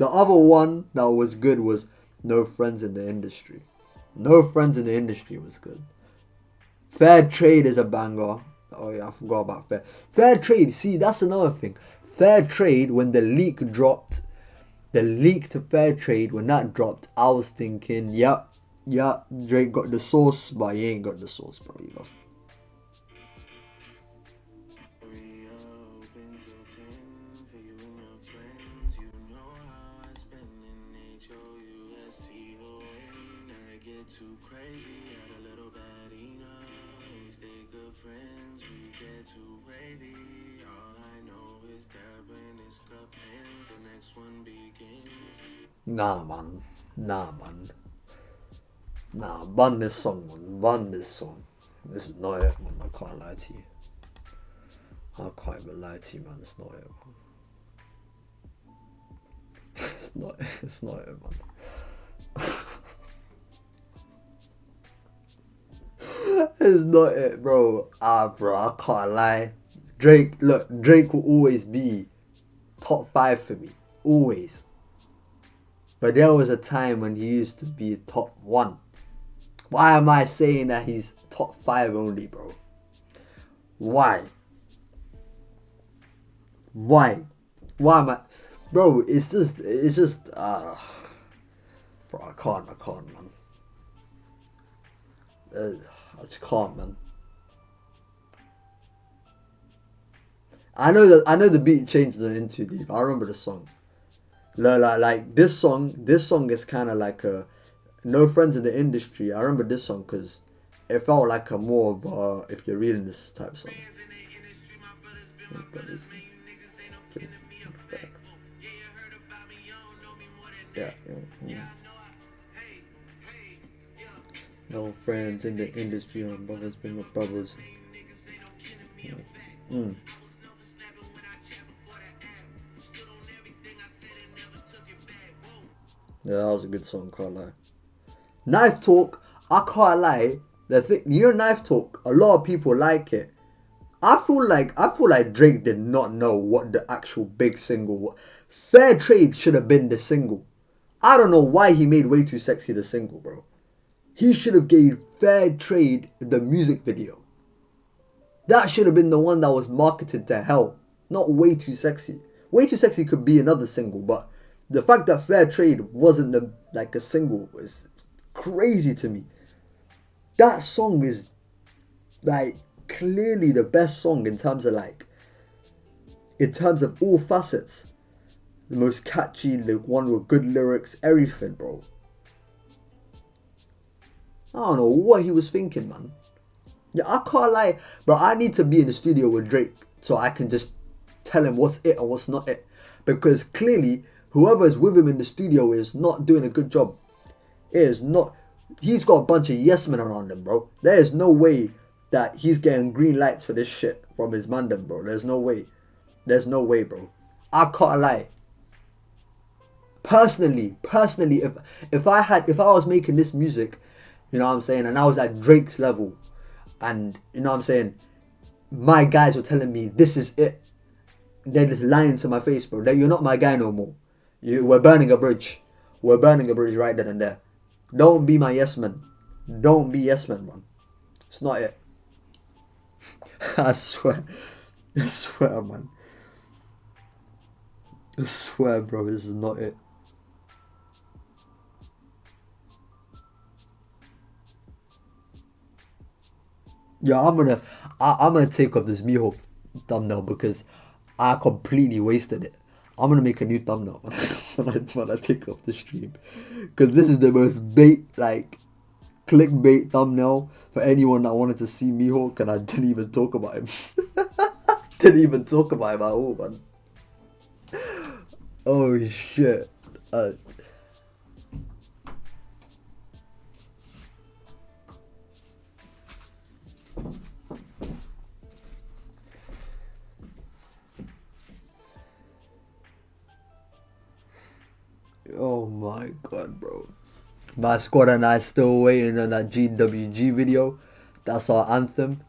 other one that was good was No Friends in the Industry. No Friends in the Industry was good. Fair Trade is a banger. Oh yeah, I forgot about Fair Trade. See, that's another thing. Fair Trade, when the leak dropped, the leak to Fair Trade, when that dropped, I was thinking, yeah, Drake got the sauce, but he ain't got the sauce, bro. You know. Too crazy, had a little bad enough. We stay good friends, we get too wavy. All I know is that when this cup ends, the next one begins. Nah, man. Nah, ban this song, man. Ban this song. This is not it, man. I can't lie to you. I can't even lie to you, man. It's not it, man. It's not it, man. It's not it, bro. Bro, I can't lie. Drake will always be top 5 for me. Always. But there was a time when he used to be top 1 Why am I saying that he's top 5 only, bro? Why? Why? Why am I? Bro, bro, I can't, man. I just can't, man. I know the beat changed into deep. I remember the song. Like this song is kind of like a no friends in the industry. I remember this song because it felt like a more of if you're reading this type of song. Yeah, yeah. No friends in the industry, my brothers been my brothers. Mm. Yeah, that was a good song, can't lie. Knife Talk, I can't lie. The thing, Knife Talk, a lot of people like it. I feel like Drake did not know what the actual big single was. Fair Trade should have been the single. I don't know why he made Way Too Sexy the single, bro. He should have gave Fair Trade the music video. That should have been the one that was marketed to hell, not Way Too Sexy. Way Too Sexy could be another single, but the fact that Fair Trade wasn't like a single was crazy to me. That song is like clearly the best song in terms of all facets. The most catchy, the one with good lyrics, everything, bro. I don't know what he was thinking, man. Yeah, I can't lie, bro. I need to be in the studio with Drake so I can just tell him what's it and what's not it. Because clearly, whoever is with him in the studio is not doing a good job. It is not. He's got a bunch of yes men around him, bro. There is no way that he's getting green lights for this shit from his mandem, bro. There's no way. There's no way, bro. I can't lie. Personally, if I was making this music, you know what I'm saying, and I was at Drake's level, and you know what I'm saying, my guys were telling me this is it. They're just lying to my face, bro. That you're not my guy no more. We're burning a bridge. We're burning a bridge right then and there. Don't be my yes man. Don't be yes man, man. It's not it. I swear. I swear, man. I swear, bro. This is not it. Yeah, I'm gonna take up this Miho thumbnail because I completely wasted it. I'm gonna make a new thumbnail when I take off the stream, because this is the most clickbait thumbnail for anyone that wanted to see Mihawk, and I didn't even talk about him. Didn't even talk about him at all, man. Oh shit. Oh my god, bro. My squad and I still waiting on that GWG video. That's our anthem.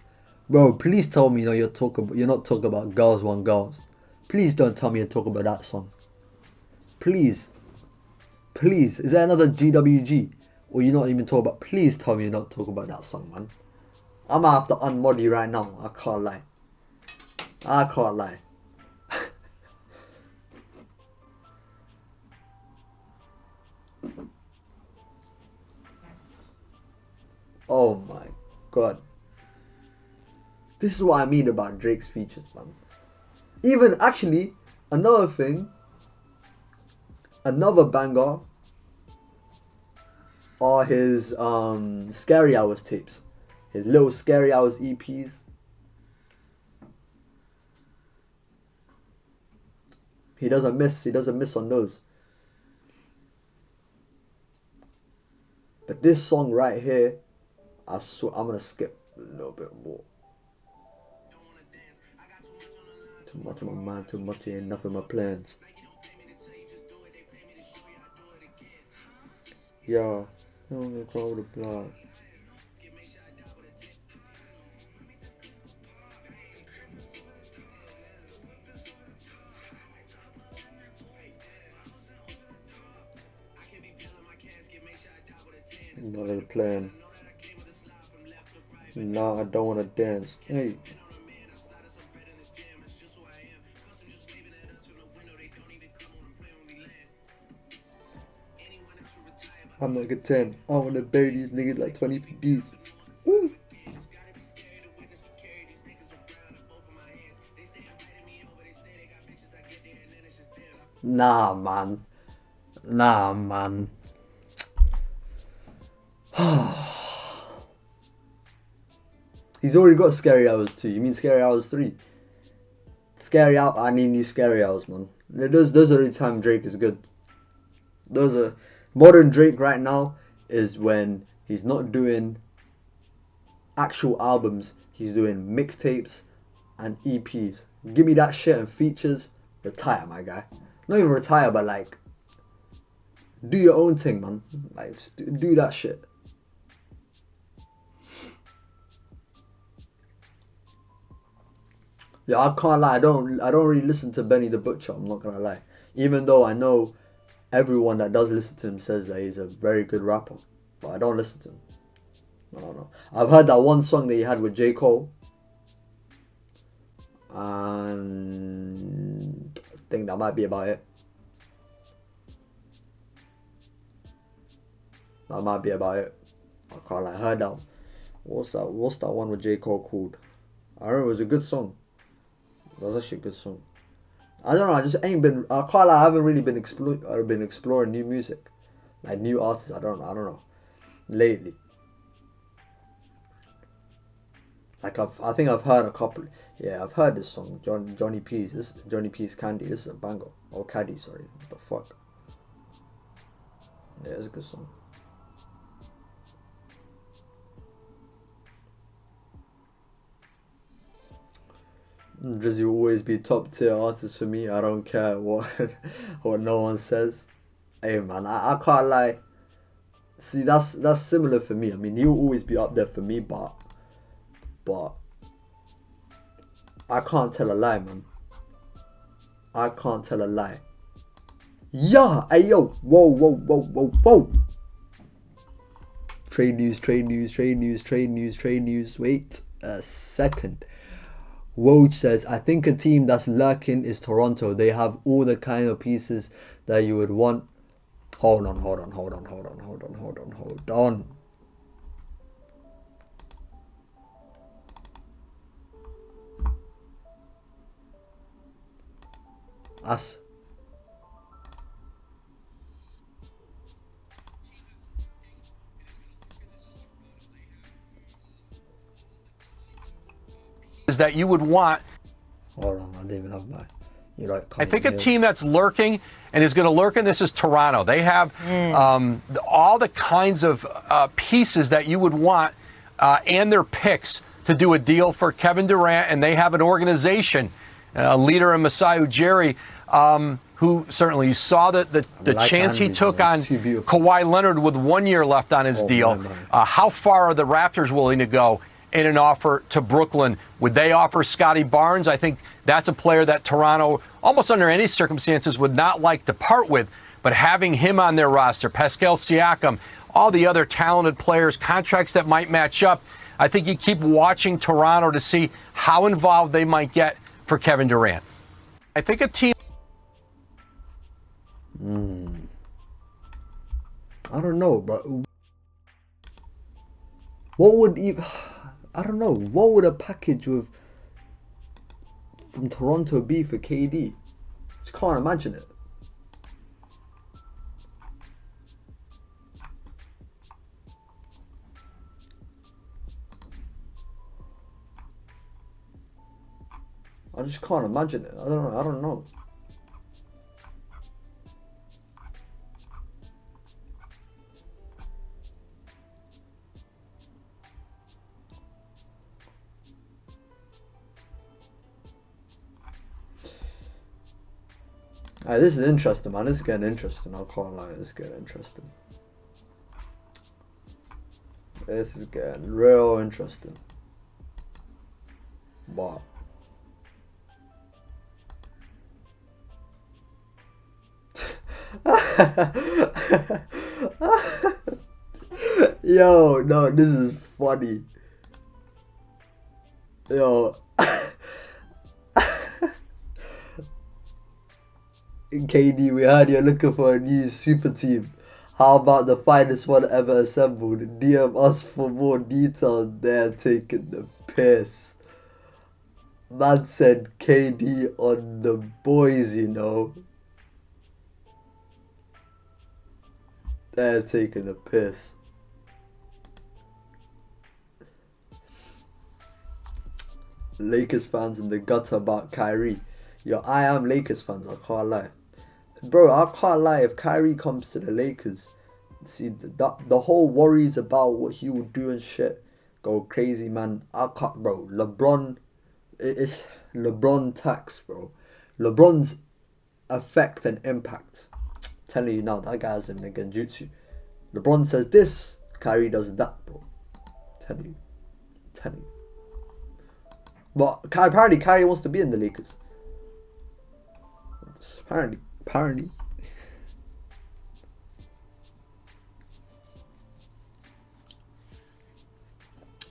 Bro, please tell me you're not talking about Girls Want Girls. Please don't tell me you're talking about that song. Please. Please. Is there another GWG? Or you're not even talking about... Please tell me you're not talking about that song, man. I'm gonna have to unmod you right now. I can't lie. I can't lie. Oh my god. This is what I mean about Drake's features, man. Even, actually, another thing, another banger are his Scary Hours tapes. His little Scary Hours EPs. He doesn't miss on those. But this song right here, I swear I'm gonna skip a little bit more. Too much on my mind, too much ain't enough in my plans. Yeah, I'm gonna call the block. Not a plan. Nah, I don't wanna dance. Hey. I'm like a 10. I wanna bury these niggas like 20 PBs. Woo. Nah, man. Nah, man. He's already got Scary Hours 2. You mean Scary Hours 3? Scary Hours. I need new Scary Hours, man. Those are the time Drake is good. Those are... Modern Drake right now is when he's not doing actual albums. He's doing mixtapes and EPs. Give me that shit and features. Retire, my guy. Not even retire, but like... Do your own thing, man. Like, do that shit. Yeah, I can't lie. I don't really listen to Benny the Butcher. I'm not gonna lie. Even though I know everyone that does listen to him says that he's a very good rapper, but I don't listen to him. No. I've heard that one song that he had with J. Cole, and I think that might be about it. That might be about it. I can't lie. I heard that. What's that one with J. Cole called? I remember it was a good song. That was actually a good song. I don't know. I just ain't been. I can't lie. I haven't really been exploring new music, like new artists. I don't know. Lately, like I think I've heard a couple. Yeah, I've heard this song. Johnny P's. This Johnny P's Candy. This is a banger. Or Caddy. Sorry. What the fuck? Yeah, it's a good song. Drizzy will always be top tier artist for me. I don't care what what no one says. Hey man, I can't lie. See, that's similar for me. I mean, he'll always be up there for me, but I can't tell a lie, man. I can't tell a lie. Yeah, hey yo, whoa. Trade news. Wait a second. Woj says, I think a team that's lurking is Toronto. They have all the kind of pieces that you would want. Hold on. Us. That you would want. Hold on, I didn't even have my. I think a team that's lurking and is going to lurk in this is Toronto. They have all the kinds of pieces that you would want and their picks to do a deal for Kevin Durant, and they have an organization, a leader in Masai Ujiri, who certainly you saw the like chance he took on Kawhi Leonard with 1 year left on his deal. Man. How far are the Raptors willing to go in an offer to Brooklyn? Would they offer Scotty Barnes? I think that's a player that Toronto, almost under any circumstances, would not like to part with. But having him on their roster, Pascal Siakam, all the other talented players, contracts that might match up, I think you keep watching Toronto to see how involved they might get for Kevin Durant. I think a team... I don't know, but what would even... I don't know. What would a package from Toronto be for KD? Just can't imagine it. I just can't imagine it. I don't know. This is interesting, man. This is getting interesting. I can't lie. This is getting interesting. This is getting real interesting. But yo, no, this is funny. Yo, KD, we heard you're looking for a new super team. How about the finest one ever assembled? DM us for more details. They're taking the piss. Man said KD on the boys, you know. They're taking the piss. Lakers fans in the gutter about Kyrie. Yo, I am Lakers fans, I can't lie. Bro, I can't lie, if Kyrie comes to the Lakers, see, the whole worries about what he will do and shit go crazy, man. I can't, bro. LeBron, it's LeBron tax, bro. LeBron's effect and impact. I'm telling you now, that guy's in the genjutsu. LeBron says this, Kyrie does that, bro. Telling you. But apparently Kyrie wants to be in the Lakers. Apparently.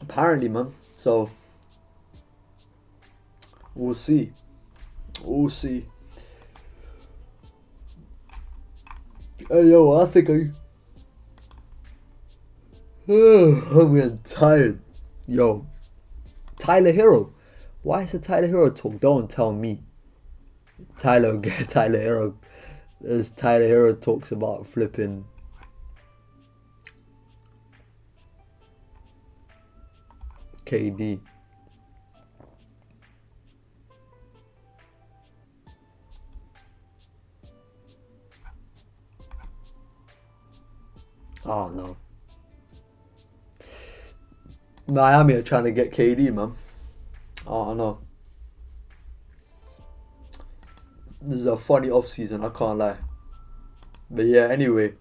Apparently, man. So we'll see. Hey, yo, I think I'm getting tired. Yo, Tyler Hero. Why is it Tyler Hero talk? Don't tell me. Tyler Hero. As Tyler Hero talks about flipping. KD. Oh no. Miami are trying to get KD, man. Oh no. This is a funny off season, I can't lie. But yeah, anyway.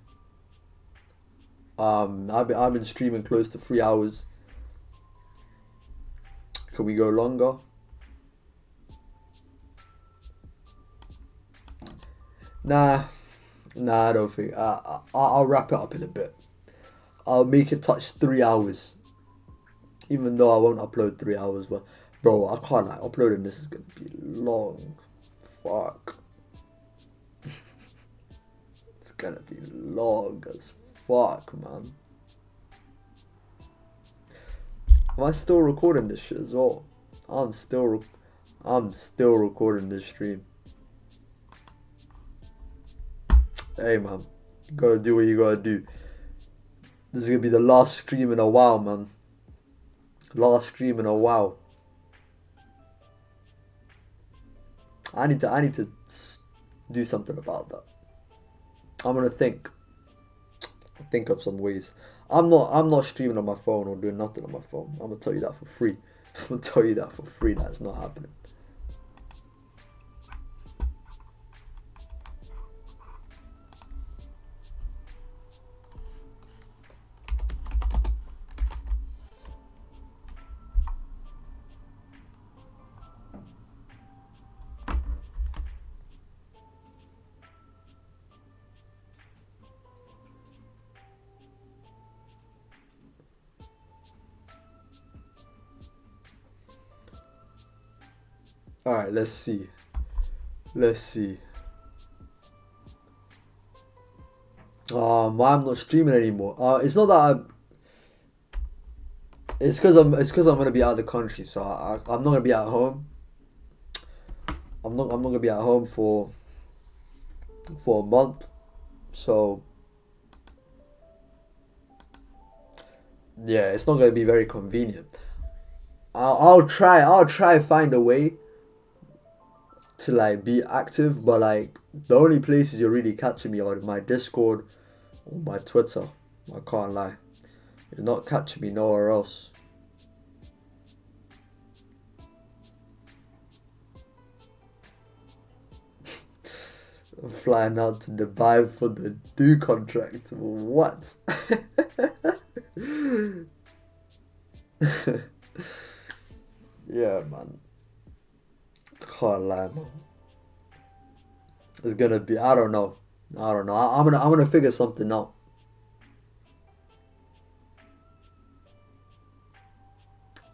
I've been streaming close to 3 hours. Can we go longer? Nah, I don't think. I'll wrap it up in a bit. I'll make it touch 3 hours. Even though I won't upload 3 hours, but bro, I can't lie. Uploading this is gonna be long. Fuck. It's gonna be long as fuck, man. Am I still recording this shit as well? I'm still recording this stream. Hey, man, you gotta do what you gotta do. This is gonna be the last stream in a while, man. Last stream in a while. I need to do something about that. I'm gonna think of some ways. I'm not streaming on my phone or doing nothing on my phone. I'm gonna tell you that for free. That's not happening. Alright, let's see. Why I'm not streaming anymore? It's not that it's because I'm gonna be out of the country, so I'm not gonna be at home. I'm not gonna be at home for a month, so yeah, it's not gonna be very convenient. I'll try find a way to like be active, but like the only places you're really catching me are my Discord or my Twitter. I can't lie. You're not catching me nowhere else. I'm flying out to Dubai for the do contract. What? Yeah, man. Can't lie, man. It's gonna be. I don't know. I'm gonna figure something out.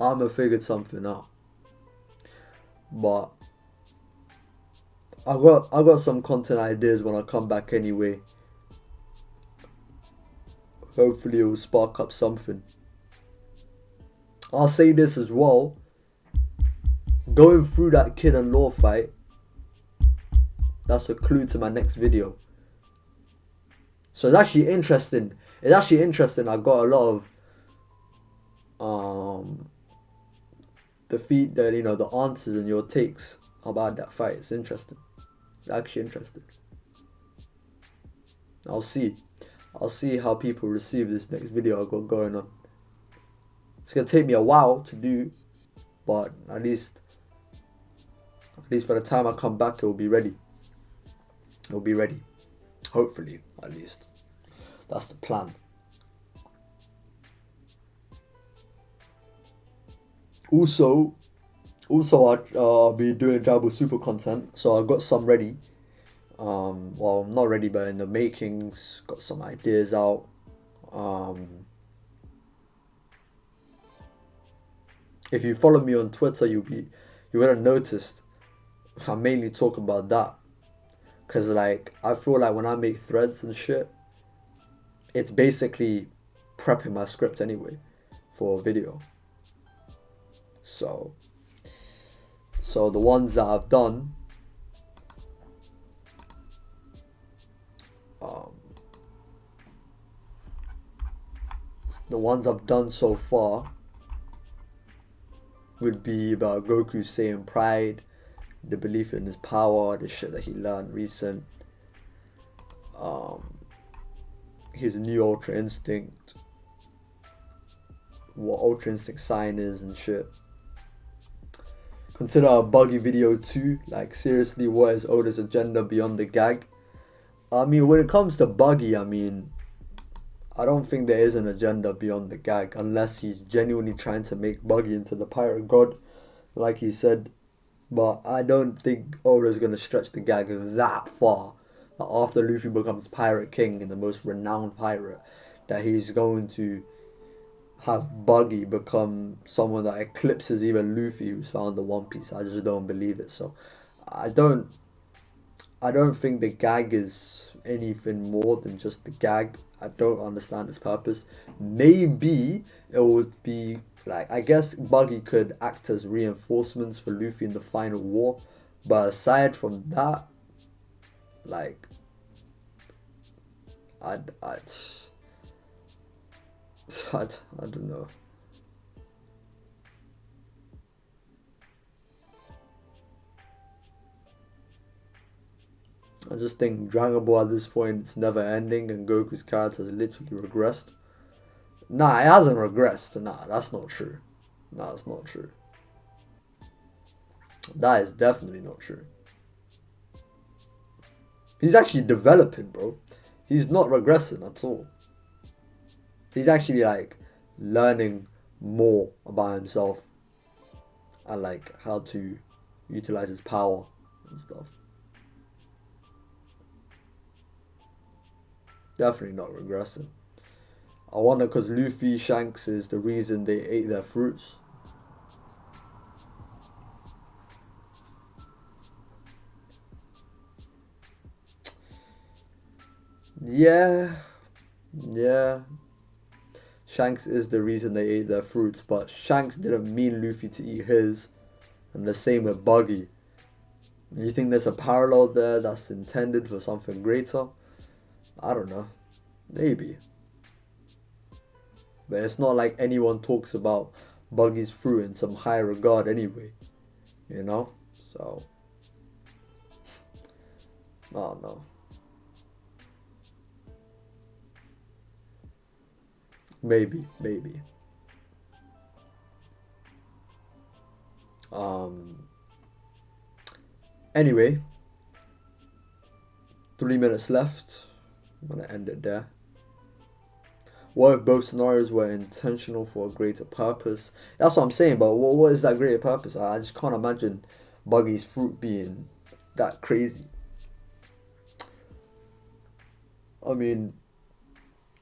I'm gonna figure something out. But I got some content ideas when I come back anyway. Hopefully it will spark up something. I'll say this as well. Going through that Kid and Law fight, that's a clue to my next video. So it's actually interesting. I got a lot of the answers and your takes about that fight. It's interesting. It's actually interesting. I'll see how people receive this next video I got going on. It's gonna take me a while to do, but at least by the time I come back, it will be ready. It'll be ready. Hopefully, at least. That's the plan. Also, I'll be doing Tribal Super content, so I've got some ready. Well, not ready, but in the makings. Got some ideas out. If you follow me on Twitter, you would have noticed I mainly talk about that, cause like I feel like when I make threads and shit, it's basically prepping my script anyway for a video. So the ones that I've done, so far would be about Goku saying pride, the belief in his power, the shit that he learned recent, his new Ultra Instinct, what Ultra Instinct sign is and shit. Consider a Buggy video too, like seriously, what is Oda's agenda beyond the gag? I mean, when it comes to Buggy, I mean, I don't think there is an agenda beyond the gag, unless he's genuinely trying to make Buggy into the pirate god, like he said. But I don't think Oda's going to stretch the gag that far, that after Luffy becomes Pirate King and the most renowned pirate, that he's going to have Buggy become someone that eclipses even Luffy, who's found the One Piece. I just don't believe it. So I don't think the gag is anything more than just the gag. I don't understand its purpose. Maybe it would be like, I guess Buggy could act as reinforcements for Luffy in the final war, but aside from that, like, I don't know. I just think Dragon Ball at this point, it's never ending, and Goku's character has literally regressed. Nah, it hasn't regressed. Nah, that's not true. Nah, that's not true. That is definitely not true. He's actually developing, bro. He's not regressing at all. He's actually like learning more about himself and like how to utilize his power and stuff. Definitely not regressing. I wonder, because Luffy, Shanks is the reason they ate their fruits. Yeah. Shanks is the reason they ate their fruits, but Shanks didn't mean Luffy to eat his. And the same with Buggy. You think there's a parallel there that's intended for something greater? I don't know. Maybe. But it's not like anyone talks about Buggy's fruit in some high regard anyway. You know? So, I don't know. Maybe. Anyway, 3 minutes left. I'm gonna end it there. What if both scenarios were intentional for a greater purpose? That's what I'm saying, but what is that greater purpose? I just can't imagine Buggy's fruit being that crazy. I mean,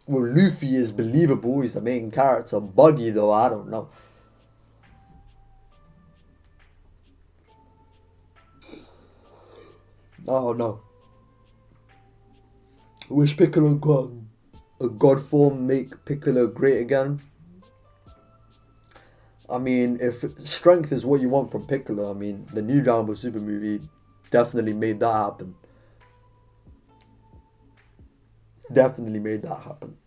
well, Luffy is believable, he's the main character. Buggy, though, I don't know. Oh no. Wish Piccolo got a god form, make Piccolo great again. I mean, if strength is what you want from Piccolo, I mean, the new Dragon Ball Super movie definitely made that happen. Definitely made that happen.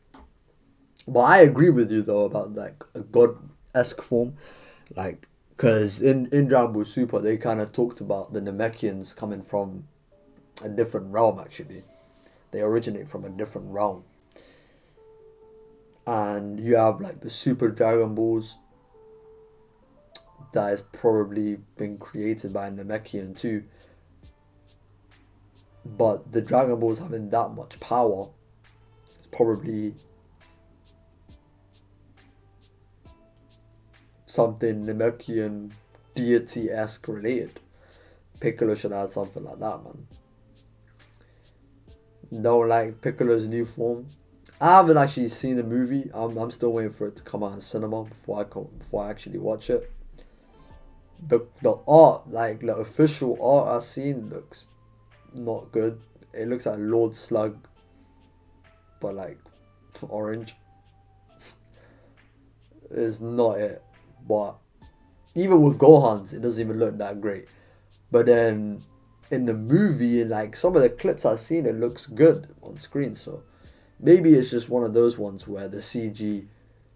But I agree with you though about like a god-esque form, like because in Dragon Ball Super they kind of talked about the Namekians coming from a different realm actually. They originate from a different realm, and you have like the Super Dragon Balls that has probably been created by a Namekian too. But the Dragon Balls having that much power is probably something Namekian deity-esque related. Piccolo should have something like that, man. Don't like Piccolo's new form. I haven't actually seen the movie. I'm still waiting for it to come out in cinema before I actually watch it. The art, like the official art I've seen, looks not good. It looks like Lord Slug, but like orange. Is not it. But even with Gohan's, it doesn't even look that great. But then in the movie, in like some of the clips I've seen, it looks good on screen. So maybe it's just one of those ones where the CG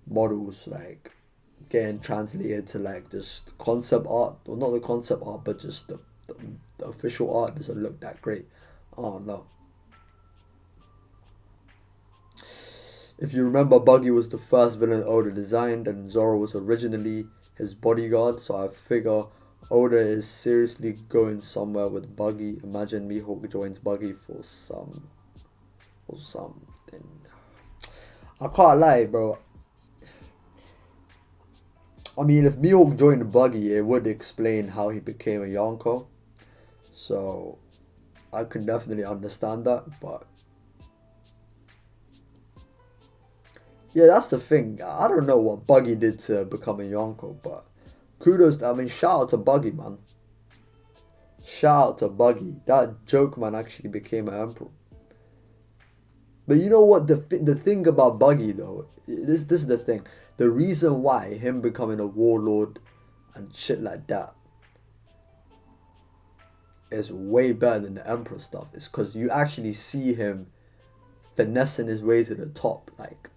models like getting translated to like just concept art, or not the concept art, but just the official art doesn't look that great. Oh no. If you remember, Buggy was the first villain Oda designed, and Zoro was originally his bodyguard, so I figure Oda is seriously going somewhere with Buggy. Imagine Mihawk joins Buggy for something. I can't lie, bro. I mean, if Mihawk joined Buggy, it would explain how he became a Yonko. So, I could definitely understand that, but yeah, that's the thing. I don't know what Buggy did to become a Yonko, but kudos to, I mean, shout out to Buggy, man. Shout out to Buggy. That joke man actually became an emperor. But you know what? The thing about Buggy, though, this is the thing. The reason why him becoming a warlord and shit like that is way better than the emperor stuff is because you actually see him finessing his way to the top, like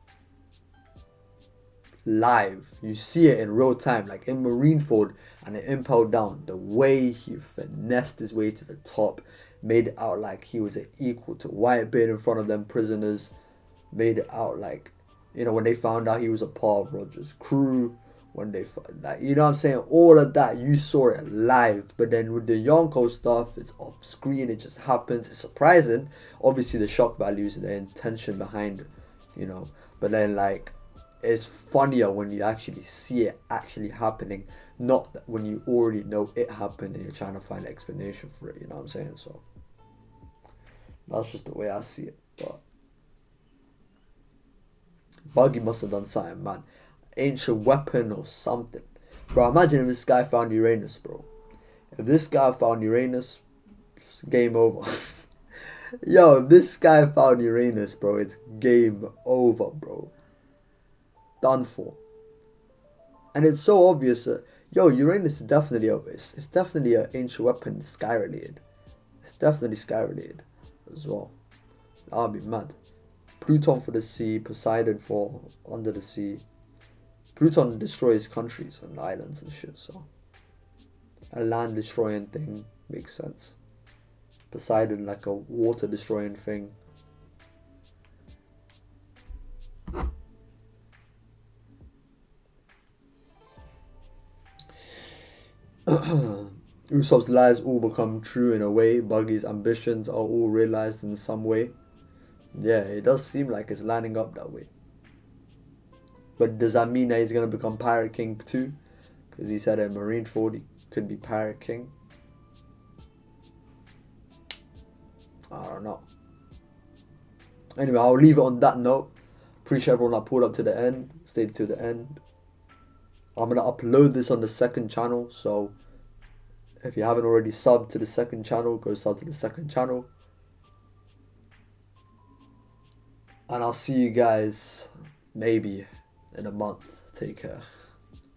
live. You see it in real time, like in Marineford and the Impel Down. The way he finessed his way to the top, made it out like he was an equal to Whitebeard in front of them prisoners. Made it out like, you know, when they found out he was a part of Roger's crew. When they, like, you know what I'm saying? All of that, you saw it live. But then with the Yonko stuff, it's off screen. It just happens. It's surprising. Obviously, the shock values and the intention behind it, you know. But then, like, it's funnier when you actually see it actually happening, not when you already know it happened and you're trying to find an explanation for it. You know what I'm saying? So that's just the way I see it. But Buggy must have done something, man. Ancient weapon or something. Bro, imagine if this guy found Uranus, bro. If this guy found Uranus, it's game over. Yo, if this guy found Uranus, bro, it's game over, bro. Done for. And it's so obvious that, yo, Uranus is definitely it's definitely an ancient weapon, sky related. It's definitely sky related as well. I'll be mad. Pluton for the sea, Poseidon for under the sea. Pluton destroys countries and islands and shit, so a land destroying thing makes sense. Poseidon like a water destroying thing. Usopp's lies all become true in a way. Buggy's ambitions are all realized in some way. Yeah, it does seem like it's lining up that way. But does that mean that he's going to become Pirate King too? Because he said in Marineford he could be Pirate King. I don't know. Anyway, I'll leave it on that note. Appreciate everyone that pulled up to the end, stayed to the end. I'm going to upload this on the second channel, so If you haven't already subbed to the second channel, go sub to the second channel. And I'll see you guys maybe in a month. Take care.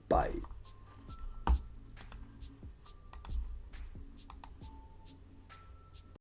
Bye.